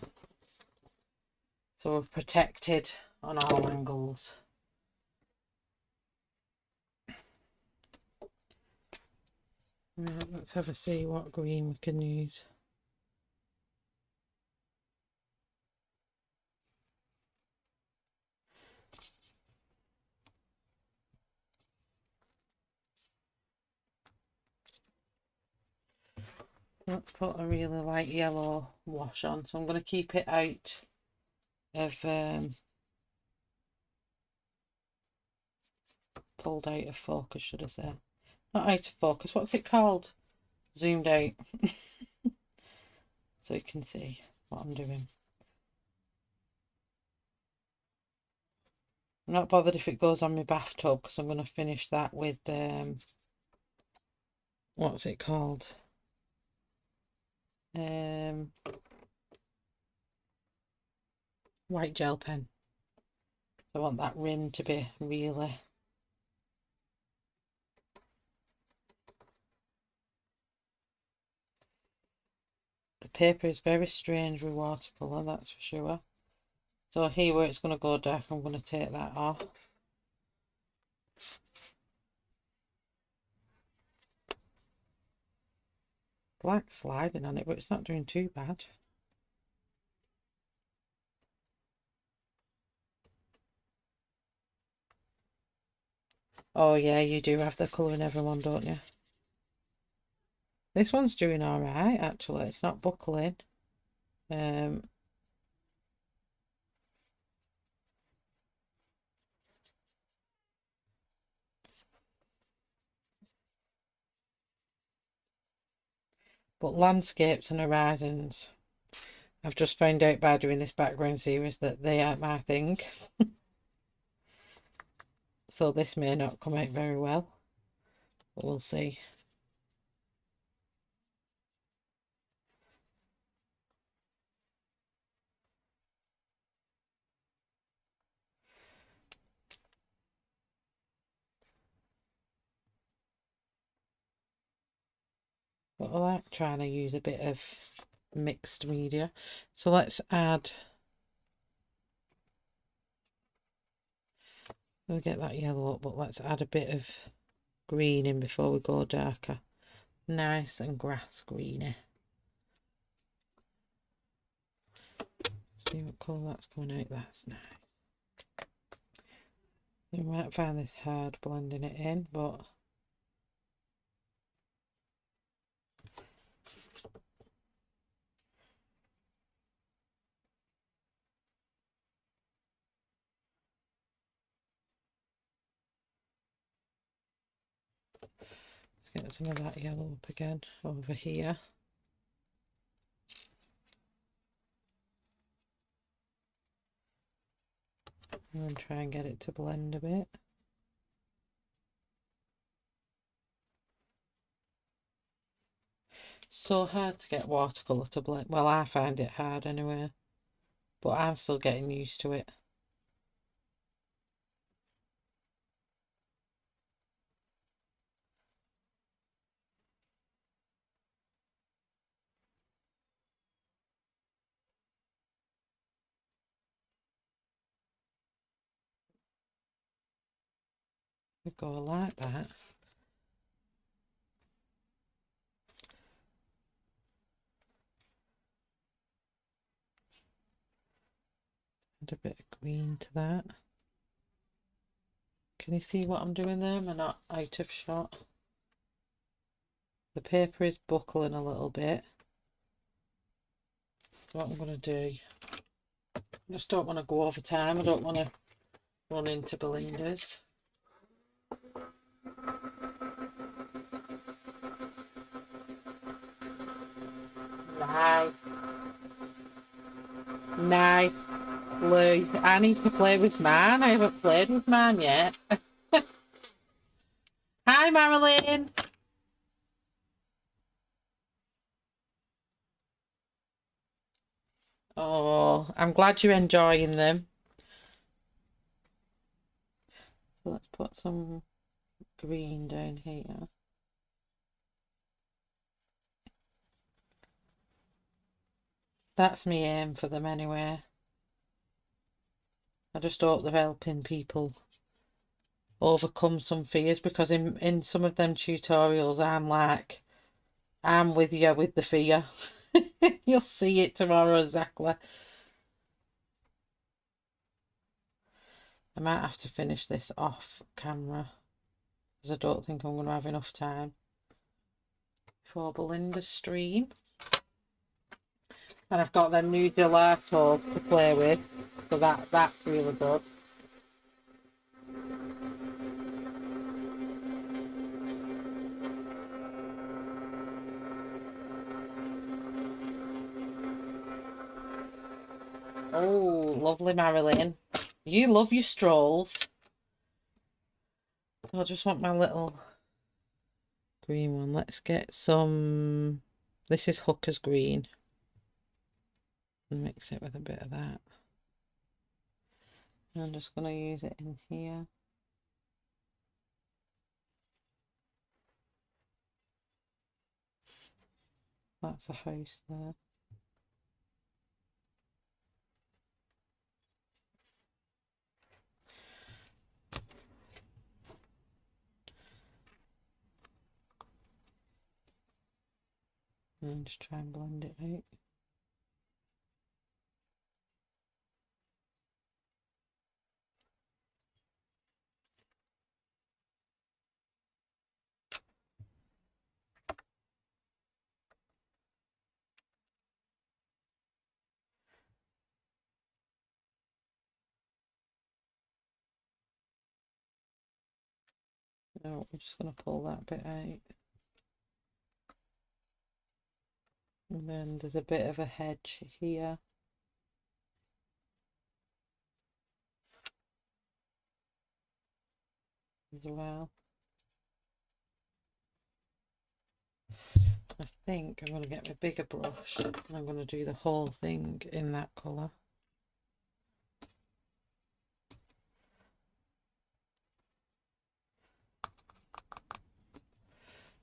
So we're protected on all angles. Right, let's have a see what green we can use. Let's put a really light yellow wash on. So I'm going to keep it out of pulled out of focus, should I say? Not out of focus. What's it called? Zoomed out. So you can see what I'm doing. I'm not bothered if it goes on my bathtub because I'm going to finish that with what's it called? White gel pen. I want that rim to be really the paper is very strange with watercolour, that's for sure. So here where it's going to go dark, I'm going to take that off. Black sliding on it, but it's not doing too bad. Oh yeah, you do have the colour in everyone, don't you? This one's doing alright, actually. It's not buckling. But landscapes and horizons, I've just found out by doing this background series that they aren't my thing. So this may not come out very well, but we'll see. But I like trying to use a bit of mixed media. So let's add, we'll get that yellow up, but let's add a bit of green in before we go darker. Nice and grass greeny. See what colour that's coming out, that's nice. You might find this hard blending it in, but let's get some of that yellow up again over here. And try and get it to blend a bit. So hard to get watercolour to blend. Well, I find it hard anyway, but I'm still getting used to it. We go like that. Add a bit of green to that. Can you see what I'm doing there? Am I not out of shot? The paper is buckling a little bit. So what I'm going to do, I just don't want to go over time. I don't want to run into Belinda's. Nice. Nice. Blue. I need to play with mine. I haven't played with mine yet. Hi, Marilyn. Oh, I'm glad you're enjoying them. So let's put some green down here. That's my aim for them anyway. I just hope they're helping people overcome some fears, because in some of them tutorials I'm with you with the fear. You'll see it tomorrow exactly. I might have to finish this off camera because I don't think I'm going to have enough time for Belinda's stream. And I've got them new gelatos to play with, so that's really good. Oh, lovely, Marilyn. You love your strolls. I just want my little green one. Let's get some... This is Hooker's green. And mix it with a bit of that. And I'm just going to use it in here. That's a house there. And just try and blend it out. No, we're just going to pull that bit out. And then there's a bit of a hedge here. As well. I think I'm going to get my bigger brush and I'm going to do the whole thing in that colour.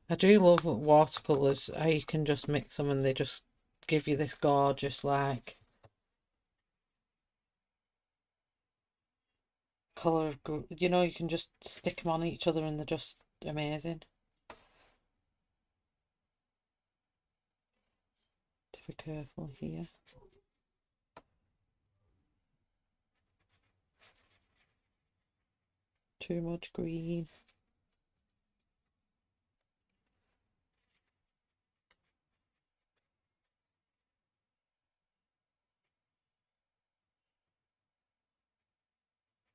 I do love watercolours, how you can just mix them and they just give you this gorgeous, like, colour of, you know, you can just stick them on each other and they're just amazing. To be careful here. Too much green.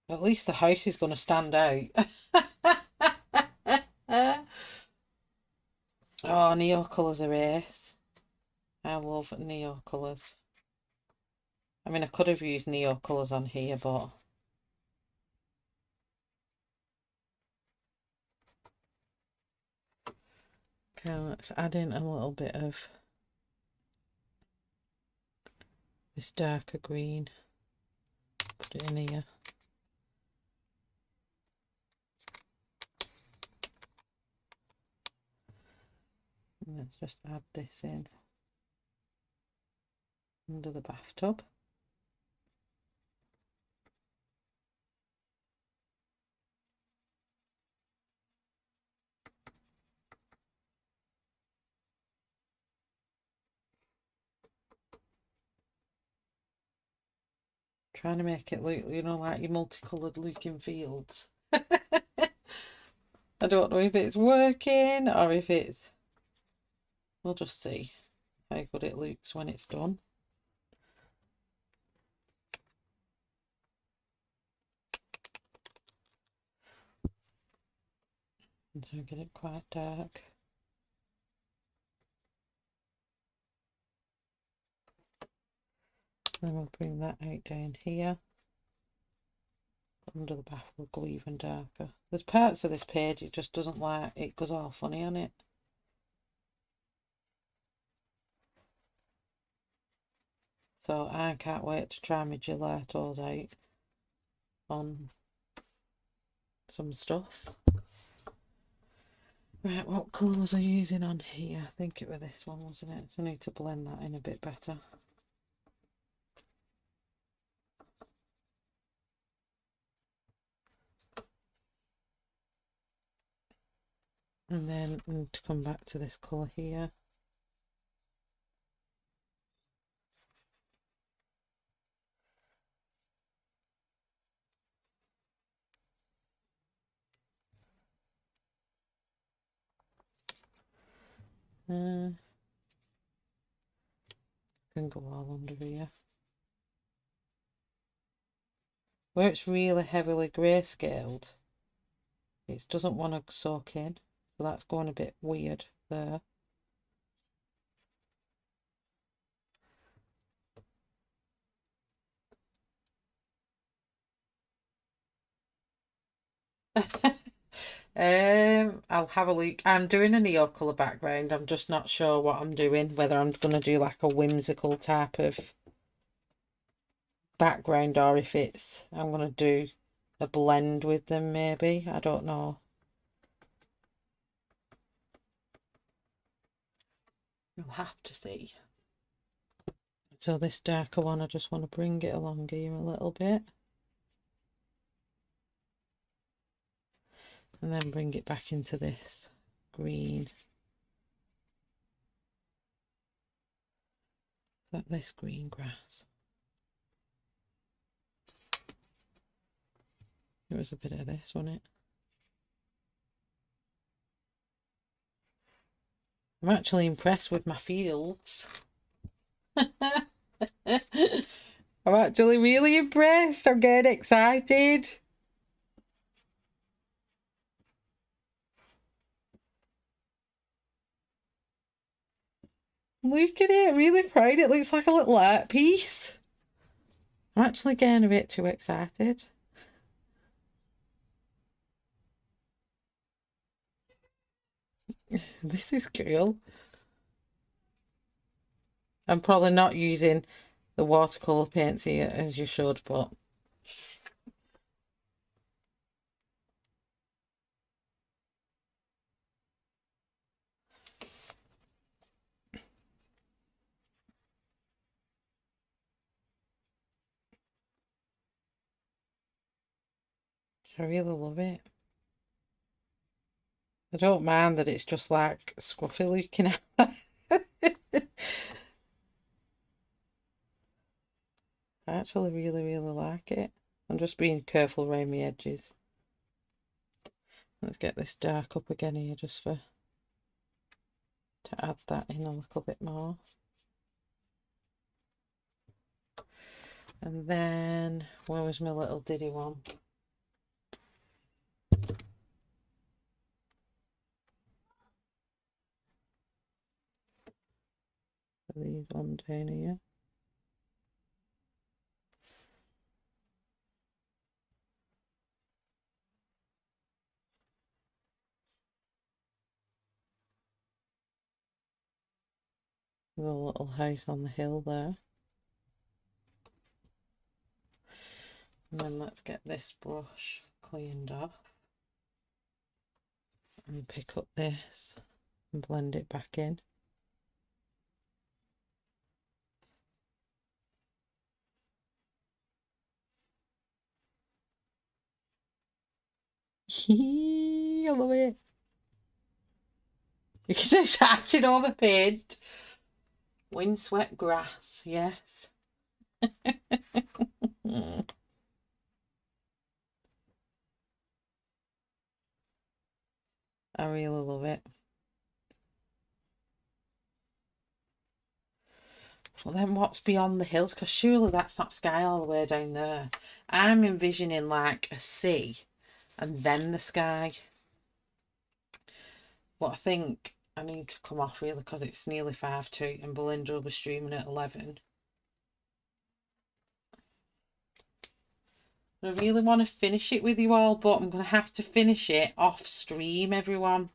At least the house is going to stand out. Oh, neo colours are ace. I love neo colours. I mean, I could have used neo colours on here, but okay, let's add in a little bit of this darker green. Put it in here. And let's just add this in under the bathtub. Trying to make it look, you know, like your multicoloured looking fields. I don't know if it's working or if it's... We'll just see how good it looks when it's done. And so get it quite dark. Then we'll bring that out down here. Under the bath will go even darker. There's parts of this page it just doesn't like, it goes all funny on it. So I can't wait to try my gelatos out on some stuff. Right, what colour was I using on here? I think it was this one, wasn't it? So I need to blend that in a bit better. And then I need to come back to this colour here. Can go all under here. Where it's really heavily grayscaled, it doesn't want to soak in, so that's going a bit weird there. I'll have a look. I'm doing a neo colour background. I'm just not sure what I'm doing, whether I'm going to do like a whimsical type of background or if it's I'm going to do a blend with them maybe. I don't know. We'll have to see. So this darker one, I just want to bring it along here a little bit. And then bring it back into this green. Like this green grass. There was a bit of this, wasn't it? I'm actually impressed with my fields. I'm actually really impressed. I'm getting excited. Look at it, really proud. It looks like a little art piece. I'm actually getting a bit too excited. This is cool. I'm probably not using the watercolour paints here as you should, but I really love it. I don't mind that it's just like scruffy looking at. I actually really like it. I'm just being careful around my edges. Let's get this dark up again here just to add that in a little bit more. And then, where was my little diddy one? These one down here. The little house on the hill there. And then let's get this brush cleaned off. And pick up this and blend it back in. I love it. You can say satin over paint. Windswept grass, yes. Mm. I really love it. Well, then what's beyond the hills? Because surely that's not sky all the way down there. I'm envisioning like a sea and then the sky. But I think I need to come off really because it's nearly 5 to, and Belinda will be streaming at 11. I really want to finish it with you all, but I'm going to have to finish it off stream, everyone.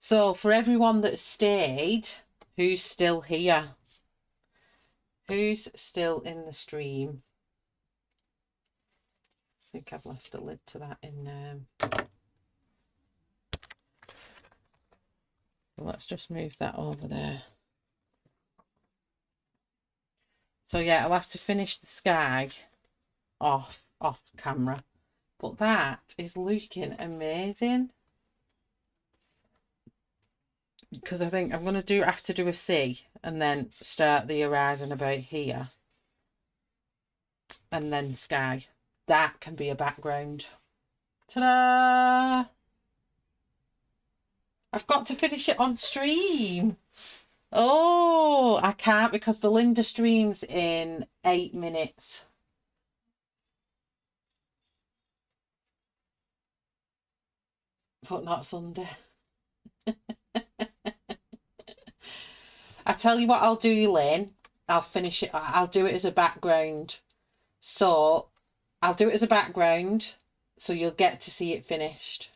So for everyone that stayed, who's still here? Who's still in the stream? I think I've left a lid to that in let's just move that over there. So yeah, I'll have to finish the sky off camera, but that is looking amazing. Because I think I'm going to have to do a sea and then start the horizon about here and then sky. That can be a background. Ta-da! I've got to finish it on stream. Oh, I can't because Belinda streams in 8 minutes. But not Sunday. I tell you what I'll do, Elaine. I'll finish it. I'll do it as a background. So I'll do it as a background so you'll get to see it finished.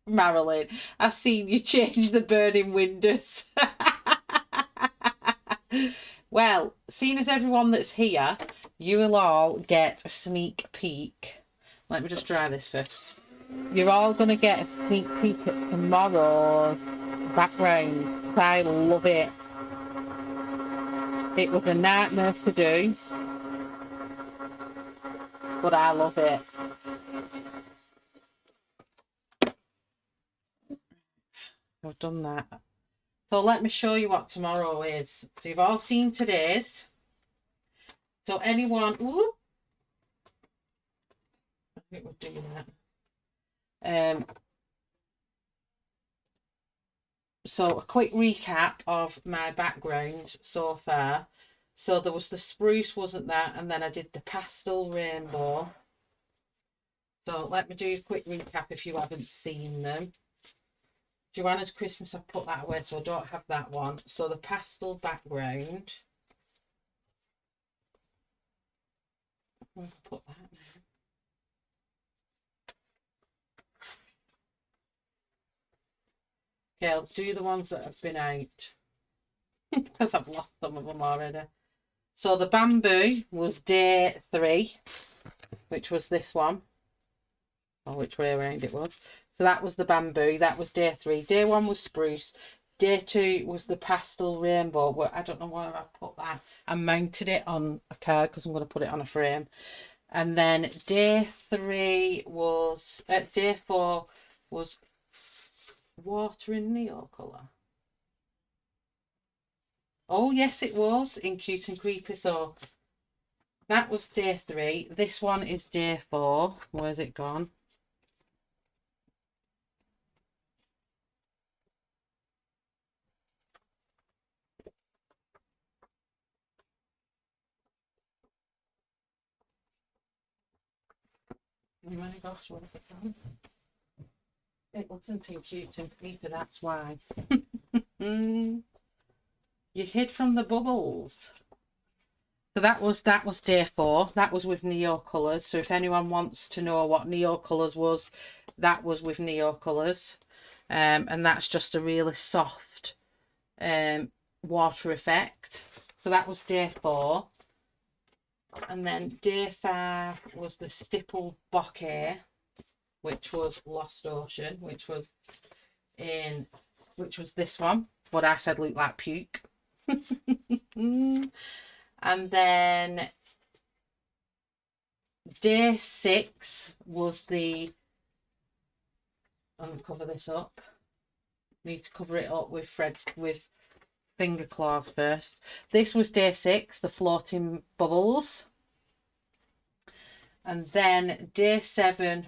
Marilyn, I've seen you change the burning windows. Well, seeing as everyone that's here, you will all get a sneak peek. Let me just dry this first. You're all going to get a sneak peek at tomorrow's background. I love it. It was a nightmare to do, but I love it. I've done that. So let me show you what tomorrow is. So you've all seen today's. So anyone, whoop, I think we're doing that. So a quick recap of my backgrounds so far. So there was the spruce, wasn't there? And then I did the pastel rainbow. So let me do a quick recap if you haven't seen them. Joanna's Christmas, I've put that away, so I don't have that one. So the pastel background. Where have I put that now? Okay, I'll do the ones that have been out because I've lost some of them already. So the bamboo was day 3, which was this one, or which way around it was. So that was the bamboo. That was day 3. Day 1 was spruce. Day 2 was the pastel rainbow. Well, I don't know where I put that. I mounted it on a card because I'm going to put it on a frame. And then day 3 was day 4 was water in Neo colour. Oh yes, it was in Cute and Creepy. So that was day 3. This one is day 4. Where's it gone? Oh my gosh, where's it gone? It wasn't in Cute and Creepy, that's why. You hid from the bubbles. So that was day 4. That was with Neo Colours. So if anyone wants to know what Neo Colours was, that was with Neo Colours. And that's just a really soft water effect. So that was day 4. And then day 5 was the stippled bokeh, which was Lost Ocean, which was this one. What I said looked like puke. And then day 6 was the, I'm gonna cover this up. Need to cover it up with finger claws first. This was day 6, the floating bubbles. And then day 7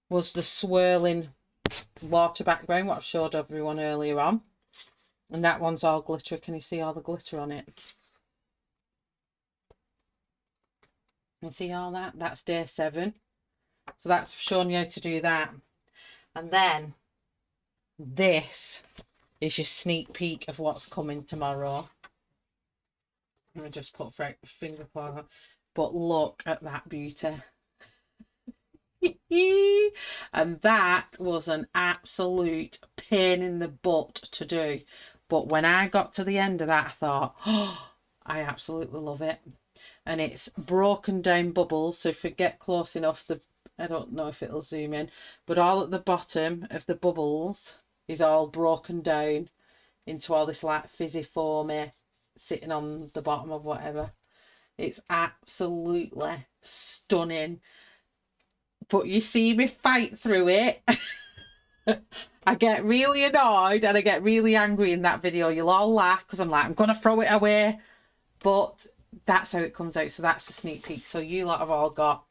was the swirling water background, what I've showed everyone earlier on. And that one's all glittery. Can you see all the glitter on it? Can you see all that? That's day 7. So that's showing you how to do that. And then this is your sneak peek of what's coming tomorrow. Let me just put finger claw on. But look at that beauty. And that was an absolute pain in the butt to do. But when I got to the end of that, I thought, oh, I absolutely love it. And it's broken down bubbles. So if you get close enough, I don't know if it'll zoom in, but all at the bottom of the bubbles is all broken down into all this like fizzy foamy sitting on the bottom of whatever. It's absolutely stunning. But you see me fight through it. I get really annoyed and I get really angry in that video. You'll all laugh because I'm like, I'm going to throw it away. But that's how it comes out. So that's the sneak peek. So you lot have all got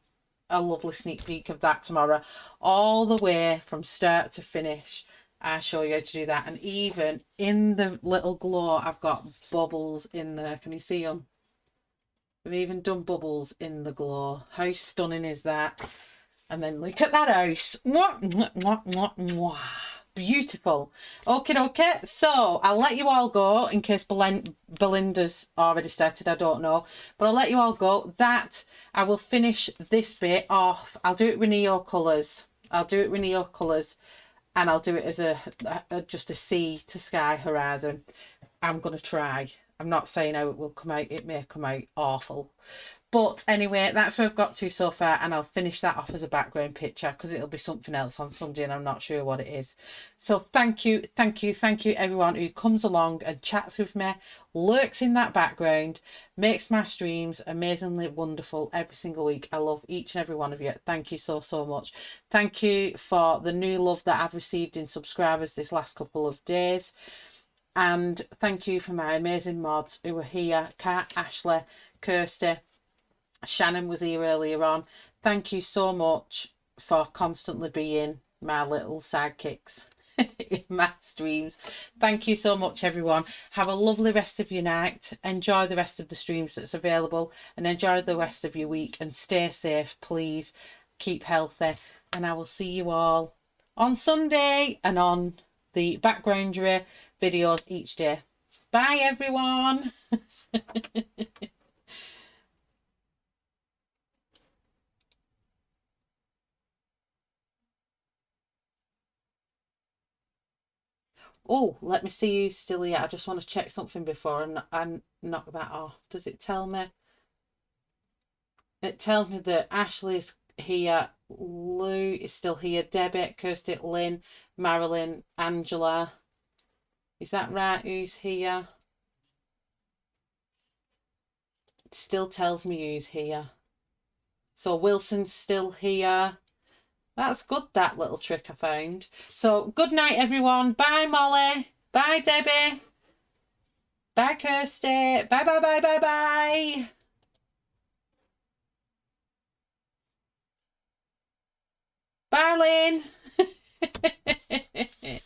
a lovely sneak peek of that tomorrow. All the way from start to finish. I'll show you how to do that. And even in the little glow, I've got bubbles in there. Can you see them? We've even done bubbles in the glow. How stunning is that? And then look at that house. Beautiful. Okay. So I'll let you all go in case Belinda's already started. I don't know. But I'll let you all go. That I will finish this bit off. I'll do it with Neo colours. And I'll do it as just a sea to sky horizon. I'm going to try. I'm not saying how it will come out. It may come out awful. But anyway, that's where I've got to so far, and I'll finish that off as a background picture because it'll be something else on Sunday and I'm not sure what it is. So thank you everyone who comes along and chats with me, lurks in that background, makes my streams amazingly wonderful every single week. I love each and every one of you. Thank you so much. Thank you for the new love that I've received in subscribers this last couple of days. And thank you for my amazing mods who are here. Kat, Ashley, Kirsty, Shannon was here earlier on. Thank you so much for constantly being my little sidekicks in my streams. Thank you so much, everyone. Have a lovely rest of your night. Enjoy the rest of the streams that's available and enjoy the rest of your week and stay safe, please. Keep healthy and I will see you all on Sunday and on the backgroundery videos each day. Bye, everyone. Oh, let me see who's still here. I just want to check something before I knock that off. Does it tell me? It tells me that Ashley's here, Lou is still here, Debbie, Kirsty, Lynn, Marilyn, Angela. Is that right? Who's here? It still tells me who's here. So Wilson's still here. That's good, that little trick I found. So good night, everyone. Bye, Molly. Bye, Debbie. Bye, Kirsty. Bye. Bye, Lynn.